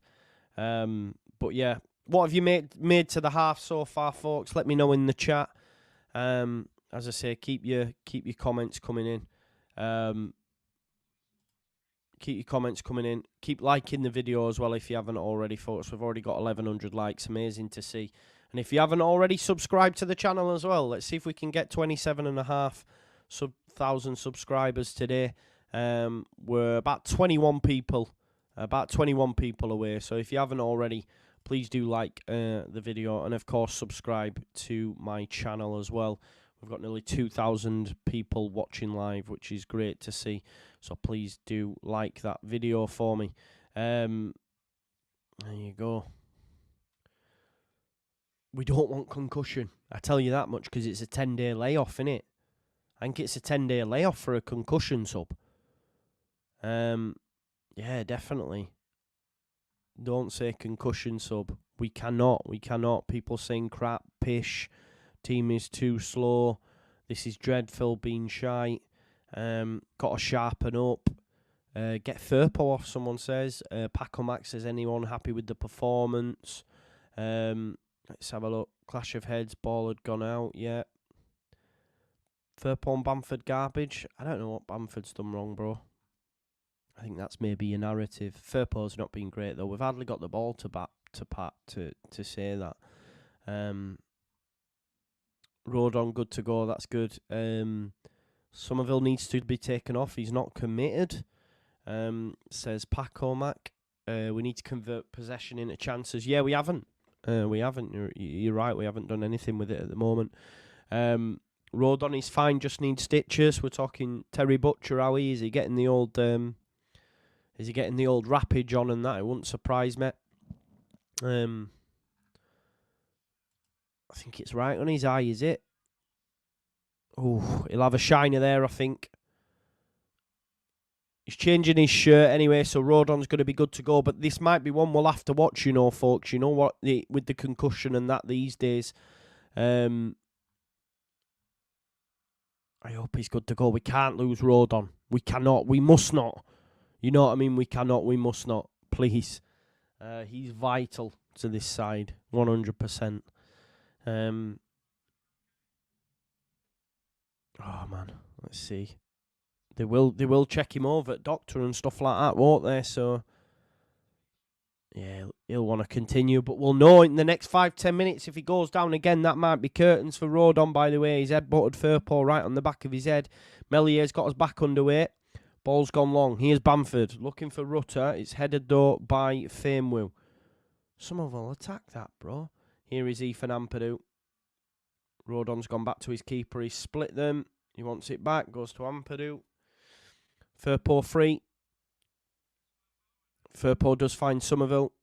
But yeah, what have you made to the half so far, folks? Let me know in the chat. As I say, keep your comments coming in. Keep your comments coming in. Keep liking the video as well if you haven't already, folks. We've already got 1,100 likes. Amazing to see. And if you haven't already, subscribe to the channel as well. Let's see if we can get 27,500 subscribers today. We're about 21 people. About 21 people away. So if you haven't already, please do like the video. And, of course, subscribe to my channel as well. We've got nearly 2,000 people watching live, which is great to see. So please do like that video for me. There you go. We don't want concussion. I tell you that much because it's a 10-day layoff, innit? I think it's a 10-day layoff for a concussion sub. Yeah, definitely. Don't say concussion sub. We cannot. People saying crap, pish. Team is too slow. This is dreadful, being shite. Got to sharpen up. Get Firpo off, someone says. Paco Max says, anyone happy with the performance? Let's have a look. Clash of heads, ball had gone out, yeah. Firpo and Bamford garbage. I don't know what Bamford's done wrong, bro. I think that's maybe a narrative. Firpo's not been great, though. We've hardly got the ball to say that. Rodon good to go, that's good. Somerville needs to be taken off. He's not committed. Says Paco Mac. We need to convert possession into chances. Yeah, we haven't. You're right. We haven't done anything with it at the moment. Rodon is fine. Just needs stitches. We're talking Terry Butcher. How is he getting the old? Is he getting the old rappage on and that? It wouldn't surprise me. I think it's right on his eye. Is it? Oh, he'll have a shiner there, I think. He's changing his shirt anyway, so Rodon's going to be good to go. But this might be one we'll have to watch, you know, folks. You know what? With the concussion and that these days. I hope he's good to go. We can't lose Rodon. We cannot. We must not. You know what I mean? We cannot. We must not. Please. He's vital to this side. 100%. Oh, man. Let's see. They will check him over at doctor and stuff like that, won't they? So, yeah, he'll want to continue. But we'll know in the next 5-10 minutes if he goes down again. That might be curtains for Rodon, by the way. His head butted Firpo right on the back of his head. Mellier's got his back underway. Ball's gone long. Here's Bamford looking for Rutter. It's headed, though, by Famewu. Somerville attack that, bro. Here is Ethan Ampadu. Rodon's gone back to his keeper. He's split them. He wants it back. Goes to Ampadu. Firpo free. Firpo does find Somerville.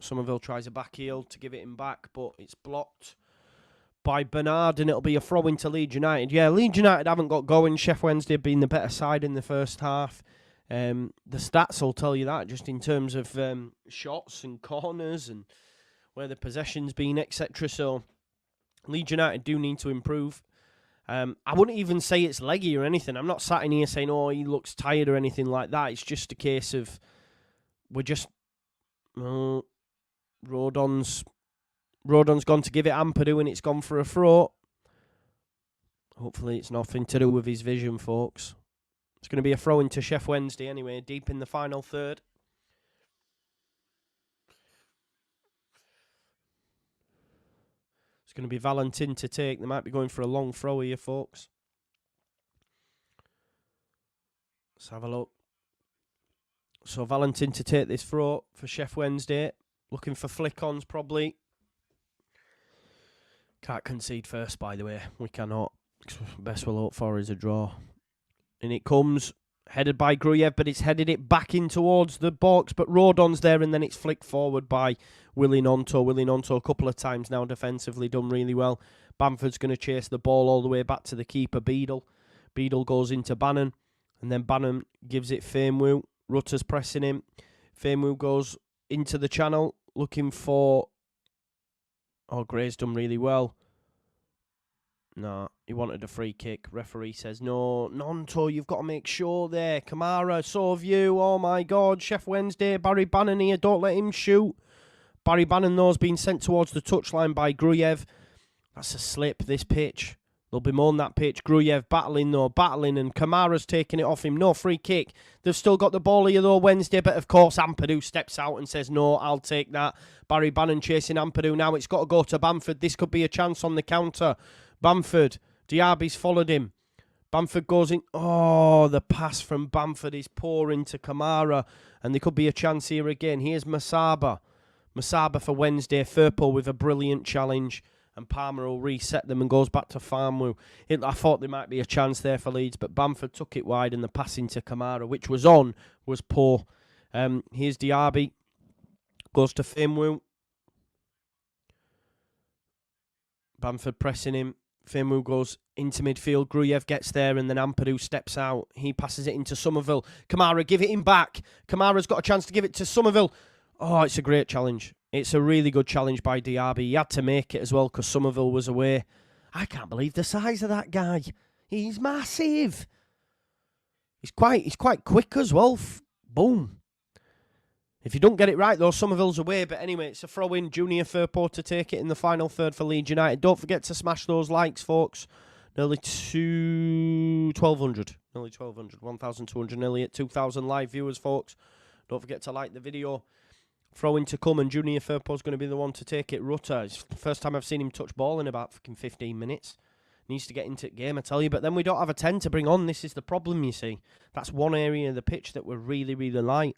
Somerville tries a back heel to give it him back, but it's blocked by Bernard, and it'll be a throw into Leeds United. Yeah, Leeds United haven't got going. Sheffield Wednesday being the better side in the first half. The stats will tell you that, just in terms of shots and corners and where the possession's been, etc. So Leeds United do need to improve. I wouldn't even say it's leggy or anything. I'm not sat in here saying, oh, he looks tired or anything like that. It's just a case of we're just... Rodon's gone to give it Ampadu and it's gone for a throw. Hopefully it's nothing to do with his vision, folks. It's going to be a throw into Sheffield Wednesday anyway, deep in the final third. It's going to be Valentin to take. They might be going for a long throw here, folks. Let's have a look. So Valentin to take this throw for Sheffield Wednesday. Looking for flick-ons, probably. Can't concede first, by the way. We cannot. Best we'll hope for is a draw. And it comes, headed by Gruyev, but it's headed it back in towards the box. But Rodon's there, and then it's flicked forward by Willie Nonto. Willie Nonto a couple of times now defensively, done really well. Bamford's going to chase the ball all the way back to the keeper, Beadle. Beadle goes into Bannon, and then Bannon gives it Famewu. Rutter's pressing him. Famewu goes into the channel, looking for... Oh, Gray's done really well. No, he wanted a free kick. Referee says, no, Nonto, you've got to make sure there. Kamara, so have you. Oh, my God. Sheffield Wednesday, Barry Bannon here. Don't let him shoot. Barry Bannon, though, has been sent towards the touchline by Gruyev. That's a slip, this pitch. There'll be more on that pitch. Gruyev battling, and Kamara's taking it off him. No free kick. They've still got the ball here, though, Wednesday, but of course, Ampadu steps out and says, no, I'll take that. Barry Bannon chasing Ampadu now. It's got to go to Bamford. This could be a chance on the counter. Bamford. Diaby's followed him. Bamford goes in. Oh, the pass from Bamford is poor into Kamara, and there could be a chance here again. Here's Masaba. Masaba for Wednesday. Firpo with a brilliant challenge. And Palmer will reset them and goes back to Farmwell. I thought there might be a chance there for Leeds, but Bamford took it wide, and the pass into Kamara, which was on, was poor. Here's Diaby. Goes to Farmwell. Bamford pressing him. Farmwell goes into midfield. Gruyev gets there, and then Ampadu steps out. He passes it into Somerville. Kamara, give it him back. Kamara's got a chance to give it to Somerville. Oh, it's a great challenge. It's a really good challenge by Diaby. He had to make it as well because Somerville was away. I can't believe the size of that guy. He's massive. He's quite quick as well. Boom. If you don't get it right, though, Somerville's away. But anyway, it's a throw-in. Junior Firpo to take it in the final third for Leeds United. Don't forget to smash those likes, folks. Nearly 1,200. Nearly 1,200. 1,200. Nearly at 2,000 live viewers, folks. Don't forget to like the video. Throw-in to come, and Junior Firpo's going to be the one to take it. Rutter, it's the first time I've seen him touch ball in about fucking 15 minutes. Needs to get into the game, I tell you. But then we don't have a 10 to bring on. This is the problem, you see. That's one area of the pitch that we're really, really light.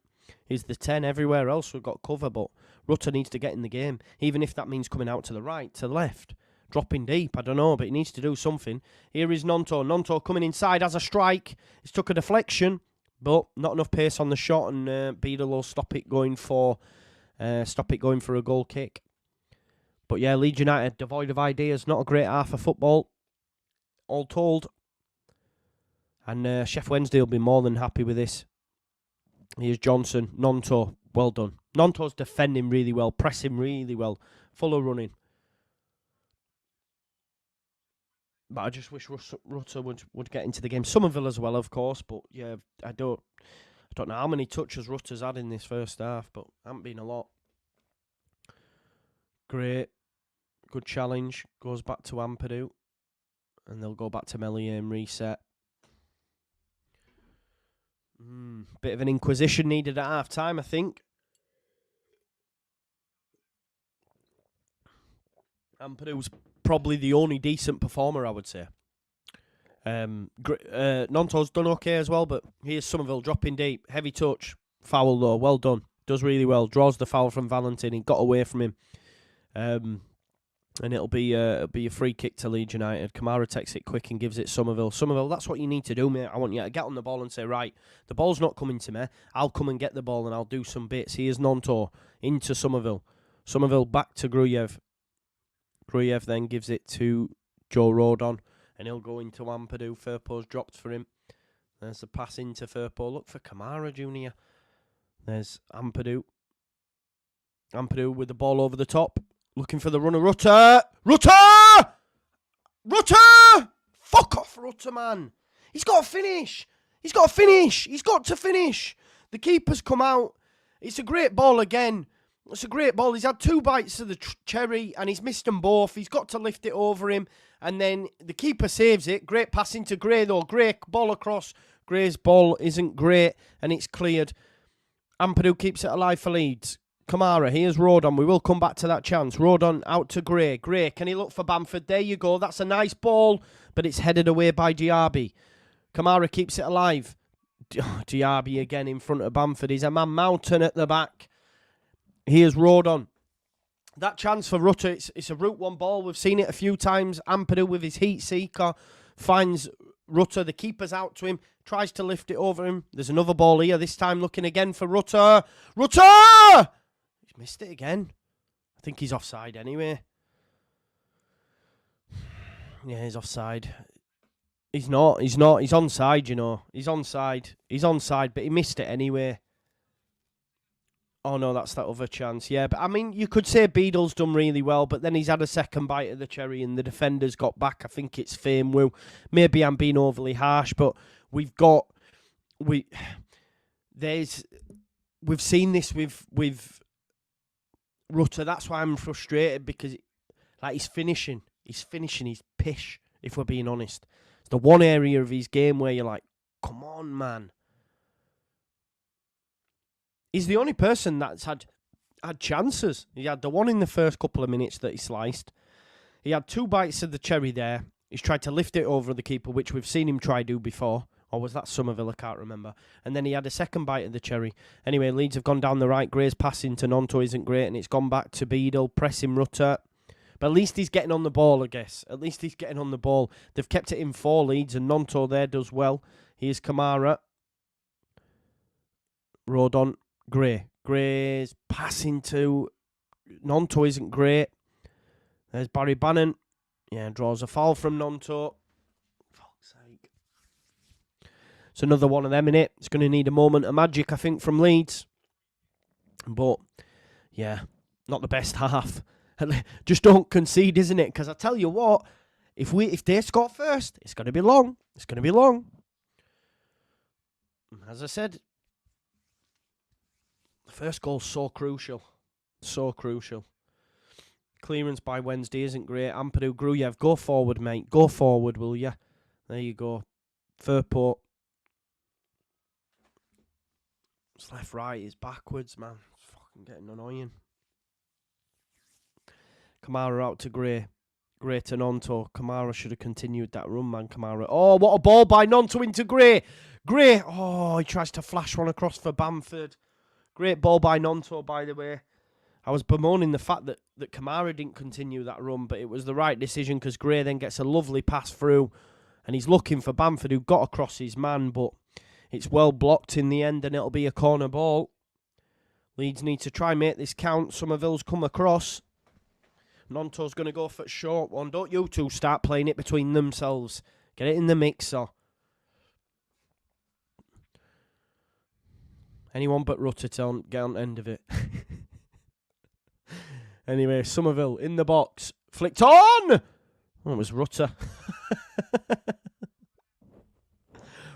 Is the 10. Everywhere else we've got cover, but Rutter needs to get in the game. Even if that means coming out to the right, to the left. Dropping deep, I don't know, but he needs to do something. Here is Nonto. Nonto coming inside as a strike. He's took a deflection, but not enough pace on the shot, and Beadle will stop it going for a goal kick. But yeah, Leeds United, devoid of ideas, not a great half of football, all told. And Sheffield Wednesday will be more than happy with this. Here's Johnson, Nonto, well done. Nonto's defending really well, pressing really well, full of running. But I just wish Rutter would get into the game. Somerville as well, of course, but yeah, I don't know how many touches Rutter's had in this first half, but haven't been a lot. Great. Good challenge. Goes back to Ampadu. And they'll go back to Melier and reset. Bit of an inquisition needed at half-time, I think. Ampadu's probably the only decent performer, I would say. Nonto's done okay as well, but here's Somerville dropping deep. Heavy touch. Foul, though. Well done. Does really well. Draws the foul from Valentin. He got away from him. And it'll be a free kick to Leeds United. Kamara takes it quick and gives it Somerville. Somerville, that's what you need to do, mate. I want you to get on the ball and say, right, the ball's not coming to me. I'll come and get the ball and I'll do some bits. Here's Nonto into Somerville. Somerville back to Gruyev. Gruyev then gives it to Joe Rodon. And he'll go into Ampadu. Firpo's dropped for him. There's the pass into Firpo. Look for Kamara, Junior. There's Ampadu. Ampadu with the ball over the top. Looking for the runner. Rutter! Rutter! Rutter! Fuck off, Rutter, man. He's got to finish. He's got to finish. He's got to finish. The keeper's come out. It's a great ball again. It's a great ball. He's had two bites of the cherry and he's missed them both. He's got to lift it over him. And then the keeper saves it. Great pass into Gray, though. Gray ball across. Gray's ball isn't great and it's cleared. Ampadu keeps it alive for Leeds. Kamara, here's Rodon. We will come back to that chance. Rodon out to Gray. Gray, can he look for Bamford? There you go. That's a nice ball, but it's headed away by Diaby. Kamara keeps it alive. Diaby again in front of Bamford. He's a man mountain at the back. Here's Rodon. That chance for Rutter, it's a route one ball. We've seen it a few times. Ampadu with his heat seeker finds Rutter. The keeper's out to him. Tries to lift it over him. There's another ball here. This time looking again for Rutter. Rutter! He's missed it again. I think he's offside anyway. Yeah, he's offside. He's not. He's onside, you know. He's onside, but he missed it anyway. Oh, no, that's that other chance. Yeah, but I mean, you could say Beadle's done really well, but then he's had a second bite of the cherry and the defenders got back. I think it's Famewu. Maybe I'm being overly harsh, but we've seen this with Rutter. That's why I'm frustrated, because he's finishing. He's pish, if we're being honest. It's the one area of his game where you're like, come on, man. He's the only person that's had chances. He had the one in the first couple of minutes that he sliced. He had 2 bites of the cherry there. He's tried to lift it over the keeper, which we've seen him try do before. Or was that Somerville? I can't remember. And then he had a second bite of the cherry. Anyway, Leeds have gone down the right. Gray's passing to Nonto isn't great, and it's gone back to Beadle, pressing Rutter. But at least he's getting on the ball, I guess. At least he's getting on the ball. They've kept it in 4 Leeds, and Nonto there does well. Here's Kamara. Rodon. Gray. Gray's passing to Nonto isn't great. There's Barry Bannon. Yeah, draws a foul from Nonto. Fuck's sake. It's another one of them, innit? It's going to need a moment of magic, I think, from Leeds. But, yeah, not the best half. Just don't concede, isn't it? Because I tell you what, if they score first, it's going to be long. It's going to be long. As I said, the first goal's so crucial. So crucial. Clearance by Wednesday isn't great. Ampadu, Gruyev, go forward, mate. Go forward, will ya? There you go. Furport. It's left, right. It's backwards, man. It's fucking getting annoying. Kamara out to Gray. Gray to Nonto. Kamara should have continued that run, man. Kamara. Oh, what a ball by Nonto into Gray. Gray. Oh, he tries to flash one across for Bamford. Great ball by Nonto, by the way. I was bemoaning the fact that Kamara didn't continue that run, but it was the right decision because Gray then gets a lovely pass through and he's looking for Bamford, who got across his man, but it's well blocked in the end and it'll be a corner ball. Leeds need to try and make this count. Somerville's come across. Nonto's going to go for a short one. Don't you two start playing it between themselves. Get it in the mixer. Anyone but Rutter to get on the end of it. Anyway, Somerville in the box. Flicked on! Oh, it was Rutter.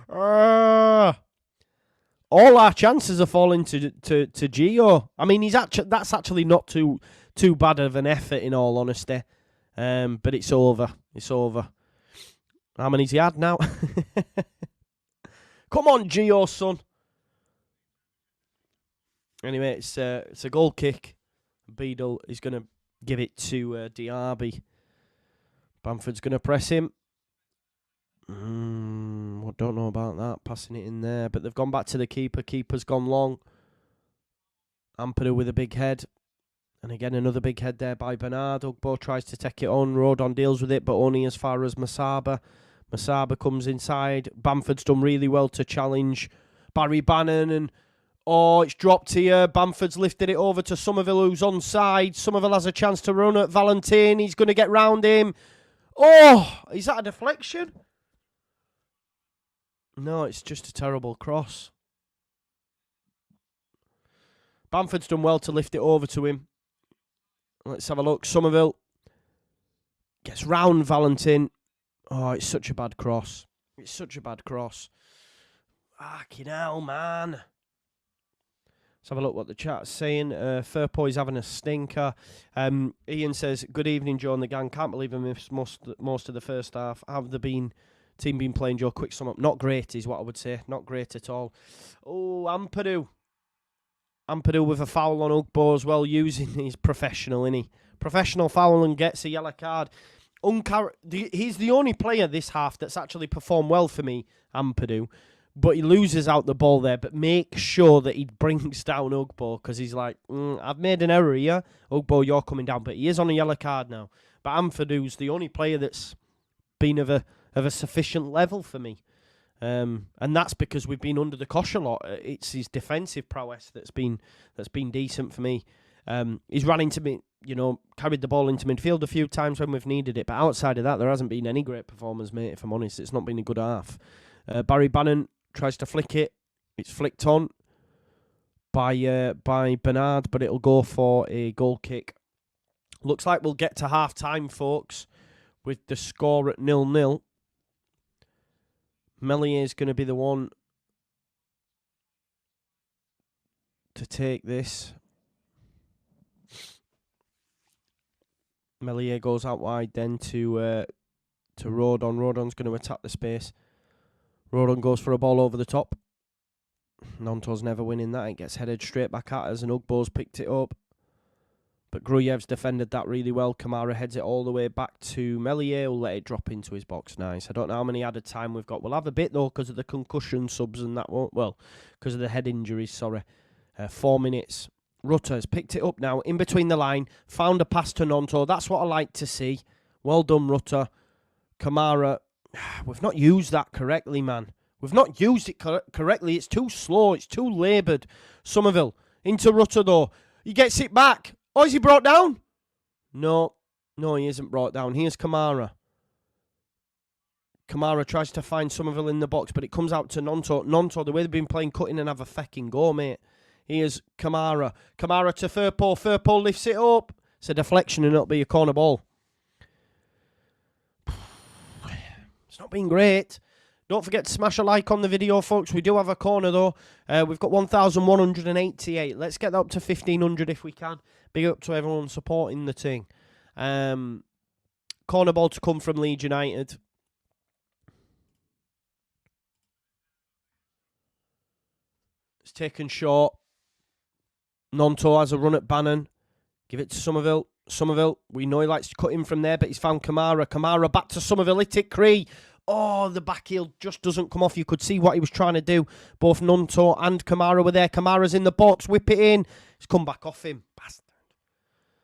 All our chances are falling to Gio. I mean, that's actually not too bad of an effort, in all honesty. But it's over. It's over. How many's he had now? Come on, Gio, son. Anyway, it's a goal kick. Beadle is going to give it to Diaby. Bamford's going to press him. I don't know about that, passing it in there. But they've gone back to the keeper. Keeper's gone long. Ampadu with a big head. And again, another big head there by Bernard. Ugbo tries to take it on. Rodon deals with it, but only as far as Masaba. Masaba comes inside. Bamford's done really well to challenge Barry Bannon. And oh, it's dropped here. Bamford's lifted it over to Somerville, who's onside. Somerville has a chance to run at Valentin. He's going to get round him. Oh, is that a deflection? No, it's just a terrible cross. Bamford's done well to lift it over to him. Let's have a look. Somerville gets round Valentin. Oh, it's such a bad cross. It's such a bad cross. Fucking hell, man. Let's have a look what the chat's saying. Furpoy's having a stinker. Ian says, good evening, Joe and the gang. Can't believe I missed most of the first half. Have the team been playing, Joe? Quick sum up. Not great is what I would say. Not great at all. Oh, Ampadu. Ampadu with a foul on Ugbo as well, using his professional, innit? Professional foul and gets a yellow card. He's the only player this half that's actually performed well for me, Ampadu. But he loses out the ball there. But make sure that he brings down Ugbo, because he's like, I've made an error here. Ugbo, you're coming down. But he is on a yellow card now. But Ampadu's the only player that's been of a sufficient level for me. And that's because we've been under the cosh a lot. It's his defensive prowess that's been decent for me. He's run into me, carried the ball into midfield a few times when we've needed it. But outside of that, there hasn't been any great performance, mate, if I'm honest. It's not been a good half. Barry Bannon tries to flick it. It's flicked on. by Bernard, but it'll go for a goal kick. Looks like we'll get to half-time, folks, with the score at 0-0. Mellier's going to be the one to take this. Meslier goes out wide then to Rodon. Rodon's going to attack the space. Rodon goes for a ball over the top. Nonto's never winning that. It gets headed straight back at us, and Ugbo's picked it up. But Gruyev's defended that really well. Kamara heads it all the way back to Meslier, who'll let it drop into his box. Nice. I don't know how many added time we've got. We'll have a bit, though, because of the concussion subs and that won't... Well, because of the head injuries, sorry. 4 minutes. Rutter's picked it up now, in between the line. Found a pass to Nonto. That's what I like to see. Well done, Rutter. Kamara. We've not used that correctly, man. We've not used it correctly. It's too slow. It's too laboured. Somerville. Into Rutter, though. He gets it back. Oh, is he brought down? No. No, he isn't brought down. Here's Kamara. Kamara tries to find Somerville in the box, but it comes out to Nonto. Nonto, the way they've been playing, cut in and have a fecking go, mate. Here's Kamara. Kamara to Firpo. Firpo lifts it up. It's a deflection and it'll be a corner ball. It's not been great. Don't forget to smash a like on the video, folks. We do have a corner, though. We've got 1,188. Let's get that up to 1,500 if we can. Big up to everyone supporting the team. Corner ball to come from Leeds United. It's taken short. Nonto has a run at Bannon. Give it to Somerville. Somerville, we know he likes to cut in from there, but he's found Kamara. Kamara back to Somerville. Hit it, Cree. Oh, the back heel just doesn't come off. You could see what he was trying to do. Both Nonto and Kamara were there. Kamara's in the box. Whip it in. It's come back off him. Bastard.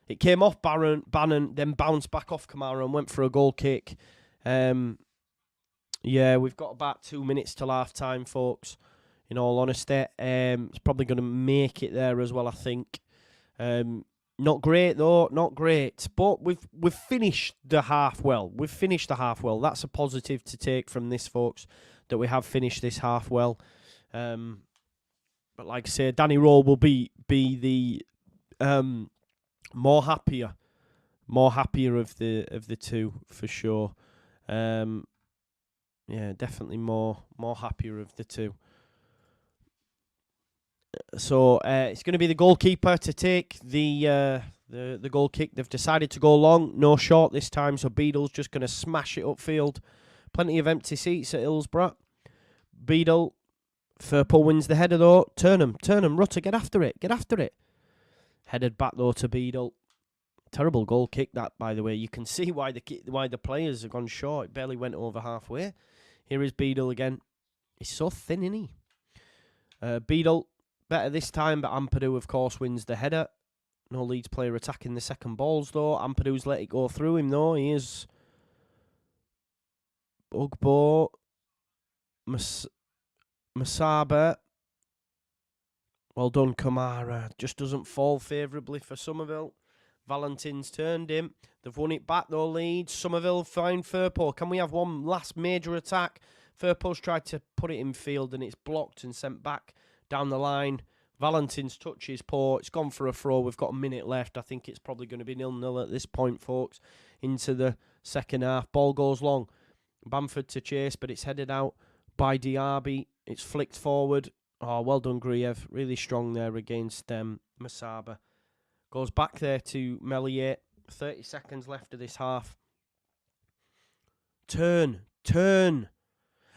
It came off Bannon, then bounced back off Kamara and went for a goal kick. Yeah, we've got about 2 minutes till half-time, folks. In all honesty, it's probably going to make it there as well, I think. Not great, though. Not great. But we've finished the half well. We've finished the half well. That's a positive to take from this, folks, that we have finished this half well. But like I say, Danny Rowe will be the more happier of the two, for sure. Yeah, definitely more happier of the two. So it's going to be the goalkeeper to take the goal kick. They've decided to go long, no short this time. So Beadle's just going to smash it upfield. Plenty of empty seats at Hillsborough. Beadle, Firpo wins the header though. Turnham, Rutter, get after it. Headed back though to Beadle. Terrible goal kick that, by the way. You can see why the players have gone short. It barely went over halfway. Here is Beadle again. He's so thin, isn't he? Beadle. Better this time, but Ampadu, of course, wins the header. No Leeds player attacking the second balls, though. Ampadu's let it go through him, though. He is Ugbo. Masaba. Well done, Kamara. Just doesn't fall favourably for Somerville. Valentin's turned him. They've won it back, though, Leeds. Somerville find Firpo. Can we have one last major attack? Firpo's tried to put it in field, and it's blocked and sent back down the line. Valentin's touch is poor. It's gone for a throw. We've got a minute left. I think it's probably going to be 0-0 at this point, folks, into the second half. Ball goes long. Bamford to chase, but it's headed out by Diaby. It's flicked forward. Oh, well done, Gruyev. Really strong there against Masaba. Goes back there to Meslier. 30 seconds left of this half. Turn.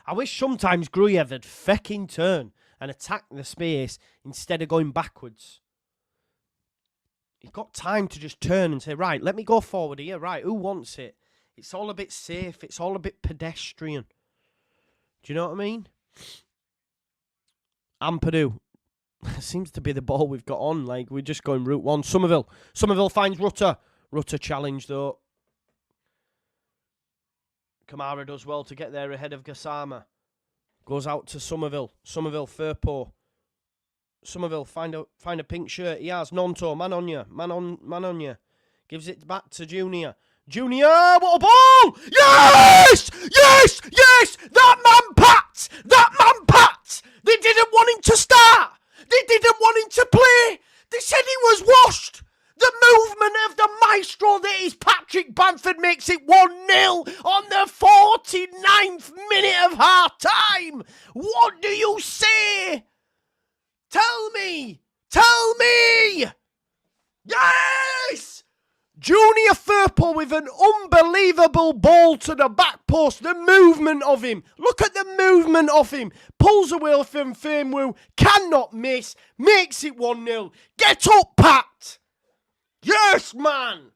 I wish sometimes Gruyev had fecking turn and attack the space instead of going backwards. He's got time to just turn and say, right, let me go forward here. Right, who wants it? It's all a bit safe. It's all a bit pedestrian. Do you know what I mean? Ampadu. Seems to be the ball we've got on. Like, we're just going route one. Somerville finds Rutter. Rutter challenge, though. Kamara does well to get there ahead of Gassama. Goes out to Somerville. Firpo. Somerville, find a pink shirt. He has. Nonto, man on you. Gives it back to Junior. Junior, what a ball! Yes! That man packed! They didn't want him to start! They didn't want him to minute of half time. What do you say? Tell me. Tell me. Yes! Junior Firpo with an unbelievable ball to the back post. The movement of him. Look at the movement of him. Pulls away from Firmwoo. Cannot miss. Makes it 1-0. Get up, Pat. Yes, man.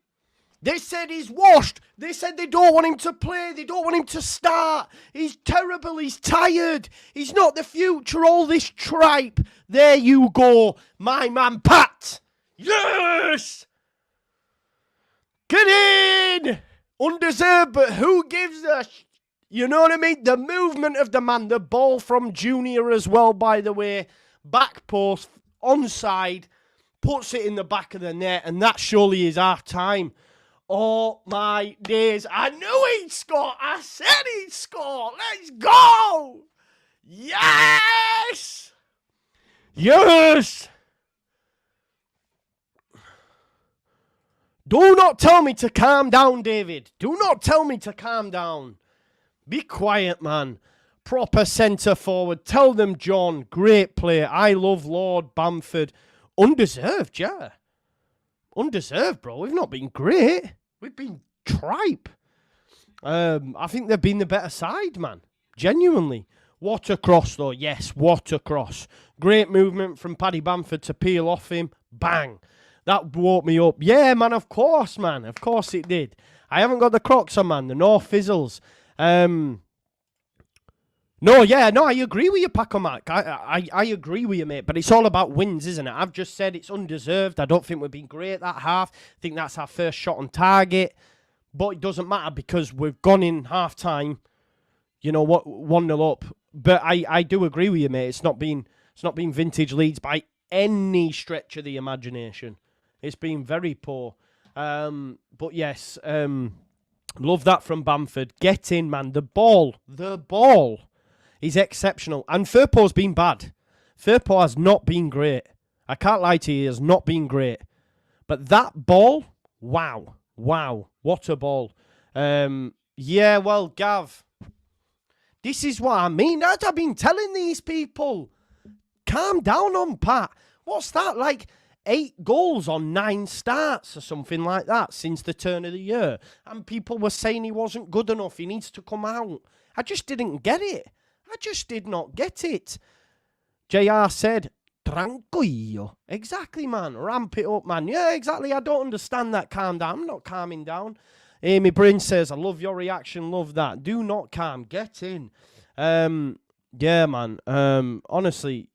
They said he's washed. They said they don't want him to play. They don't want him to start. He's terrible. He's tired. He's not the future. All this tripe. There you go. My man, Pat. Yes! Get in! Undeserved, but who gives a... You know what I mean? The movement of the man. The ball from Junior as well, by the way. Back post, onside. Puts it in the back of the net, and that surely is our time. Oh, my days. I knew he'd score. I said he'd score. Let's go! Yes! Yes! Do not tell me to calm down, David. Do not tell me to calm down. Be quiet, man. Proper centre forward. Tell them, John. Great play. I love Lord Bamford. Undeserved, yeah. Undeserved, bro. We've not been great. We've been tripe. I think they've been the better side, man. Genuinely. What a cross, though. Yes, what a cross. Great movement from Paddy Bamford to peel off him. Bang. That woke me up. Yeah, man, of course, man. Of course it did. I haven't got the Crocs on, man. The North Fizzles. No, I agree with you, Paco Mac. I agree with you, mate. But it's all about wins, isn't it? I've just said it's undeserved. I don't think we've been great that half. I think that's our first shot on target. But it doesn't matter because we've gone in half-time, 1-0 up. But I do agree with you, mate. It's not been vintage Leeds by any stretch of the imagination. It's been very poor. But yes, love that from Bamford. Get in, man. The ball is exceptional. And Firpo's been bad. Firpo has not been great. I can't lie to you, he has not been great. But that ball, wow. What a ball. Yeah, well, Gav, this is what I mean. That I've been telling these people. Calm down on Pat. What's that, like 8 goals on 9 starts or something like that since the turn of the year? And people were saying he wasn't good enough. He needs to come out. I just didn't get it. I just did not get it. JR said, tranquillo. Exactly, man. Ramp it up, man. Yeah, exactly. I don't understand that. Calm down. I'm not calming down. Amy Bryn says, I love your reaction. Love that. Do not calm. Get in. Yeah, man. Honestly,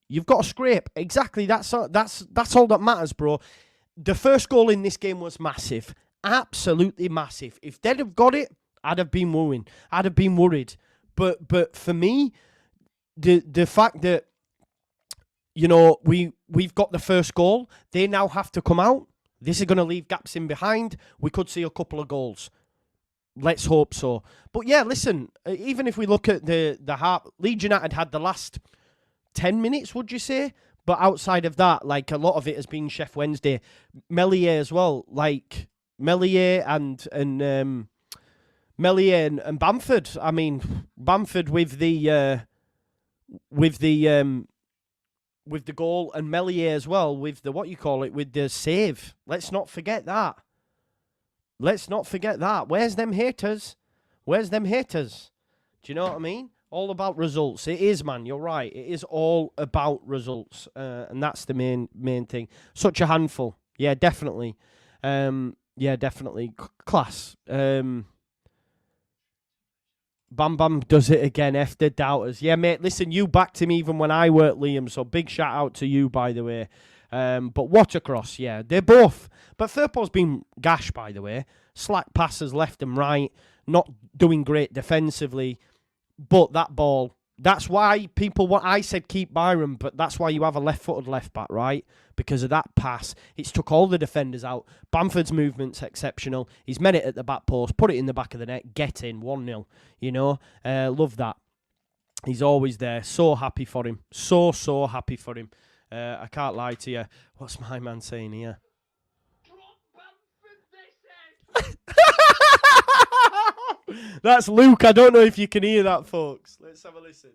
you've got a scrape. Exactly. That's all that matters, bro. The first goal in this game was massive. Absolutely massive. If they'd have got it, I'd have been worrying. I'd have been worried. But for me, the fact that, we've got the first goal, they now have to come out. This is going to leave gaps in behind. We could see a couple of goals. Let's hope so. But yeah, listen, even if we look at the half, Leeds United had the last 10 minutes, would you say? But outside of that, like, a lot of it has been Sheffield Wednesday. Meslier as well, like Meslier and Bamford. I mean, Bamford with the goal, and Meslier as well with the with the save. Let's not forget that. Where's them haters? Do you know what I mean? All about results. It is, man. You're right. It is all about results, and that's the main thing. Such a handful. Yeah, definitely. Class. Bam Bam does it again. F the doubters. Yeah, mate. Listen, you backed him even when I weren't Liam, so big shout out to you, by the way. But what a cross, yeah. They're both. But Firpo's been gash, by the way. Slack passes left and right. Not doing great defensively. But that ball, that's why I said keep Byron, but that's why you have a left-footed left-back, right? Because of that pass. It's took all the defenders out. Bamford's movement's exceptional. He's met it at the back post, put it in the back of the net, get in, 1-0. Love that. He's always there. So happy for him. So happy for him. I can't lie to you. What's my man saying here? That's Luke. I don't know if you can hear that, folks. Let's have a listen.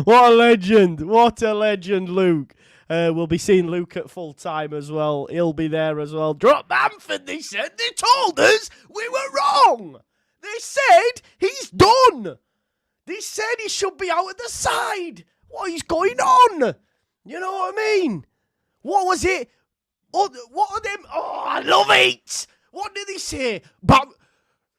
What a legend. What a legend, Luke. We'll be seeing Luke at full time as well. He'll be there as well. Drop Bamford, they said. They told us we were wrong. They said he's done. They said he should be out at the side. What is going on? You know what I mean? What was it? Oh, what are them? Oh, I love it. What did they say? But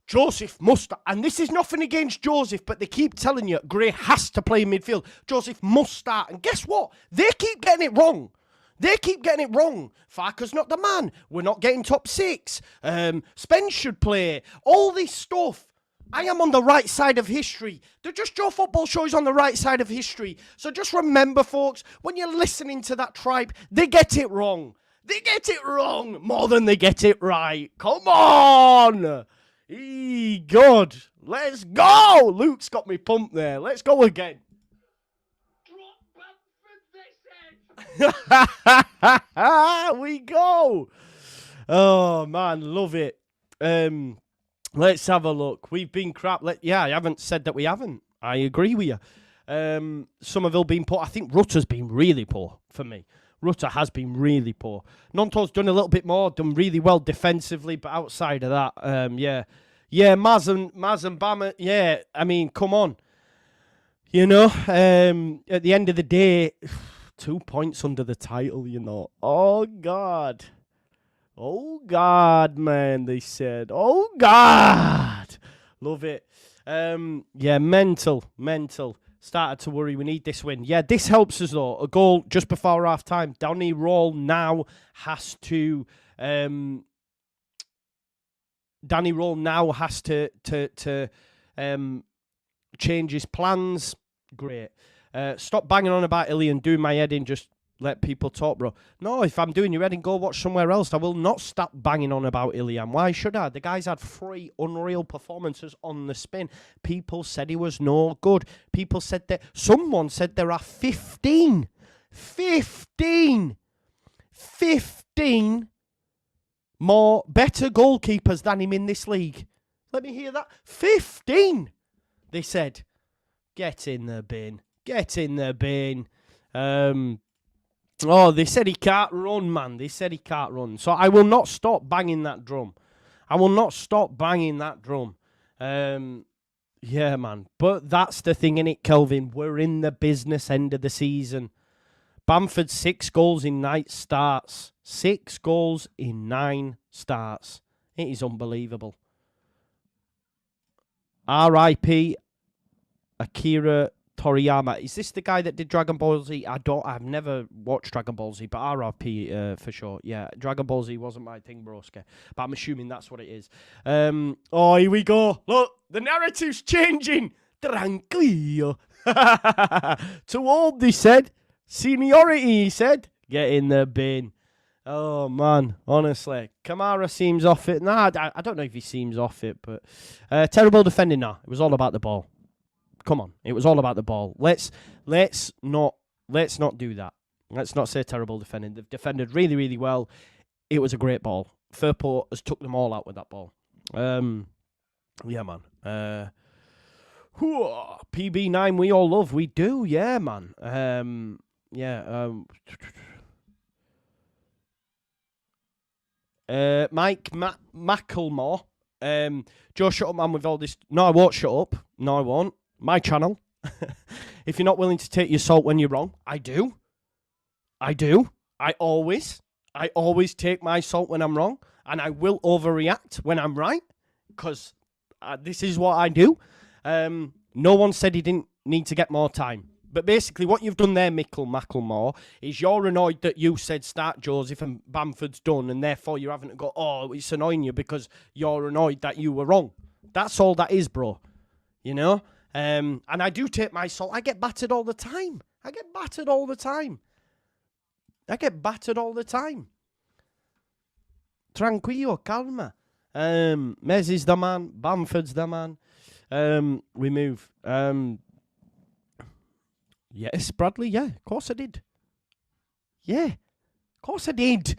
Joseph must, and this is nothing against Joseph, but they keep telling you Gray has to play midfield. Joseph must start. And guess what? They keep getting it wrong. They keep getting it wrong. Farker's not the man. We're not getting top six. Spence should play. All this stuff. I am on the right side of history. The Just Joe Football Show is on the right side of history. So just remember, folks, when you're listening to that tribe, they get it wrong. They get it wrong more than they get it right. Come on. God. Let's go. Luke's got me pumped there. Let's go again. We go. Oh, man. Love it. Let's have a look. We've been crap. I haven't said that we haven't. I agree with you. Somerville been poor. I think Rutter's been really poor for me. Rutter has been really poor. Nonto's done a little bit more, done really well defensively, but outside of that, Maz and Bama, yeah, I mean, come on. You know, at the end of the day, 2 points under the title, you know. Oh, God. Oh, God, man, they said. Oh, God. Love it. Mental. Started to worry. We need this win. Yeah, this helps us, though. A goal just before half-time. Danny Roll now has to... Danny Roll now has to change his plans. Great. Stop banging on about Illy and doing my head in. Just let people talk, bro. No, if I'm doing your head in, go watch somewhere else. I will not stop banging on about Ilian. Why should I? The guy's had 3 unreal performances on the spin. People said he was no good. People said that... Someone said there are 15 more better goalkeepers than him in this league. Let me hear that. 15, they said. Get in the bin. Get in the bin. They said he can't run, man. They said he can't run. So I will not stop banging that drum. Yeah, man. But that's the thing, innit, Kelvin? We're in the business end of the season. Bamford, 6 goals in 9 starts. 6 goals in 9 starts. It is unbelievable. R.I.P. Akira Toriyama. Is this the guy that did Dragon Ball Z? I've never watched Dragon Ball Z, but R.I.P. For sure. Yeah, Dragon Ball Z wasn't my thing, broski. But I'm assuming that's what it is. Here we go. Look, the narrative's changing. Tranquillo. Too old, they said. Seniority, he said. Get in the bin. Oh, man, honestly. Kamara seems off it. Nah, I don't know if he seems off it, but terrible defending now. It was all about the ball. Come on, it was all about the ball. Let's not do that. Let's not say terrible defending. They've defended really, really well. It was a great ball. Firpo has took them all out with that ball. Yeah, man. PB9 we all love. We do, yeah, man. Mike Macklemore. Joe, shut up, man, with all this. No, I won't shut up. No, I won't. My channel. If you're not willing to take your salt when you're wrong, I do. I always take my salt when I'm wrong, and I will overreact when I'm right, because this is what I do. No one said he didn't need to get more time. But basically what you've done there, Macklemore, is you're annoyed that you said start Joseph and Bamford's done, and therefore you're having to go, oh, it's annoying you because you're annoyed that you were wrong. That's all that is, bro. You know? And I do take my salt. I get battered all the time. Tranquillo, calma. Mez is the man. Bamford's the man. We move. Yes, Bradley, yeah. Of course I did. Yeah. Of course I did.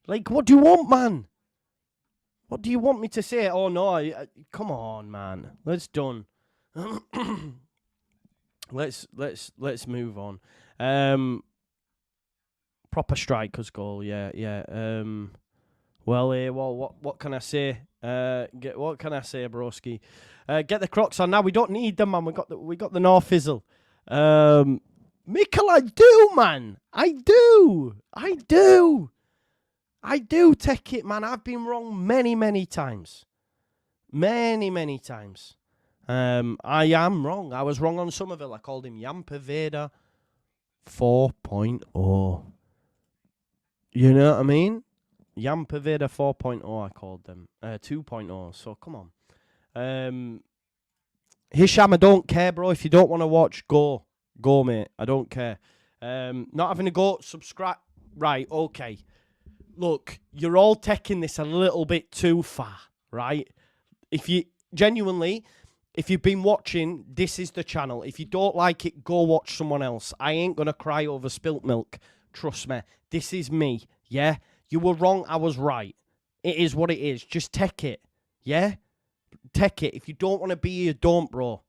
Like, what do you want, man? What do you want me to say? Oh, no, come on, man. Let's done. Let's move on. Proper striker's goal, yeah. What can I say? What can I say, broski? Get the Crocs on now. We don't need them, man. We got the North Fizzle. Mikel, I do, man. I do take it, man. I've been wrong many times. Many times. I am wrong. I was wrong on Somerville. I called him Jamper Vader 4.0. You know what I mean? Jamper Vader 4.0, I called them. 2.0, so come on. Hisham, I don't care, bro. If you don't want to watch, go. Go, mate. I don't care. Not having to go, subscribe. Right, okay. Look, you're all taking this a little bit too far, right? If you've been watching, this is the channel. If you don't like it, go watch someone else. I ain't going to cry over spilt milk. Trust me. This is me, yeah? You were wrong, I was right. It is what it is. Just take it, yeah? Take it. If you don't want to be here, don't, bro.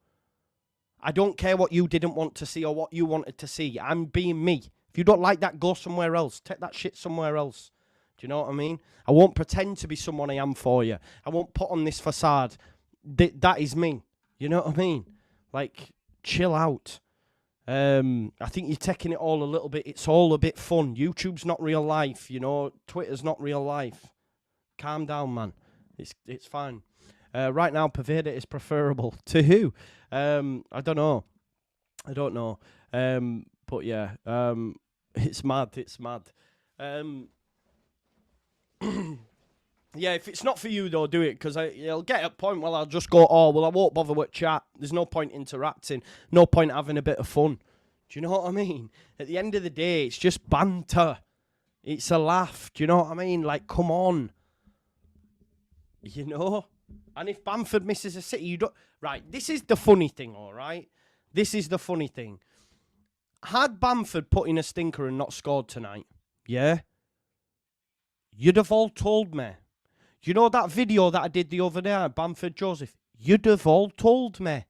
I don't care what you didn't want to see or what you wanted to see. I'm being me. If you don't like that, go somewhere else. Take that shit somewhere else. Do you know what I mean? I won't pretend to be someone I am for you. I won't put on this facade. That is me. You know what I mean? Like, chill out. I think you're taking it all a little bit. It's all a bit fun. YouTube's not real life, you know. Twitter's not real life. Calm down, man. It's fine. Right now, Paveda is preferable to who? I don't know. But yeah, it's mad. Yeah, if it's not for you, though, do it, because you'll get a point where I'll just go, oh, well, I won't bother with chat. There's no point interacting. No point having a bit of fun. Do you know what I mean? At the end of the day, it's just banter. It's a laugh. Do you know what I mean? Like, come on. You know? And if Bamford misses a City, you don't... Right, this is the funny thing, all right? This is the funny thing. Had Bamford put in a stinker and not scored tonight, yeah? You'd have all told me. You know that video that I did the other day, Bamford Joseph? You'd have all told me.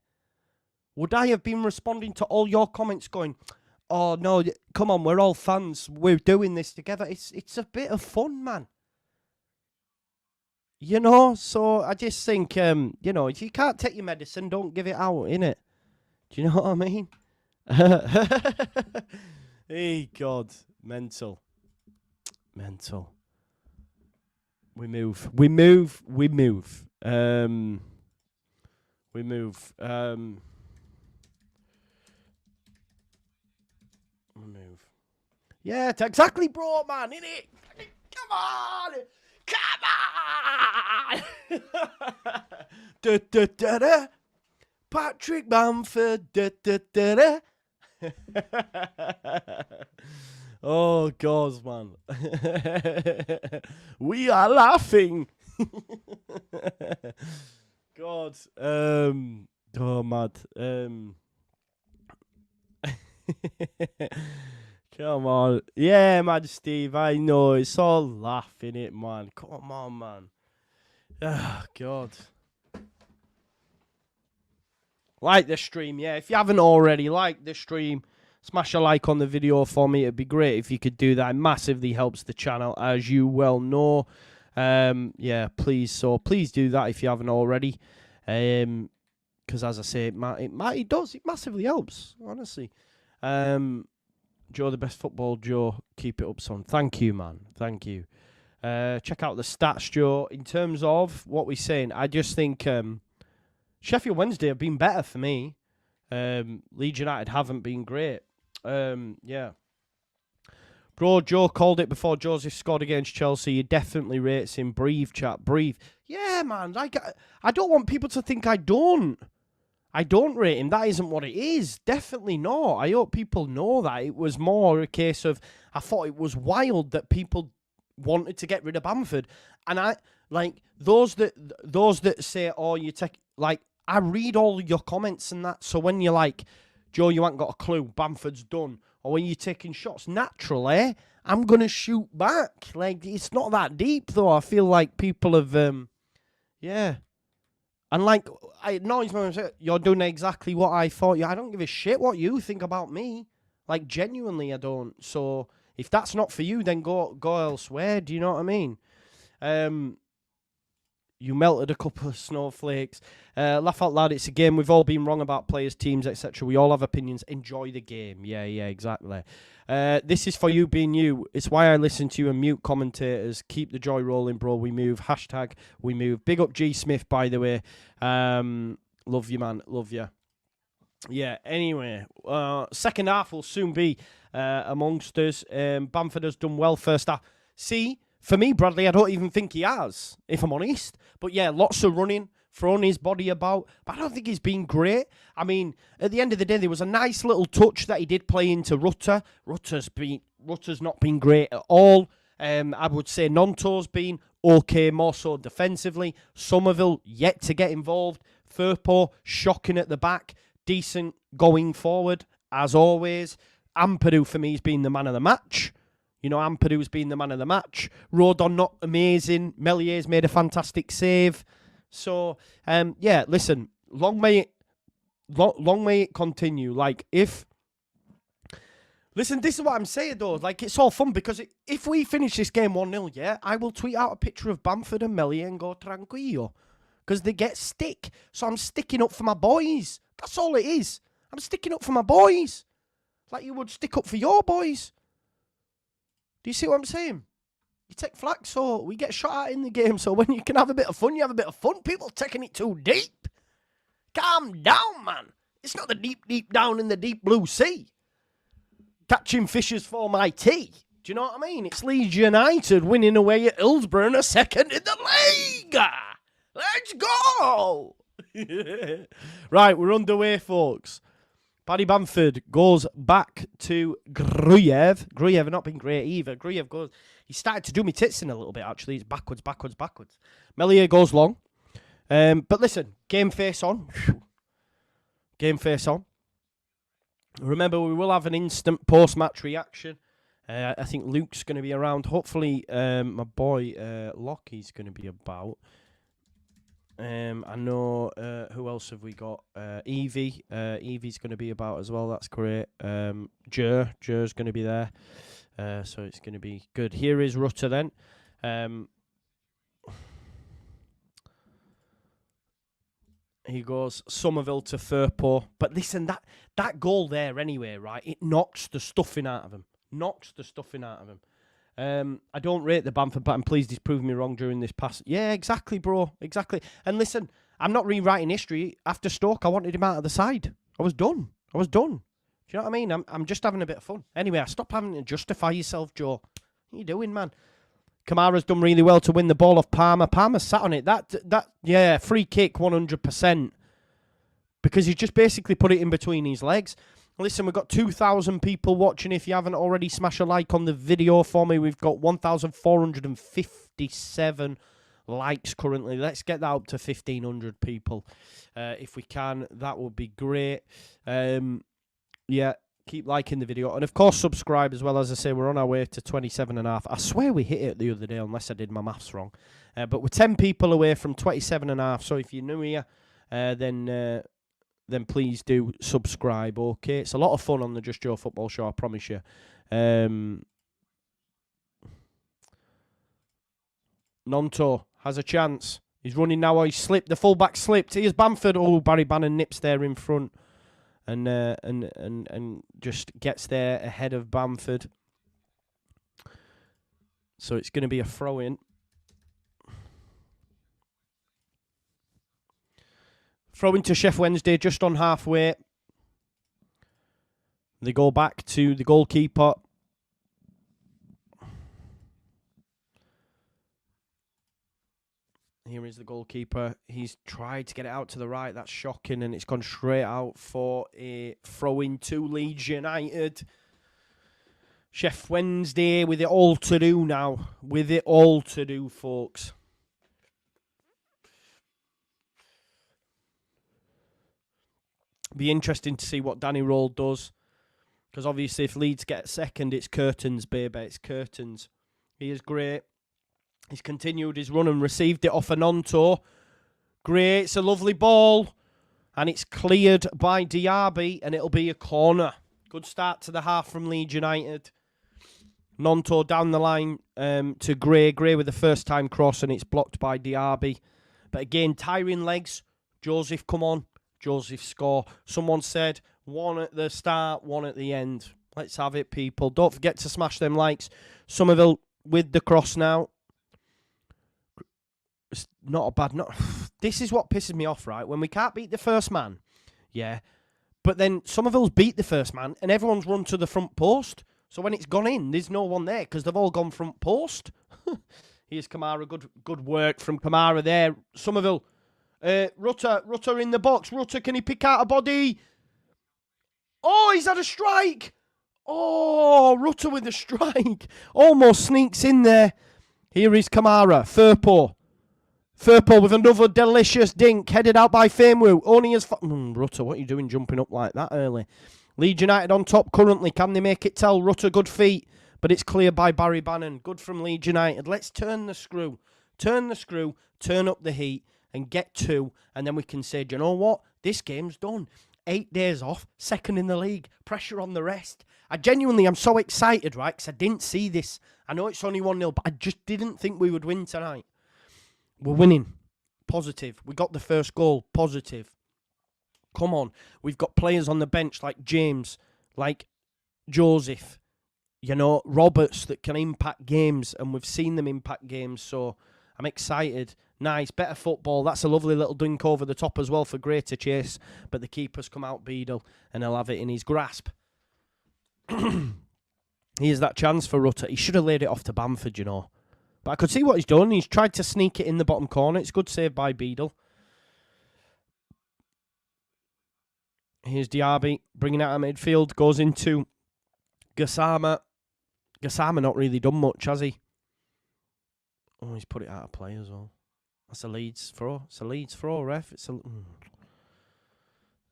Would I have been responding to all your comments going, oh, no, come on, we're all fans. We're doing this together. It's a bit of fun, man. You know, so I just think, you know, if you can't take your medicine, don't give it out, innit? Do you know what I mean? Hey, God. Mental. We move. Yeah, exactly, bro, man, innit? Come on! Da. Patrick Bamford. Da. Oh, God, man. We are laughing. God. Oh, mad. Come on. Yeah, man, Steve, I know. It's all laughing, it, man. Come on, man. Oh, God. Like the stream, yeah. If you haven't already, like the stream. Smash a like on the video for me. It'd be great if you could do that. It massively helps the channel, as you well know. Yeah, please. So please do that if you haven't already. Because as I say, it does. It massively helps, honestly. Joe, the best football, Joe. Keep it up, son. Thank you, man. Thank you. Check out the stats, Joe. In terms of what we're saying, I just think Sheffield Wednesday have been better for me. Leeds United haven't been great. Yeah. Bro, Joe called it before Joseph scored against Chelsea. He definitely rates him. Breathe, chat. Breathe. Yeah, man. Like, I don't want people to think I don't rate him. That isn't what it is. Definitely not. I hope people know that. It was more a case of, I thought it was wild that people wanted to get rid of Bamford. And I, like, those that say, oh, you take, like, I read all your comments and that. So when you're like, Joe, you ain't got a clue, Bamford's done, or when you're taking shots, naturally, I'm going to shoot back. Like, it's not that deep, though. I feel like people have, yeah. And, like, I acknowledge myself, you're doing exactly what I thought. I don't give a shit what you think about me. Like, genuinely, I don't. So, if that's not for you, then go elsewhere. Do you know what I mean? You melted a couple of snowflakes. Laugh out loud, it's a game. We've all been wrong about players, teams, etc. We all have opinions. Enjoy the game. Yeah, exactly. This is for you being you. It's why I listen to you and mute commentators. Keep the joy rolling, bro. We move. Hashtag we move. Big up G Smith, by the way. Love you, man. Love you. Yeah, anyway. Second half will soon be amongst us. Bamford has done well first half. See, for me, Bradley, I don't even think he has, if I'm honest. But yeah, lots of running, throwing his body about. But I don't think he's been great. I mean, at the end of the day, there was a nice little touch that he did play into Rutter. Rutter's not been great at all. I would say Nonto's been okay, more so defensively. Somerville, yet to get involved. Firpo, shocking at the back. Decent going forward, as always. Ampadu, for me, has been the man of the match. You know, Ampadu's been the man of the match. Rodon, not amazing. Mellier's made a fantastic save. So, yeah, listen, long may it continue. Like, listen, this is what I'm saying, though. Like, it's all fun, because if we finish this game 1-0, yeah, I will tweet out a picture of Bamford and Mellier and go tranquillo, because they get stick. So I'm sticking up for my boys. That's all it is. I'm sticking up for my boys. Like you would stick up for your boys. Do you see what I'm saying? You take flack, so we get shot at in the game. So when you can have a bit of fun, you have a bit of fun. People taking it too deep. Calm down, man. It's not the deep down in the deep blue sea. Catching fishes for my tea. Do you know what I mean? It's Leeds United winning away at Hillsborough and a second in the league. Let's go. Right, we're underway, folks. Paddy Bamford goes back to Gruyev. Gruyev not been great either. Gruyev goes... He started to do me tits in a little bit, actually. It's backwards. Mellier goes long. But listen, game face on. Game face on. Remember, we will have an instant post-match reaction. I think Luke's going to be around. Hopefully, my boy Lockie's going to be about. I know, who else have we got? Evie. Evie's going to be about as well. That's great. Joe's going to be there. So it's going to be good. Here is Rutter then. He goes Somerville to Firpo. But listen, that goal there anyway, right? It knocks the stuffing out of him. I don't rate the Bamford, but I'm pleased he's proven me wrong during this pass. Yeah, exactly, bro. Exactly. And listen, I'm not rewriting history. After Stoke, I wanted him out of the side. I was done. Do you know what I mean? I'm just having a bit of fun. Anyway, stop having to justify yourself, Joe. What are you doing, man? Kamara's done really well to win the ball off Palmer. Palmer sat on it. Yeah, free kick 100%. Because he's just basically put it in between his legs. Listen, we've got 2,000 people watching. If you haven't already, smash a like on the video for me. We've got 1,457 likes currently. Let's get that up to 1,500 people. If we can, that would be great. Yeah, keep liking the video. And, of course, subscribe as well. As I say, we're on our way to 27.5. I swear we hit it the other day, unless I did my maths wrong. But we're 10 people away from 27.5. So if you're new here, then please do subscribe, okay? It's a lot of fun on the Just Joe Football Show, I promise you. Nonto has a chance. He's running now. He's slipped. The fullback slipped. Here's Bamford. Oh, Barry Bannon nips there in front. And just gets there ahead of Bamford. So it's going to be a throw-in. Throw into Sheffield Wednesday just on halfway. They go back to the goalkeeper. Here is the goalkeeper. He's tried to get it out to the right. That's shocking. And it's gone straight out for a throw-in to Leeds United. Sheffield Wednesday with it all to do now. With it all to do, folks. Be interesting to see what Danny Roll does. Because obviously if Leeds get second, it's curtains, baby. It's curtains. He is great. He's continued his run and received it off Anonto. Great. It's a lovely ball. And it's cleared by Diaby, and it'll be a corner. Good start to the half from Leeds United. Nonto down the line to Gray. Gray with the first-time cross, and it's blocked by Diaby. But again, tiring legs. Joseph, come on. Joseph score. Someone said, one at the start, one at the end. Let's have it, people. Don't forget to smash them likes. Somerville with the cross now. It's not a bad... This is what pisses me off, right? When we can't beat the first man, yeah, but then Somerville's beat the first man and everyone's run to the front post. So when it's gone in, there's no one there because they've all gone front post. Here's Kamara. Good work from Kamara there. Somerville. Rutter in the box. Rutter, can he pick out a body? Oh, he's had a strike. Oh, Rutter with a strike. Almost sneaks in there. Here is Kamara. Firpo with another delicious dink, headed out by Famewu. Only as Rutter, what are you doing jumping up like that early? Leeds United on top currently. Can they make it tell? Rutter, good feet, but it's cleared by Barry Bannon. Good from Leeds United. Let's turn the screw. Turn up the heat, and get two, and then we can say, do you know what? This game's done. 8 days off, second in the league. Pressure on the rest. I'm so excited, right? Because I didn't see this. I know it's only 1-0, but I just didn't think we would win tonight. We're winning. Positive. We got the first goal. Positive. Come on. We've got players on the bench like James, like Joseph, Roberts that can impact games, and we've seen them impact games, so I'm excited. Nice. Better football. That's a lovely little dunk over the top as well for Gray to chase, but the keeper's come out Beadle, and he'll have it in his grasp. Here's that chance for Rutter. He should have laid it off to Bamford, But I could see what he's done. He's tried to sneak it in the bottom corner. It's good save by Beadle. Here's Diaby bringing out of midfield. Goes into Gassama. Gassama not really done much, has he? Oh, he's put it out of play as well. That's a Leeds throw. It's a Leeds throw, ref.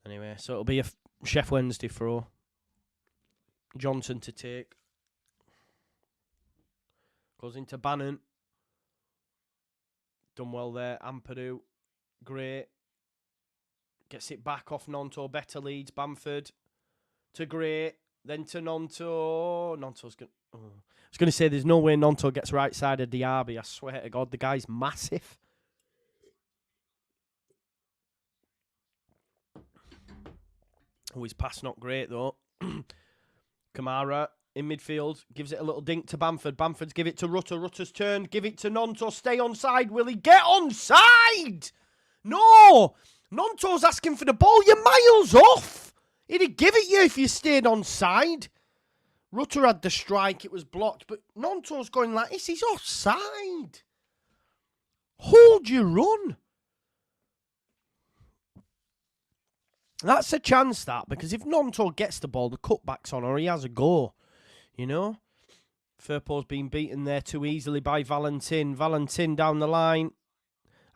Anyway, so it'll be a Sheffield Wednesday throw. Johnson to take. Goes into Bannon. Done well there. Ampadu. Great. Gets it back off Nonto. Better Leeds. Bamford. To Gray. Then to Nonto. Nonto's going I was going to say there's no way Nonto gets right side of Diaby. I swear to God, the guy's massive. Oh, his pass not great though. Kamara in midfield, gives it a little dink to Bamford. Bamford's give it to Rutter. Rutter's turn, give it to Nonto. Stay onside. Will he get onside? No! Nonto's asking for the ball. You're miles off. He'd give it you if you stayed onside. Rutter had the strike. It was blocked. But Nonto's going like this. He's offside. Hold your run. That's a chance, that, because if Nonto gets the ball, the cutback's on, or he has a go. Firpo's been beaten there too easily by Valentin. Valentin down the line.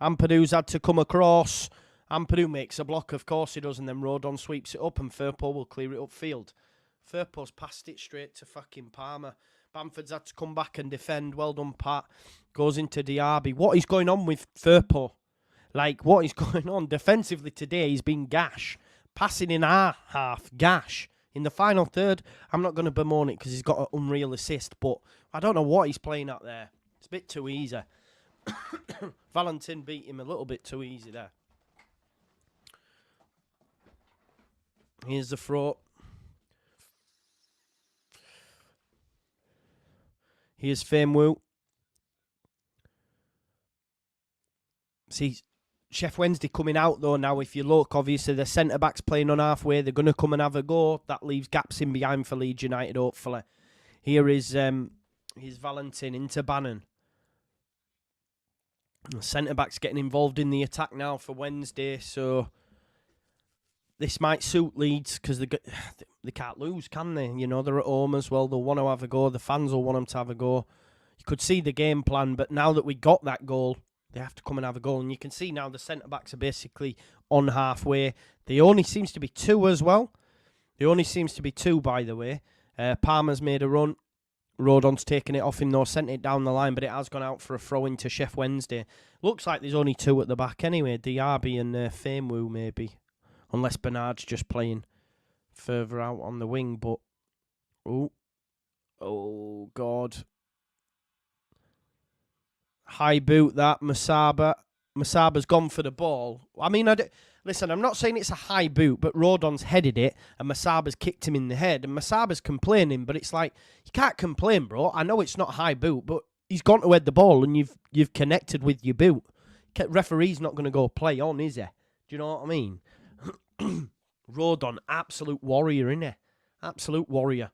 Ampadu's had to come across. Ampadu makes a block, of course he does, and then Rodon sweeps it up, and Firpo will clear it upfield. Firpo's passed it straight to fucking Palmer. Bamford's had to come back and defend. Well done, Pat. Goes into Diaby. What is going on with Firpo? What is going on? Defensively today, he's been gash. Passing in our half, gash. In the final third, I'm not going to bemoan it because he's got an unreal assist, but I don't know what he's playing at there. It's a bit too easy. Valentin beat him a little bit too easy there. Here's the throw. Here's Famewu. See, Sheffield Wednesday coming out, though, now. If you look, obviously, the centre-backs playing on halfway. They're going to come and have a go. That leaves gaps in behind for Leeds United, hopefully. Here is Valentin into Bannon. The centre-backs getting involved in the attack now for Wednesday, so this might suit Leeds because they can't lose, can they? They're at home as well. They'll want to have a go. The fans will want them to have a go. You could see the game plan, but now that we got that goal, they have to come and have a goal. And you can see now the centre-backs are basically on halfway. There only seems to be two as well. There only seems to be 2, by the way. Palmer's made a run. Rodon's taken it off him, though, sent it down the line, but it has gone out for a throw into Sheffield Wednesday. Looks like there's only 2 at the back anyway. Diaby and Famewu, maybe. Unless Bernard's just playing further out on the wing, but... Oh, God. High boot, that. Masaba's gone for the ball. I mean, listen, I'm not saying it's a high boot, but Rodon's headed it, and Masaba's kicked him in the head, and Masaba's complaining, but it's like, you can't complain, bro. I know it's not a high boot, but he's gone to head the ball, and you've connected with your boot. Referee's not going to go play on, is he? Do you know what I mean? Rodon, absolute warrior, innit? Absolute warrior.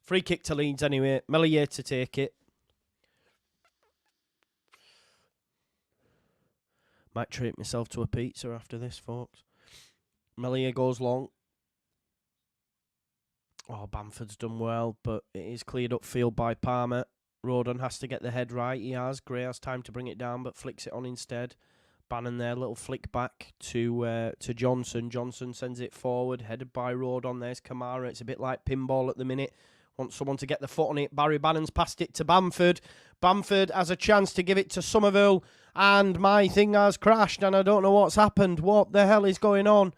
Free kick to Leeds anyway. Melier to take it. Might treat myself to a pizza after this, folks. Melier goes long. Oh, Bamford's done well, but it is cleared up field by Palmer. Rodon has to get the head right. He has. Gray has time to bring it down, but flicks it on instead. Bannon there, little flick back to Johnson. Johnson sends it forward, headed by Rodon. There's Kamara. It's a bit like pinball at the minute. Wants someone to get the foot on it. Barry Bannon's passed it to Bamford. Bamford has a chance to give it to Somerville. And my thing has crashed, and I don't know what's happened. What the hell is going on?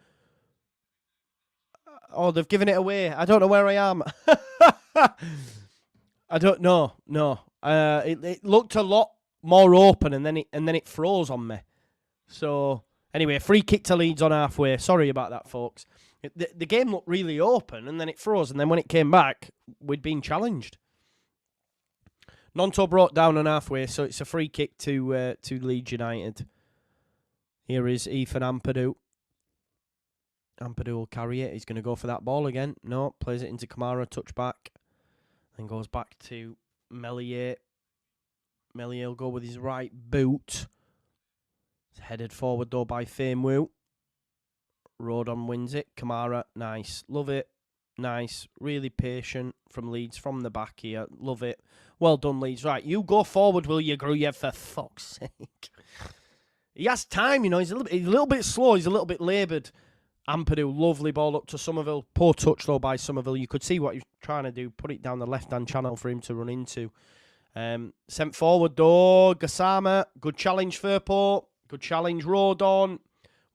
Oh, they've given it away. I don't know where I am. I don't know. No. It looked a lot more open, and then it froze on me. So, anyway, free kick to Leeds on halfway. Sorry about that, folks. The game looked really open, and then it froze, and then when it came back, we'd been challenged. Nonto brought down on halfway, so it's a free kick to Leeds United. Here is Ethan Ampadu. Ampadu will carry it. He's going to go for that ball again. No, plays it into Kamara, touch back. Then goes back to Melier. Melier will go with his right boot. It's headed forward, though, by Famewu. Rodon wins it. Kamara, nice. Love it. Nice. Really patient from Leeds, from the back here. Love it. Well done, Leeds. Right, you go forward, will you, Gruyev, for fuck's sake. He has time, you know. He's a little bit slow. He's a little bit laboured. Ampadu, lovely ball up to Somerville. Poor touch, though, by Somerville. You could see what he was trying to do. Put it down the left-hand channel for him to run into. Sent forward, though. Gassama. Good challenge, Firpo. Good challenge, Rodon.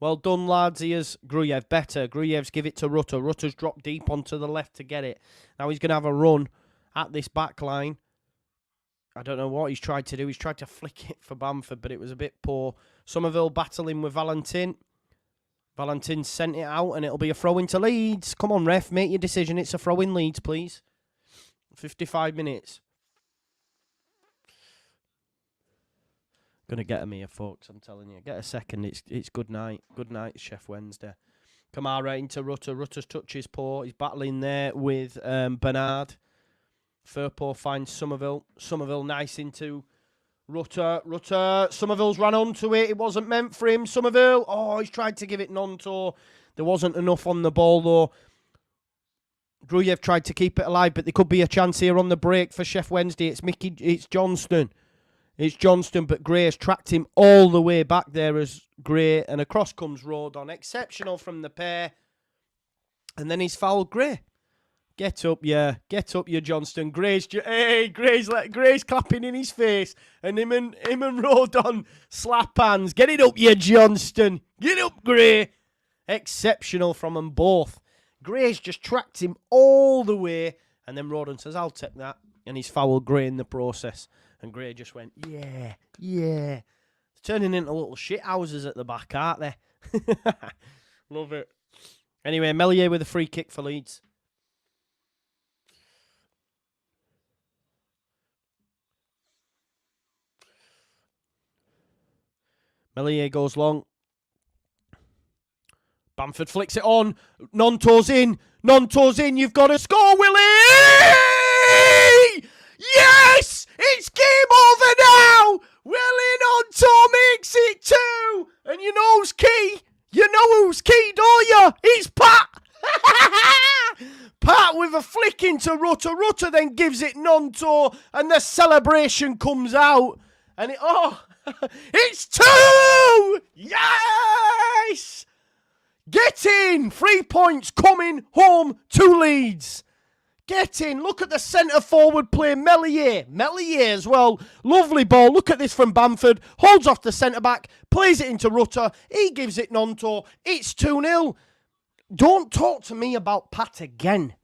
Well done, lads. Here's Gruyev. Better. Gruyev's give it to Rutter. Rutter's dropped deep onto the left to get it. Now he's going to have a run at this back line. I don't know what he's tried to do. He's tried to flick it for Bamford, but it was a bit poor. Somerville battling with Valentin. Valentin sent it out, and it'll be a throw into Leeds. Come on, ref. Make your decision. It's a throw in Leeds, please. 55 minutes. Going to get him here, folks, I'm telling you. Get a second. It's good night. Good night, Sheffield Wednesday. Kamara into Rutter. Rutter's touch is poor. He's battling there with Bernard. Firpo finds Somerville. Somerville nice into Rutter. Somerville's ran onto it. It wasn't meant for him. Somerville. Oh, he's tried to give it Nonto. There wasn't enough on the ball, though. Gruyev tried to keep it alive, but there could be a chance here on the break for Sheffield Wednesday. It's Johnston. It's Johnston, but Gray has tracked him all the way back there as Gray, and across comes Rodon. Exceptional from the pair. And then he's fouled Gray. Get up, yeah. Get up, you Johnston. Gray's clapping in his face. And him and Rodon slap hands. Get it up, you Johnston. Get up, Gray. Exceptional from them both. Gray's just tracked him all the way. And then Rodon says, I'll take that. And he's fouled Gray in the process. And Gray just went, yeah. It's turning into little shit houses at the back, aren't they? Love it. Anyway, Melier with a free kick for Leeds. Melier goes long. Bamford flicks it on. Nonto's in. You've got to score, Willie! Yes! It's game over now! Willie Nonto makes it 2! And you know who's key? You know who's key, don't you? It's Pat! Pat with a flick into Rutter. Rutter then gives it Nonto, and the celebration comes out. And it's 2! Yes! Get in! in! 3 points coming home to Leeds. Get in. Look at the centre-forward play. Meslier as well. Lovely ball. Look at this from Bamford. Holds off the centre-back. Plays it into Rutter. He gives it Nonto. It's 2-0. Don't talk to me about Pat again.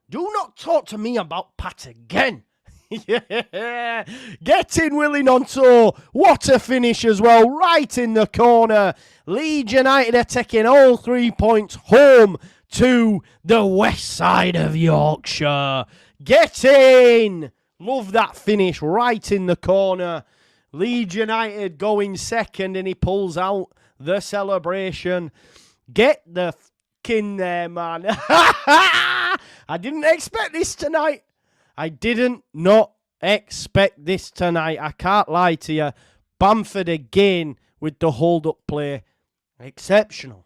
Do not talk to me about Pat again. Yeah. Get in, Willie Nonto. What a finish as well. Right in the corner. Leeds United are taking all 3 points home to the west side of Yorkshire. Get in! Love that finish right in the corner. Leeds United going second, and he pulls out the celebration. Get the in there, man. I didn't expect this tonight. I didn't not expect this tonight. I can't lie to you. Bamford again with the hold-up play. Exceptional.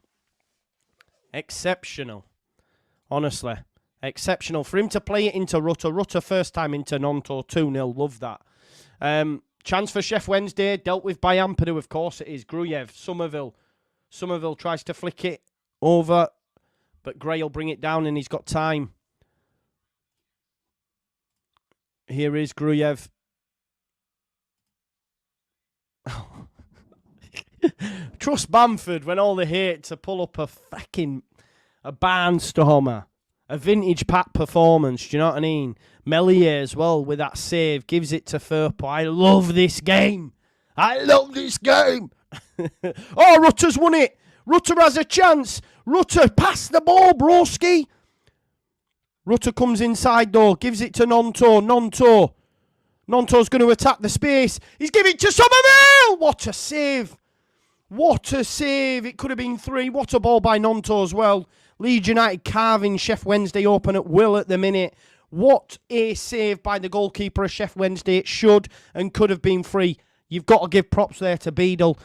Exceptional. Honestly. Exceptional. For him to play it into Rutter. Rutter first time into Nonto. 2-0. Love that. Chance for Sheffield Wednesday. Dealt with by Ampadu, of course it is. Gruyev. Somerville tries to flick it over. But Gray will bring it down and he's got time. Here is Gruyev. Trust Bamford when all the hate to pull up a barnstormer. A vintage Pat performance, do you know what I mean? Meslier as well with that save. Gives it to Firpo. I love this game. Oh, Rutter's won it. Rutter has a chance. Rutter, pass the ball, broski. Rutter comes inside though. Gives it to Nonto. Nonto's going to attack the space. He's giving it to Somerville. What a save. It could have been 3. What a ball by Nonto as well. Leeds United carving Sheffield Wednesday open at will at the minute. What a save by the goalkeeper of Sheffield Wednesday. It should and could have been 3. You've got to give props there to Beadle.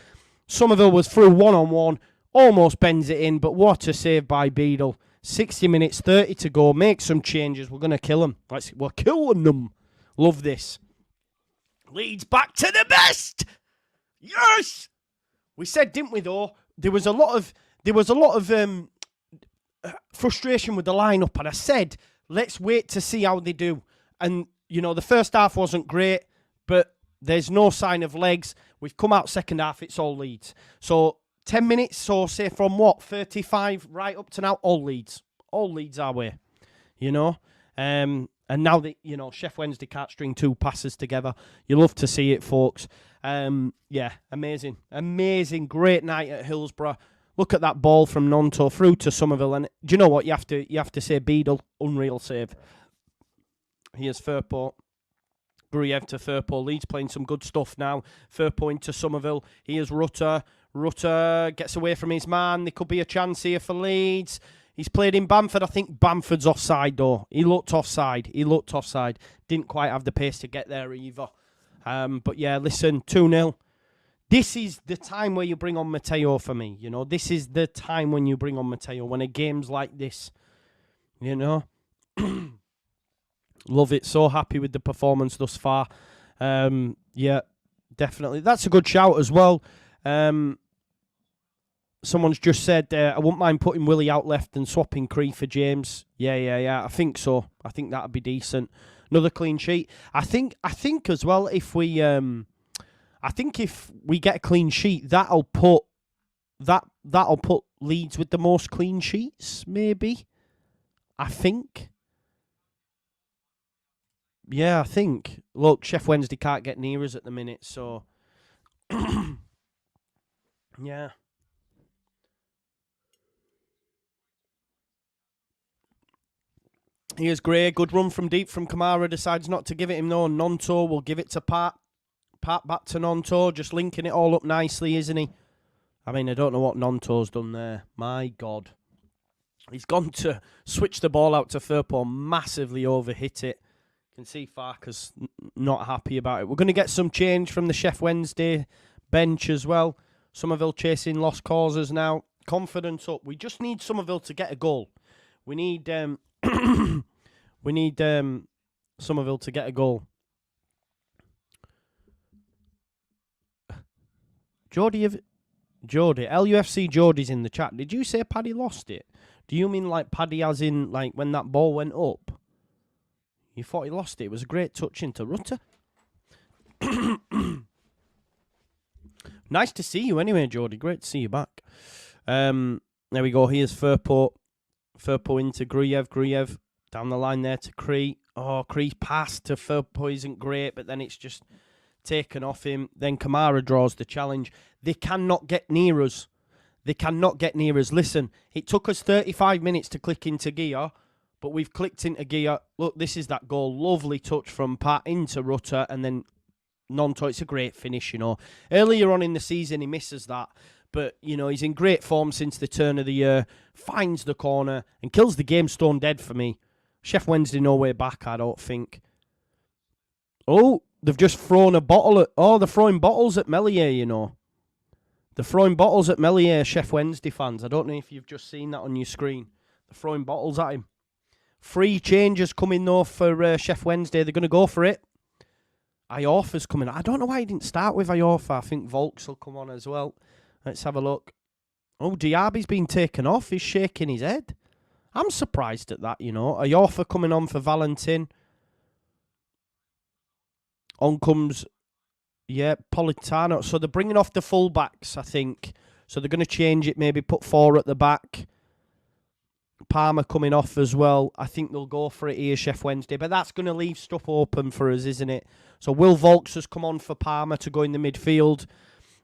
Somerville was through one-on-one. Almost bends it in, but what a save by Beadle. 60 minutes, 30 to go. Make some changes. We're going to kill them. We're killing them. Love this. Leeds back to the best. Yes. We said, didn't we, though? There was a lot of frustration with the lineup, and I said, let's wait to see how they do. And, you know, the first half wasn't great, but there's no sign of legs. We've come out second half, it's all Leeds. So 10 minutes, so say from what, 35 right up to now, all Leeds. All Leeds our way, you know. And now that, you know, Sheffield Wednesday can't string 2 passes together. You love to see it, folks. Yeah, amazing. Amazing, great night at Hillsborough. Look at that ball from Nonto through to Somerville. And do you know what? You have to say Beadle, unreal save. Here's Firpo. Gruyev to Firpo. Leeds playing some good stuff now. Firpo into Somerville. Here's Rutter. Rutter gets away from his man. There could be a chance here for Leeds. He's played in Bamford. I think Bamford's offside, though. He looked offside. Didn't quite have the pace to get there either. But yeah, listen, 2-0. This is the time where you bring on Mateo for me, you know. This is the time when you bring on Mateo, when a game's like this, you know. Love it. So happy with the performance thus far. Yeah, definitely. That's a good shout as well. Someone's just said, I wouldn't mind putting Willie out left and swapping Cree for James. Yeah. I think so. I think that'd be decent. Another clean sheet. I think as well, if we get a clean sheet, that'll put Leeds with the most clean sheets, maybe. I think. Yeah, I think. Look, Sheffield Wednesday can't get near us at the minute, so yeah. Here's Gray. Good run from deep from Kamara. Decides not to give it him, though. Nonto will give it to Pat. Pat back to Nonto. Just linking it all up nicely, isn't he? I mean, I don't know what Nonto's done there. My God. He's gone to switch the ball out to Firpo. Massively overhit it. You can see Farker's not happy about it. We're going to get some change from the Sheffield Wednesday bench as well. Somerville chasing lost causes now. Confidence up. We just need Somerville to get a goal. We need Somerville to get a goal. Jody, LUFC Jody's in the chat. Did you say Paddy lost it? Do you mean like Paddy as in like when that ball went up? You thought he lost it? It was a great touch into Rutter. Nice to see you anyway, Jody. Great to see you back. There we go. Here's Firpo. Firpo into Gruyev. Gruyev down the line there to Cree. Oh, Cree's pass to Firpo isn't great, but then it's just taken off him. Then Kamara draws the challenge. They cannot get near us. They cannot get near us. Listen, it took us 35 minutes to click into gear, but we've clicked into gear. Look, this is that goal. Lovely touch from Pat into Rutter, and then Nonto. It's a great finish, you know. Earlier on in the season, he misses that, but, you know, he's in great form since the turn of the year, finds the corner, and kills the game stone dead for me. Sheffield Wednesday no way back, I don't think. Oh, they've just thrown a bottle at... Oh, they're throwing bottles at Melier, you know. They're throwing bottles at Melier, Sheffield Wednesday fans. I don't know if you've just seen that on your screen. They're throwing bottles at him. Free changes coming, though, for Sheffield Wednesday. They're going to go for it. Iorfa's coming. I don't know why he didn't start with Iorfa. I think Volks will come on as well. Let's have a look. Oh, Diaby's been taken off. He's shaking his head. I'm surprised at that, you know. Iorfa coming on for Valentin. On comes... Yeah, Politano. So they're bringing off the fullbacks, I think. So they're going to change it, maybe put 4 at the back. Palmer coming off as well. I think they'll go for it here, Sheffield Wednesday. But that's going to leave stuff open for us, isn't it? So Will Volks has come on for Palmer to go in the midfield.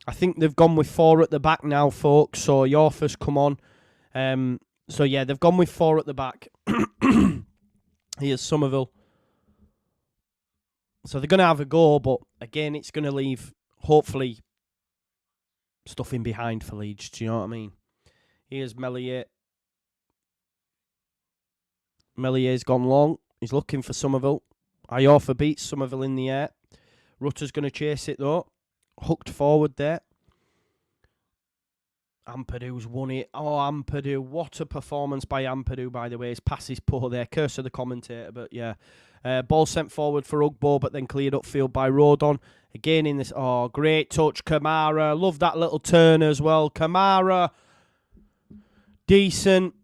I think they've gone with 4 at the back now, folks. So Yorfa's come on. So yeah, they've gone with 4 at the back. Here's Somerville. So they're going to have a go, but again, it's going to leave, hopefully, stuff in behind for Leeds. Do you know what I mean? Here's Melier. Melier's gone long. He's looking for Somerville. Iorfa beats Somerville in the air. Rutter's going to chase it, though. Hooked forward there. Ampadu won it. Oh, Ampadu. What a performance by Ampadu, by the way. His pass is poor there. Curse of the commentator, but yeah. Ball sent forward for Ugbo, but then cleared upfield by Rodon. Again in this... Oh, great touch. Kamara. Love that little turn as well. Kamara. Decent.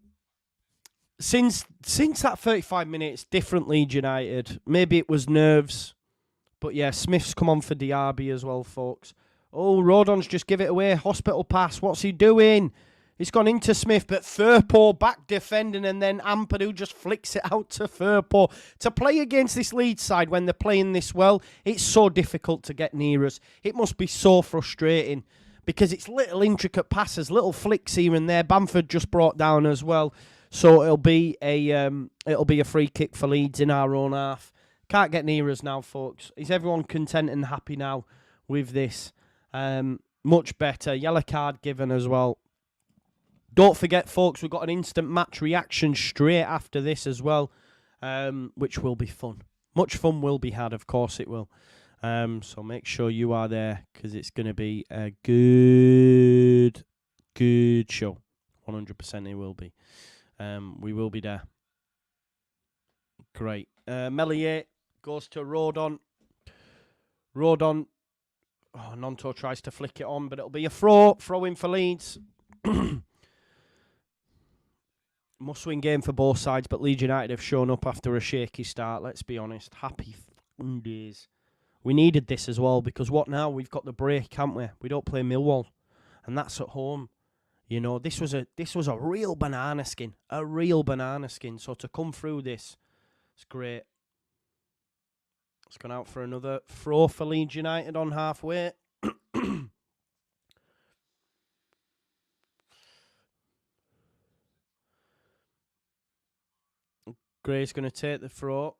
Since that 35 minutes, different Leeds United. Maybe it was nerves. But yeah, Smith's come on for Diaby as well, folks. Oh, Rodon's just give it away. Hospital pass. What's he doing? He's gone into Smith, but Firpo back defending, and then Ampadu just flicks it out to Firpo. To play against this Leeds side when they're playing this well, it's so difficult to get near us. It must be so frustrating because it's little intricate passes, little flicks here and there. Bamford just brought down as well. So it'll be a free kick for Leeds in our own half. Can't get near us now, folks. Is everyone content and happy now with this? Much better. Yellow card given as well. Don't forget, folks, we've got an instant match reaction straight after this as well, which will be fun. Much fun will be had, of course it will. So make sure you are there because it's going to be a good show. 100% it will be. We will be there. Great. Melier goes to Rodon. Rodon. Oh, Nonto tries to flick it on, but it'll be a throw. Throw in for Leeds. Must-win game for both sides, but Leeds United have shown up after a shaky start, let's be honest. Happy days. We needed this as well, because what now? We've got the break, haven't we? We don't play Millwall, and that's at home. You know, this was a real banana skin. A real banana skin. So to come through this, it's great. It's gone out for another throw for Leeds United on halfway. Gray's going to take the throw.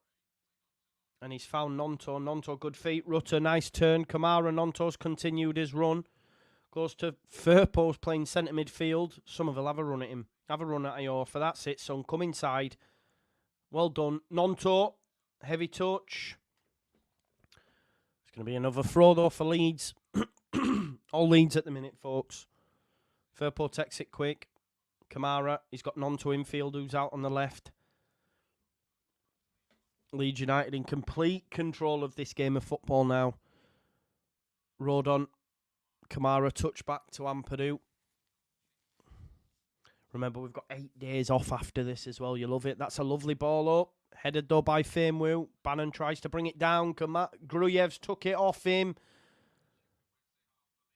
And he's found Nonto. Nonto, good feet. Rutter, nice turn. Kamara, Nonto's continued his run. Goes to Firpo's playing centre midfield. Somerville have a run at him. Have a run at Iorfa. That's it, son. Come inside. Well done. Nonto. Heavy touch. It's going to be another throw, though, for Leeds. All Leeds at the minute, folks. Firpo takes it quick. Kamara. He's got Nonto infield who's out on the left. Leeds United in complete control of this game of football now. Rodon. Kamara touch back to Ampadu. Remember, we've got 8 days off after this as well. You love it. That's a lovely ball up. Headed though by Famewu. Bannon tries to bring it down. Gruyev's took it off him.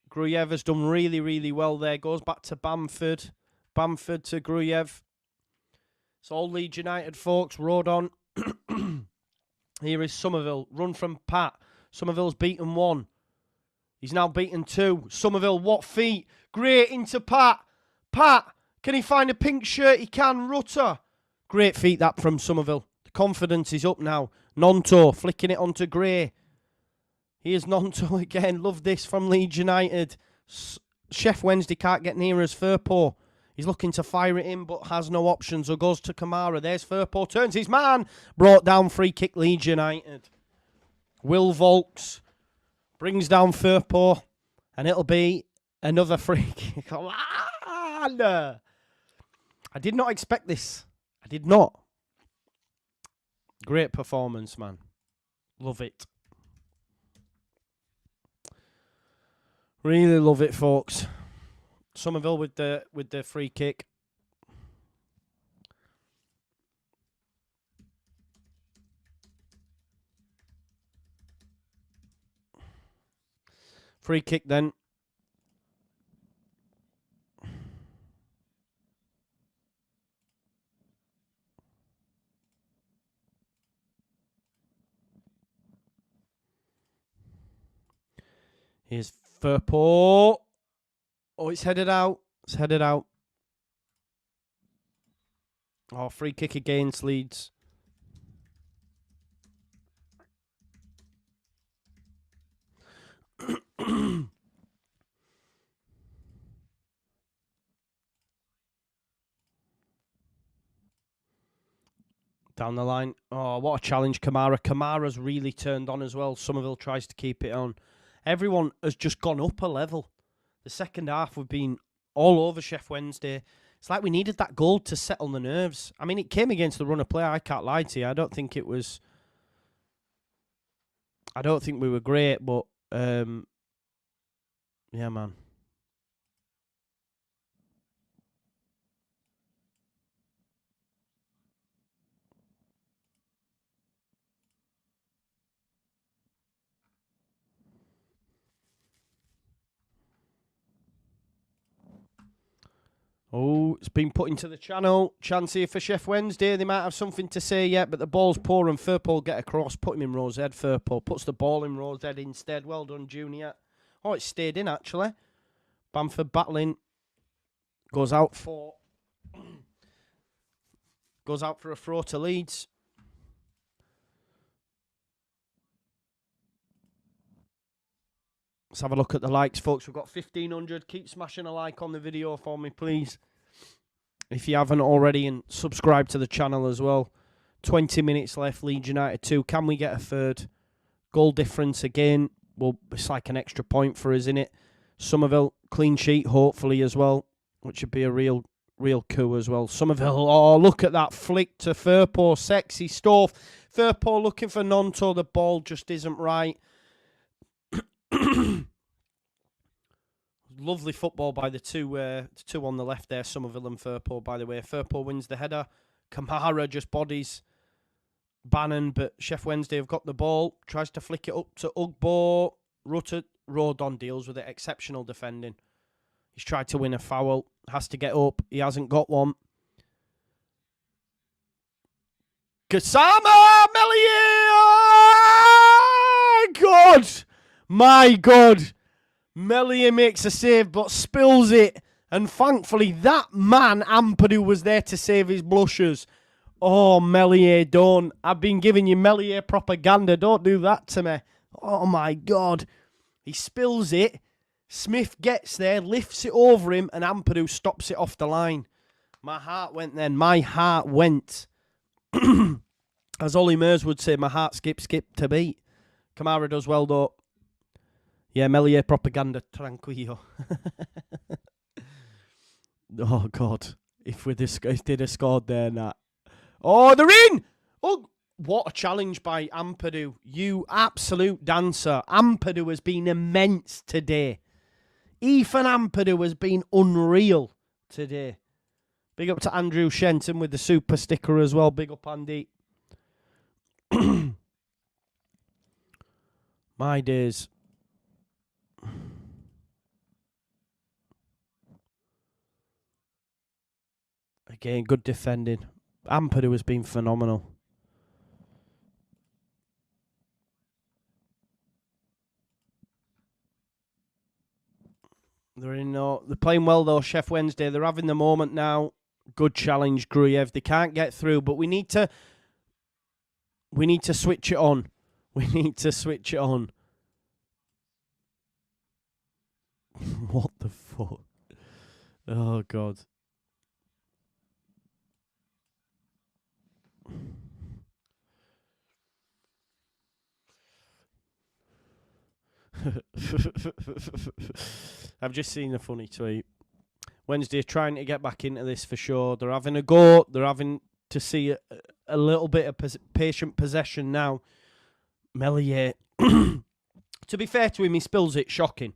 Gruyev has done really, really well there. Goes back to Bamford. Bamford to Gruyev. It's all Leeds United, folks. Road on. Here is Somerville. Run from Pat. Somerville's beaten 1. He's now beaten 2. Somerville, what feet? Great into Pat. Pat, can he find a pink shirt? He can. Rutter. Great feet that from Somerville. The confidence is up now. Nonto flicking it onto Gray. Here's Nonto again. Love this from Leeds United. Chef Wednesday can't get near as Firpo. He's looking to fire it in, but has no options. So goes to Kamara. There's Firpo. Turns his man. Brought down free kick Leeds United. Will Volks brings down Firpo. And it'll be another free kick. Come on! I did not expect this. I did not. Great performance, man. Love it. Really love it, folks. Somerville with the free kick. Free kick then. Here's Firpo. Oh, it's headed out. It's headed out. Oh, free kick against Leeds. Down the line. Oh, what a challenge, Kamara. Kamara's really turned on as well. Somerville tries to keep it on. Everyone has just gone up a level. The second half, we've been all over Sheffield Wednesday. It's like we needed that goal to settle the nerves. I mean, it came against the run of play. I can't lie to you. I don't think it was... I don't think we were great, but... yeah, man. Oh, it's been put into the channel. Chance here for Sheffield Wednesday. They might have something to say yet, but the ball's poor and Firpo will get across. Put him in Rose's head. Firpo puts the ball in Rose's head instead. Well done, Junior. Oh, it stayed in, actually. Bamford battling. Goes out for a throw to Leeds. Let's have a look at the likes, folks. We've got 1,500. Keep smashing a like on the video for me, please. If you haven't already, and subscribe to the channel as well. 20 minutes left, Leeds United 2. Can we get a third? Goal difference again. Well, it's like an extra point for us, isn't it? Somerville, clean sheet, hopefully, as well, which would be a real coup as well. Somerville, oh, look at that flick to Firpo. Sexy stuff. Firpo looking for Nonto. The ball just isn't right. Lovely football by the two on the left there, Somerville and Firpo, by the way. Firpo wins the header. Kamara just bodies Bannon, but Sheffield Wednesday have got the ball. Tries to flick it up to Ugbo. Rodon deals with it. Exceptional defending. He's tried to win a foul. Has to get up. He hasn't got one. Gassama! Melier! God! My God! Melier makes a save but spills it. And thankfully that man, Ampadu, was there to save his blushes. Oh, Melier, don't. I've been giving you Melier propaganda. Don't do that to me. Oh, my God. He spills it. Smith gets there, lifts it over him, and Ampadu stops it off the line. My heart went then. My heart went. As Ollie Mers would say, my heart skip to beat. Kamara does well, though. Yeah, Melier propaganda, tranquillo. Oh, God. If they'd have scored there, nah. Oh, they're in! Oh, what a challenge by Ampadu. You absolute dancer. Ampadu has been immense today. Ethan Ampadu has been unreal today. Big up to Andrew Shenton with the super sticker as well. Big up, Andy. My days. Again, good defending. Ampadu has been phenomenal. They're playing well though, Sheffield Wednesday. They're having the moment now. Good challenge, Gruyev. They can't get through, but we need to switch it on. We need to switch it on. What the fuck? Oh, God. I've just seen a funny tweet. Wednesday trying to get back into this for sure. They're having a go. They're having to see a little bit of patient possession now. Meslier, to be fair to him, he spills it, shocking.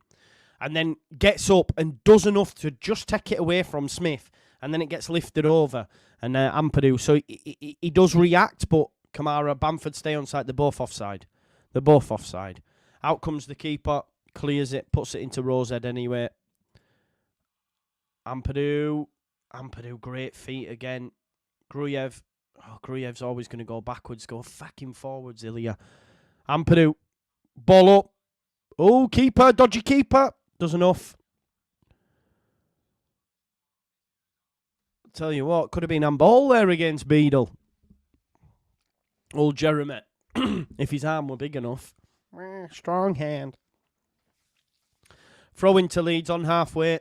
And then gets up and does enough to just take it away from Smith. And then it gets lifted over. And Ampadu, so he does react, but Kamara, Bamford stay on side. They're both offside. Out comes the keeper, clears it, puts it into Rosehead anyway. Ampadu, great feet again. Gruyev, Gruyev's always going to go backwards, go fucking forwards, Ilya. Ampadu, ball up. Oh, keeper, dodgy keeper. Does enough. Tell you what, could have been handball there against Beadle. Old Jeremy, if his arm were big enough. Strong hand. Throw into Leeds on halfway.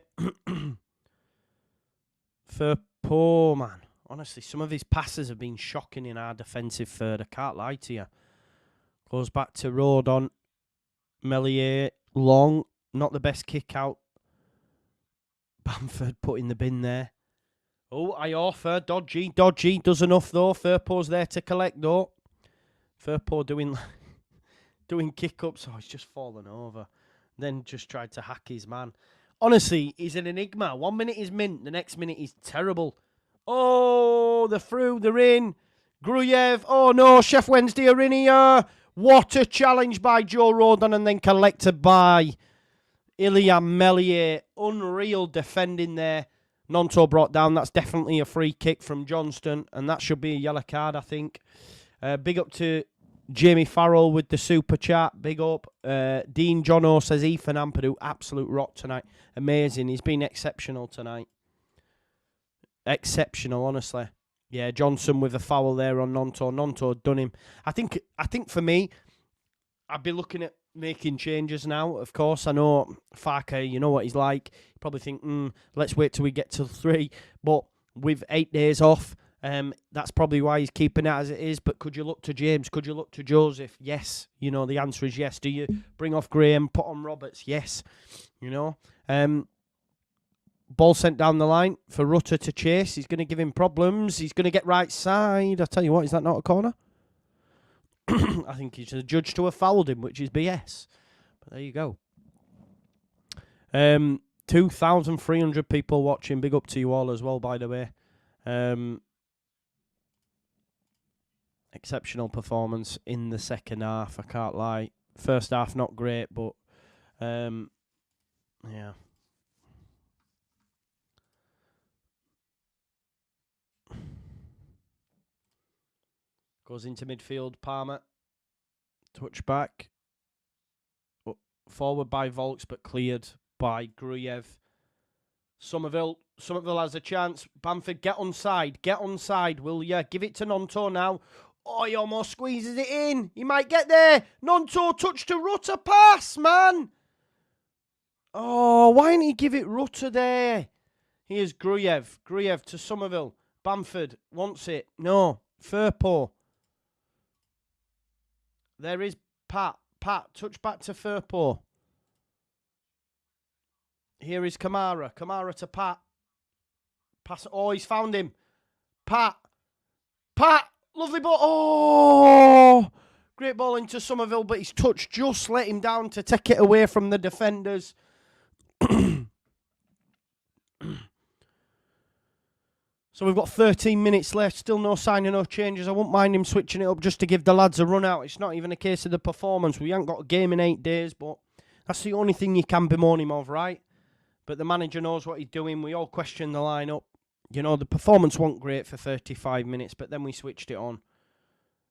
For poor man. Honestly, some of his passes have been shocking in our defensive third. I can't lie to you. Goes back to Rodon. Meslier, long. Not the best kick out. Bamford put in the bin there. Oh, Iorfa, dodgy. Does enough though. Firpo's there to collect though. Firpo doing kick-ups. Oh, he's just fallen over. Then just tried to hack his man. Honestly, he's an enigma. 1 minute he's mint. The next minute he's terrible. Oh, they're through. They're in. Gruyev. Oh, no. Sheffield Wednesday are in here. What a challenge by Joe Rodon and then collected by Ilya Meslier. Unreal defending there. Nonto brought down. That's definitely a free kick from Johnston. And that should be a yellow card, I think. Big up to Jamie Farrell with the super chat. Big up. Dean Jono says Ethan Ampadu, absolute rot tonight. Amazing. He's been exceptional tonight. Exceptional, honestly. Yeah, Johnson with a foul there on Nonto. Nonto done him. I think for me, I'd be looking at making changes now. Of course, I know Farker, you know what he's like. You probably think, let's wait till we get to 3. But with 8 days off, that's probably why he's keeping it as it is. But could you look to James? Could you look to Joseph? Yes. You know, the answer is yes. Do you bring off Graham, put on Roberts? Yes. You know. Ball sent down the line for Rutter to chase. He's going to give him problems. He's going to get right side. I tell you what, is that not a corner? I think he's judged to have fouled him, which is BS. But there you go. 2,300 people watching. Big up to you all as well, by the way. Exceptional performance in the second half, I can't lie. First half, not great, but yeah. Goes into midfield, Palmer. Touch back. Forward by Volks, but cleared by Gruyev. Somerville has a chance. Bamford, get onside, will ya? Give it to Nonto now. Oh, he almost squeezes it in. He might get there. Nonto, touch to Rutter, pass, man. Oh, why didn't he give it Rutter there? Here's Gruyev. Gruyev to Somerville. Bamford wants it. No. Firpo. There is Pat. Touch back to Firpo. Here is Kamara. Kamara to Pat. Pass. Oh, he's found him. Pat. Lovely ball. Oh! Great ball into Somerville, but his touch just let him down to take it away from the defenders. So we've got 13 minutes left, still no sign of no changes. I wouldn't mind him switching it up just to give the lads a run out. It's not even a case of the performance. We haven't got a game in 8 days, but that's the only thing you can bemoan him of, right? But the manager knows what he's doing. We all question the lineup. You know, the performance wasn't great for 35 minutes, but then we switched it on.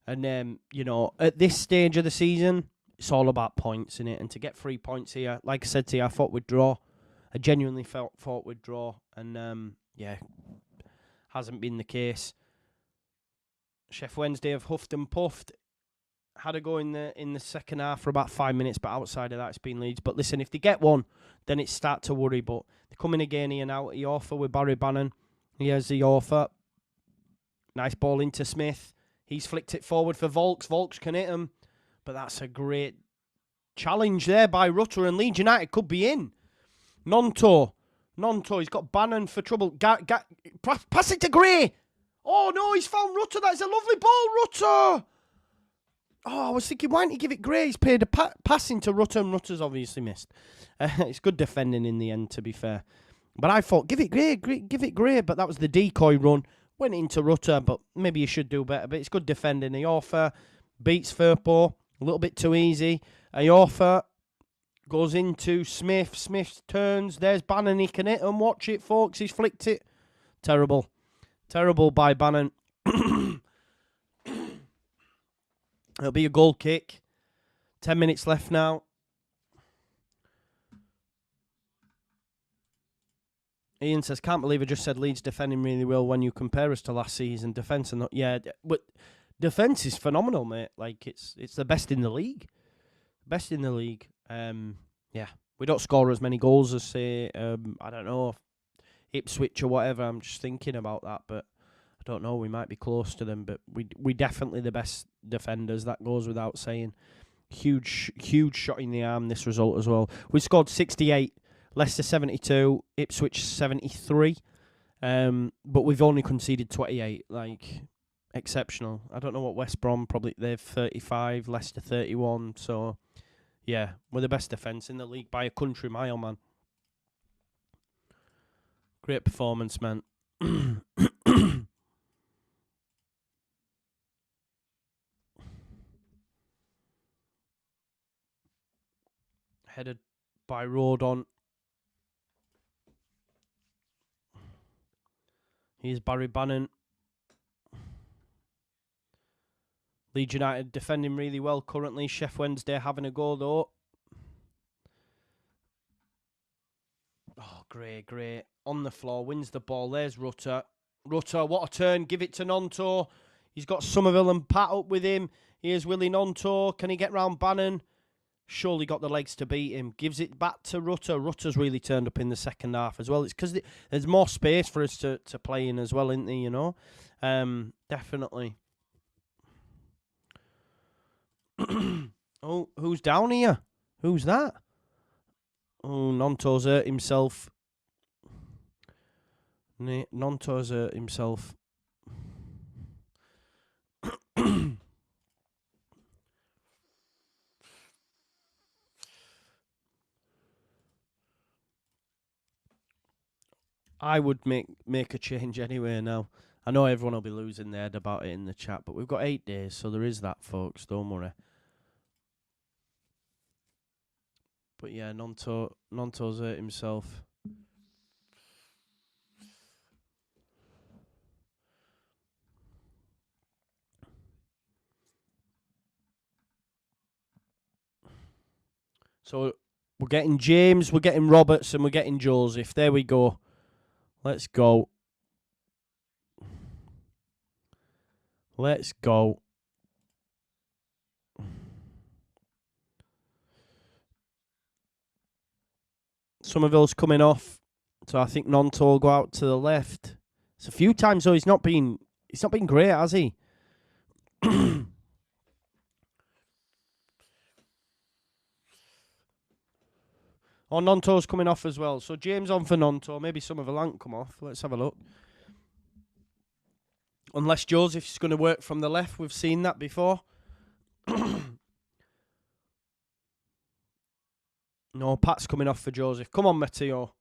And then, you know, at this stage of the season, it's all about points, innit? And to get 3 points here, like I said to you, I thought we'd draw. I genuinely thought we'd draw. And, yeah, hasn't been the case. Sheffield Wednesday have huffed and puffed. Had a go in the second half for about 5 minutes, but outside of that, it's been Leeds. But listen, if they get one, then it start to worry. But they're coming again here now. Yorkshire with Barry Bannon. Here's the Yorkshire. Nice ball into Smith. He's flicked it forward for Volks. Volks can hit him. But that's a great challenge there by Rutter, and Leeds United could be in. Nonto, he's got Bannon for trouble. Pass it to Gray. Oh, no, he's found Rutter. That's a lovely ball, Rutter. Oh, I was thinking, why didn't he give it Gray? He's paid a pass into Rutter, and Rutter's obviously missed. It's good defending in the end, to be fair. But I thought, give it Gray. But that was the decoy run. Went into Rutter, but maybe you should do better. But it's good defending. Ayorfa beats Firpo. A little bit too easy. Ayorfa goes into Smith. Smith turns. There's Bannon. He can hit him. Watch it, folks. He's flicked it. Terrible. Terrible by Bannon. It'll be a goal kick. 10 minutes left now. Ian says, can't believe I just said Leeds defending really well when you compare us to last season. Defence and not, yeah, but defence is phenomenal, mate. Like it's the best in the league. Best in the league. Yeah. We don't score as many goals as say I don't know, Ipswich or whatever. I'm just thinking about that, but I don't know, we might be close to them, but we definitely the best defenders, that goes without saying. Huge shot in the arm, this result as well. We scored 68. Leicester 72, Ipswich 73, but we've only conceded 28, like, exceptional. I don't know what West Brom, probably they've 35, Leicester 31, so, yeah, we're the best defence in the league by a country mile, man. Great performance, man. Headed by Rodon. Here's Barry Bannon. Leeds United defending really well currently. Sheffield Wednesday having a go though. Oh, great. On the floor, wins the ball. There's Rutter. Rutter, what a turn. Give it to Nonto. He's got Somerville and Pat up with him. Here's Willie Nonto. Can he get round Bannon? Surely got the legs to beat him. Gives it back to Rutter. Rutter's really turned up in the second half as well. It's because there's more space for us to play in as well, isn't there, you know? Definitely. Oh, who's down here? Who's that? Oh, Nonto's hurt himself. Nonto's hurt himself. I would make a change anyway now. I know everyone will be losing their head about it in the chat, but we've got 8 days, so there is that, folks. Don't worry. But yeah, Nonto's hurt himself. So we're getting James, we're getting Roberts, and we're getting Joseph. There we go. Let's go. Let's go. Somerville's coming off, so I think Nonto will go out to the left. It's a few times though. He's not been great, has he? Oh, Nonto's coming off as well. So James on for Nonto. Maybe Somerville ain't come off. Let's have a look. Unless Joseph's going to work from the left. We've seen that before. No, Pat's coming off for Joseph. Come on, Matteo.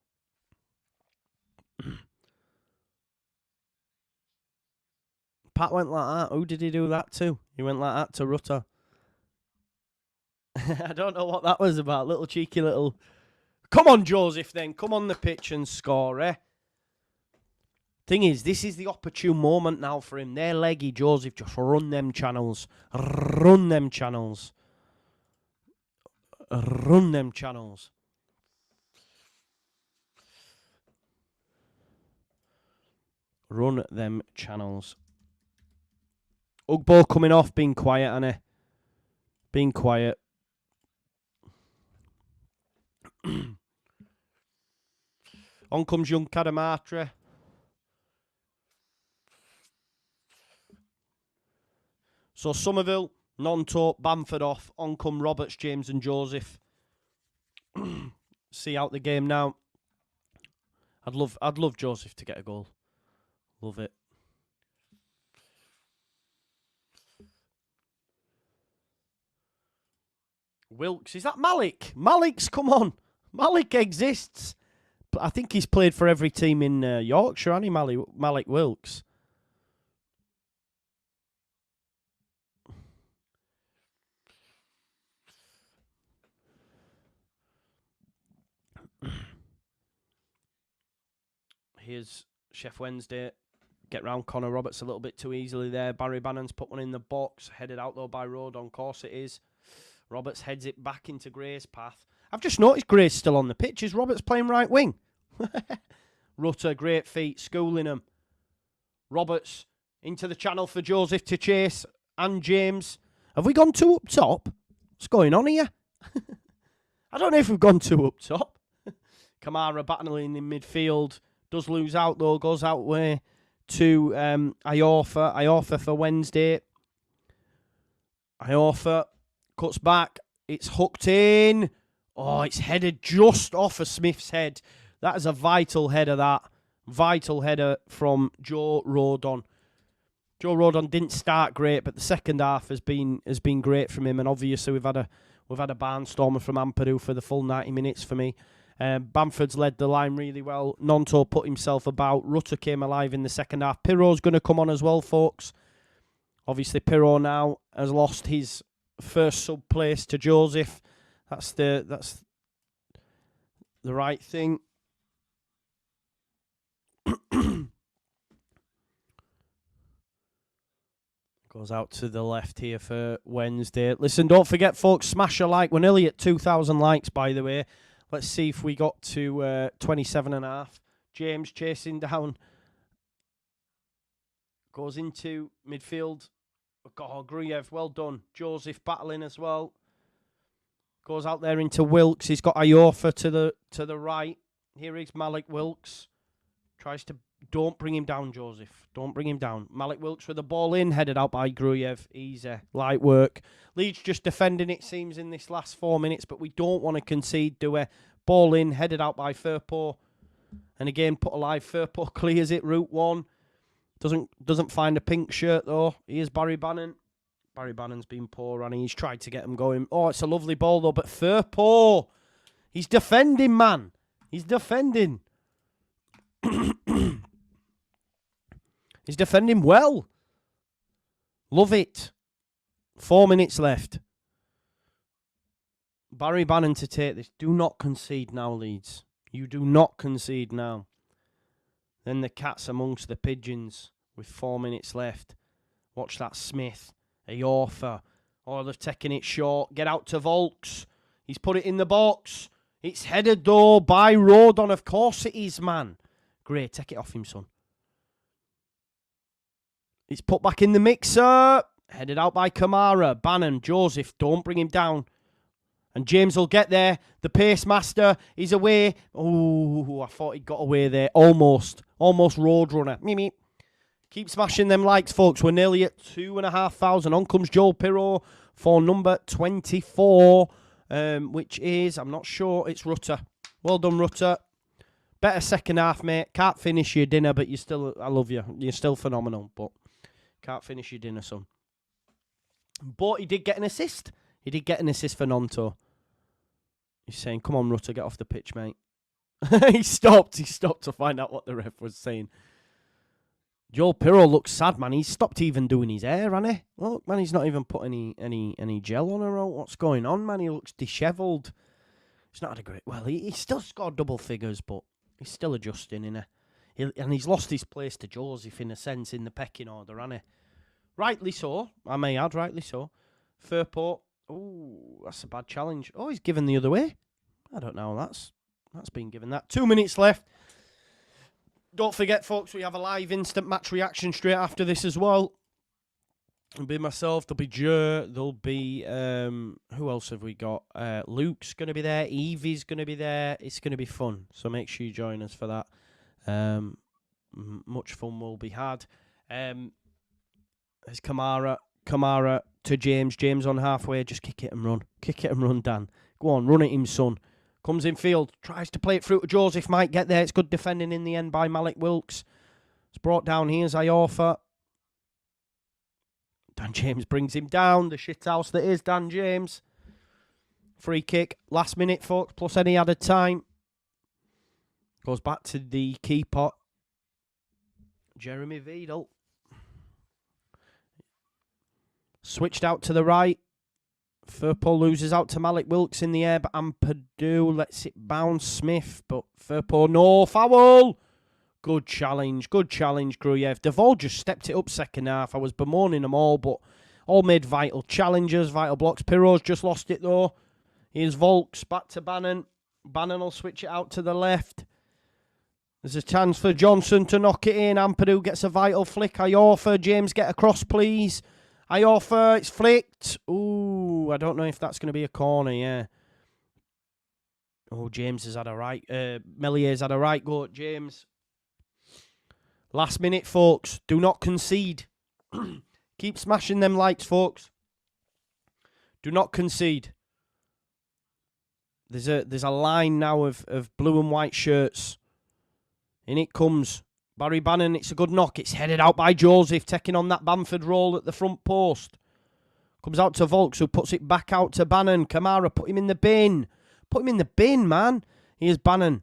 Pat went like that. Who did he do that to? He went like that to Rutter. I don't know what that was about. Little cheeky little... Come on, Joseph, then. Come on the pitch and score, eh? Thing is, this is the opportune moment now for him. They're leggy, Joseph. Just run them channels. Run them channels. Run them channels. Run them channels. Ugbo coming off, being quiet, Annie. Being quiet. On comes young Kadamatra. So Somerville, Nonto, Bamford off. On come Roberts, James and Joseph. See out the game now. I'd love Joseph to get a goal. Love it. Wilkes, is that Malik? Malik's, come on. Malik exists. I think he's played for every team in Yorkshire, hasn't he, Malik Wilkes? Here's Sheffield Wednesday. Get round Connor Roberts a little bit too easily there. Barry Bannon's put one in the box. Headed out, though, by Road. On course it is. Roberts heads it back into Gray's path. I've just noticed Gray's still on the pitch. Is Roberts playing right wing? Rutter, great feet, schooling him. Roberts into the channel for Joseph to chase. And James. Have we gone two up top? What's going on here? I don't know if we've gone two up top. Kamara battling in midfield. Does lose out, though. Goes out way to Iorfa. Iorfa for Wednesday. Iorfa cuts back. It's hooked in. Oh, it's headed just off of Smith's head. That is a vital header, that. Vital header from Joe Rodon. Joe Rodon didn't start great, but the second half has been great from him. And obviously we've had a barnstormer from Ampadu for the full 90 minutes for me. Bamford's led the line really well. Nonto put himself about. Rutter came alive in the second half. Pirro's going to come on as well, folks. Obviously, Pirro now has lost his first sub place to Joseph. That's the right thing. Goes out to the left here for Wednesday. Listen, don't forget, folks, smash a like. We're nearly at 2,000 likes, by the way. Let's see if we got to 27.5. James chasing down. Goes into midfield. Oh, Gruyev, well done. Joseph battling as well. Goes out there into Wilkes. He's got Iorfa to the right. Here is Malik Wilkes. Tries to... Don't bring him down, Joseph. Don't bring him down. Malik Wilkes with the ball in. Headed out by Gruyev. Easy. Light work. Leeds just defending, it seems, in this last 4 minutes, but we don't want to concede, do we? Ball in. Headed out by Firpo. And again, put alive. Firpo clears it. Route 1. Doesn't find a pink shirt, though. Here's Barry Bannon. Barry Bannon's been poor, and he's tried to get him going. Oh, it's a lovely ball, though. But Firpo, he's defending, man. He's defending. He's defending well. Love it. 4 minutes left. Barry Bannon to take this. Do not concede now, Leeds. You do not concede now. Then the cat's amongst the pigeons with 4 minutes left. Watch that Smith. Iorfa. Oh, they've taken it short. Get out to Volks. He's put it in the box. It's headed, though, by Rodon. Of course it is, man. Great. Take it off him, son. It's put back in the mixer. Headed out by Kamara. Bannon. Joseph. Don't bring him down. And James will get there. The pace master is away. Oh, I thought he got away there. Almost. Almost roadrunner. Mimi. Keep smashing them likes, folks. We're nearly at 2,500. On comes Joel Pirro for number 24, which is, I'm not sure, it's Rutter. Well done, Rutter. Better second half, mate. Can't finish your dinner, but you still, I love you. You're still phenomenal, but can't finish your dinner, son. But he did get an assist. He did get an assist for Nonto. He's saying, come on, Rutter, get off the pitch, mate. He stopped. He stopped to find out what the ref was saying. Joel Pirro looks sad, man. He's stopped even doing his hair, hasn't he? Look, man, he's not even put any gel on her. What's going on, man? He looks dishevelled. He's not had a great... Well, he still scored double figures, but he's still adjusting, innit? And he's lost his place to Joseph, in a sense, in the pecking order, hasn't he? Rightly so, I may add, rightly so. Firpo, ooh, that's a bad challenge. Oh, he's given the other way. I don't know, that's been given that. 2 minutes left. Don't forget, folks, we have a live instant match reaction straight after this as well. There'll be myself, there'll be Joe, there'll be, who else have we got? Luke's going to be there, Evie's going to be there. It's going to be fun, so make sure you join us for that. Much fun will be had. There's Kamara to James. James on halfway, just kick it and run. Kick it and run, Dan. Go on, run it him, son. Comes in field, tries to play it through to Joseph, might get there. It's good defending in the end by Malik Wilkes. It's brought down here, Iorfa. Dan James brings him down. The shithouse that is Dan James. Free kick, last minute, folks, plus any added time. Goes back to the keeper, Jeremy Vedel. Switched out to the right. Firpo loses out to Malik Wilkes in the air, but Ampadu lets it bounce. Smith, but Firpo, no, foul! Good challenge, Gruyev. They've all just stepped it up second half. I was bemoaning them all, but all made vital challenges, vital blocks. Pirro's just lost it, though. Here's Volks, back to Bannon. Bannon will switch it out to the left. There's a chance for Johnson to knock it in. Ampadu gets a vital flick. Iorfa, James, get across, please. Iorfa, it's flicked. Ooh, I don't know if that's going to be a corner, yeah. Oh, James has had a right... Mellier's had a right go at James. Last minute, folks. Do not concede. Keep smashing them lights, folks. Do not concede. There's a line now of blue and white shirts. In it comes Barry Bannon. It's a good knock. It's headed out by Joseph, taking on that Bamford roll at the front post. Comes out to Volks, who puts it back out to Bannon. Kamara, put him in the bin. Put him in the bin, man. Here's Bannon.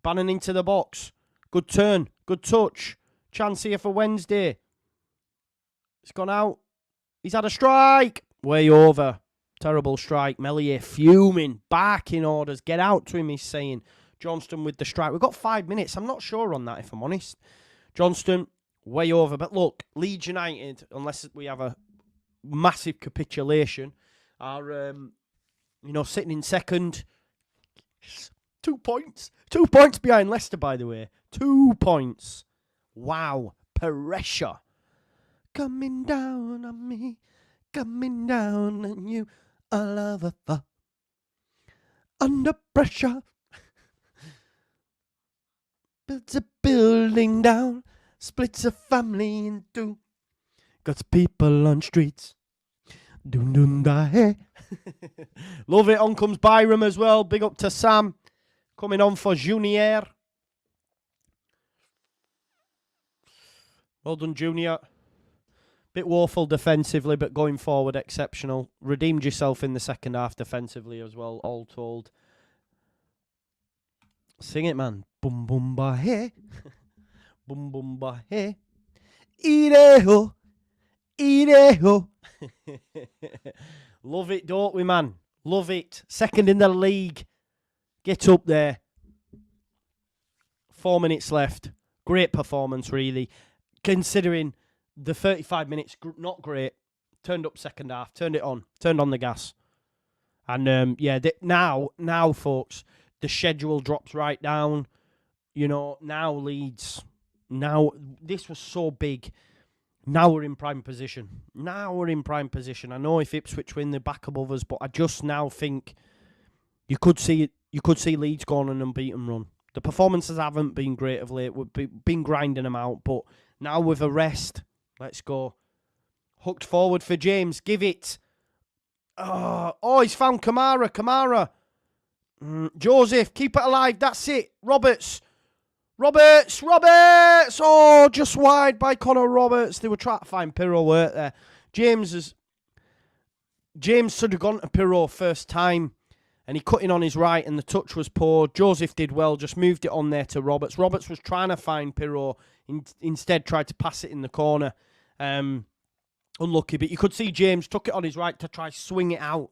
Bannon into the box. Good turn. Good touch. Chance here for Wednesday. It's gone out. He's had a strike. Way over. Terrible strike. Mellier fuming. Barking orders. Get out to him, he's saying. Johnston with the strike. We've got 5 minutes. I'm not sure on that, if I'm honest. Johnston, way over. But look, Leeds United, unless we have a massive capitulation, are, sitting in second. 2 points. 2 points behind Leicester, by the way. 2 points. Wow. Pressure. Coming down on me. Coming down on you. All of a under pressure. Builds a building down. Splits a family in two. Got people on streets. Dun dun da hey. Love it. On comes Byram as well. Big up to Sam. Coming on for Junior. Well done, Junior. Bit woeful defensively, but going forward, exceptional. Redeemed yourself in the second half defensively as well, all told. Sing it, man. Boom, boom, ba, hey. Boom, boom, ba, hey. Ireho. Ireho. Love it, don't we, man? Love it. Second in the league. Get up there. 4 minutes left. Great performance, really. Considering the 35 minutes, not great. Turned up second half. Turned it on. Turned on the gas. And, now, folks, the schedule drops right down. Now Leeds. Now, this was so big. Now we're in prime position. I know if Ipswich win, they're back above us, but I just now think you could see Leeds going on an unbeaten run. The performances haven't been great of late. We've been grinding them out, but now with a rest, let's go. Hooked forward for James. Give it. Oh, he's found Kamara. Joseph, keep it alive. That's it. Roberts. Oh, just wide by Connor Roberts. They were trying to find Pirro, weren't there? James should have gone to Pirro first time. and he cut in on his right, and the touch was poor. Joseph did well, just moved it on there to Roberts. Roberts was trying to find Pirot, instead tried to pass it in the corner. Unlucky, but you could see James took it on his right to try swing it out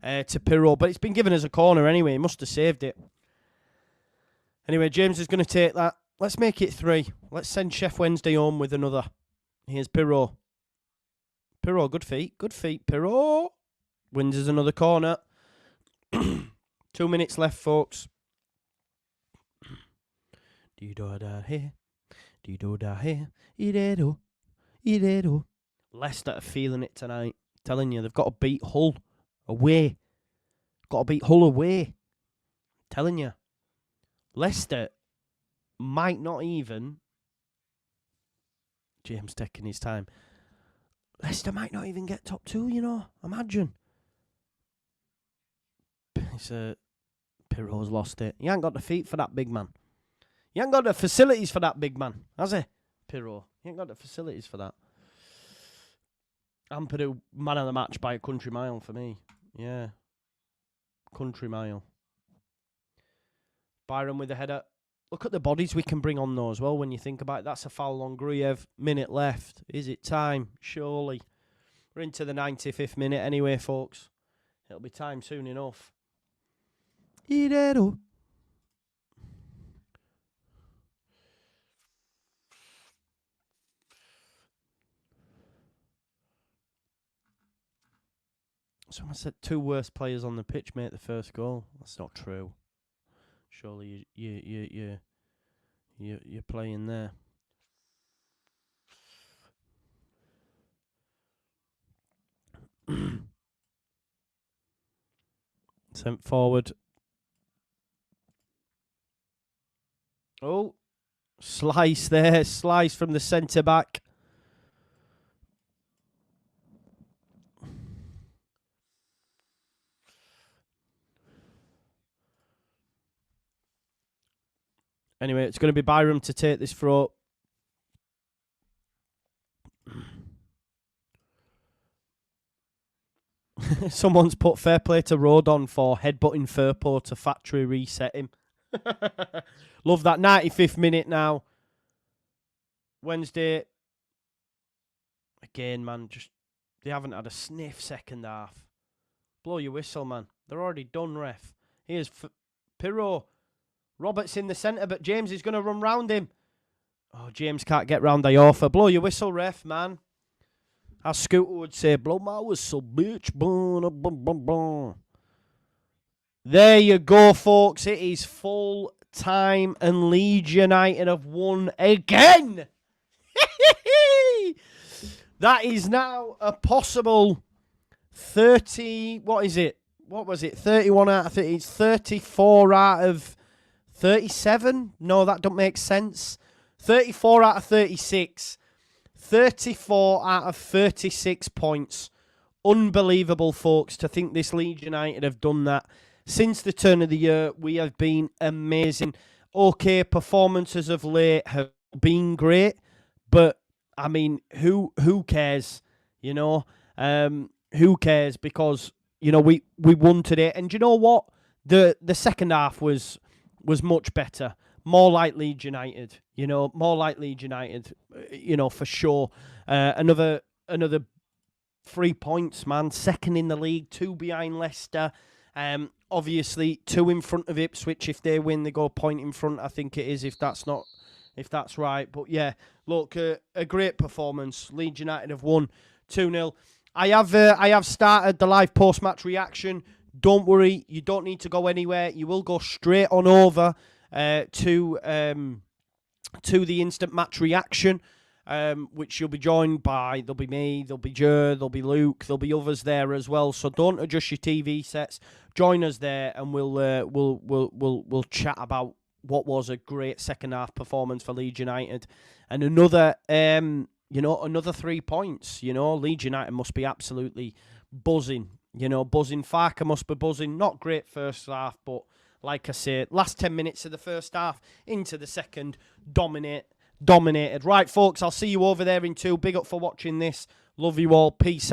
to Pirot, but it's been given as a corner anyway. He must have saved it. Anyway, James is going to take that. Let's make it 3. Let's send Sheffield Wednesday home with another. Here's Pirot. Pirot, good feet, Pirot. Wins us another corner. 2 minutes left, folks. Leicester are feeling it tonight. Telling you, they've got to beat Hull away. Got to beat Hull away. Telling you. Leicester might not even... James taking his time. Leicester might not even get top 2, you know. Imagine. Pirot's lost it. He ain't got the feet for that big man. He ain't got the facilities for that big man, has he? Pirot. He ain't got the facilities for that. Ampadu, man of the match by a country mile for me. Yeah. Country mile. Byron with the header. Look at the bodies we can bring on though as well when you think about it. That's a foul on Gruyev. Minute left. Is it time? Surely. We're into the 95th minute anyway, folks. It'll be time soon enough. Idero. Someone said 2 worst players on the pitch made the first goal. That's not true. Surely you're playing there. Sent forward. Oh, slice there. Slice from the centre back. Anyway, it's going to be Byram to take this throw. Someone's put fair play to Rodon for headbutting Firpo to factory reset him. Love that. 95th minute now. Wednesday. Again, man, just they haven't had a sniff second half. Blow your whistle, man. They're already done, ref. Here's Pirot. Roberts in the centre, but James is going to run round him. Oh, James can't get round the offer. Blow your whistle, ref, man. As Scooter would say, blow my whistle, bitch. There you go, folks. It is full time and Leeds United have won again. That is now a possible 30... What is it? What was it? 31 out of 30. It's 34 out of 37? No, that don't make sense. 34 out of 36. 34 out of 36 points. Unbelievable, folks, to think this Leeds United have done that. Since the turn of the year, we have been amazing. Okay, performances of late have been great, but, I mean, who cares, you know? Who cares? Because, you know, we won today. And do you know what? The second half was much better. More like Leeds United, you know, more like Leeds United, you know, for sure. Another 3 points, man. Second in the league, 2 behind Leicester. Obviously, 2 in front of Ipswich. If they win, they go a point in front, I think it is, if that's right. But yeah, look, a great performance. Leeds United have won 2-0. I have started the live post-match reaction. Don't worry, you don't need to go anywhere. You will go straight on over to the instant match reaction, which you'll be joined by. There'll be me, there'll be Joe, there'll be Luke, there'll be others there as well. So don't adjust your TV sets. Join us there, and we'll chat about what was a great second half performance for Leeds United, and another 3 points. You know, Leeds United must be absolutely buzzing. You know, buzzing. Farker must be buzzing. Not great first half, but like I said, last 10 minutes of the first half into the second, dominated. Right, folks, I'll see you over there in 2. Big up for watching this. Love you all. Peace out.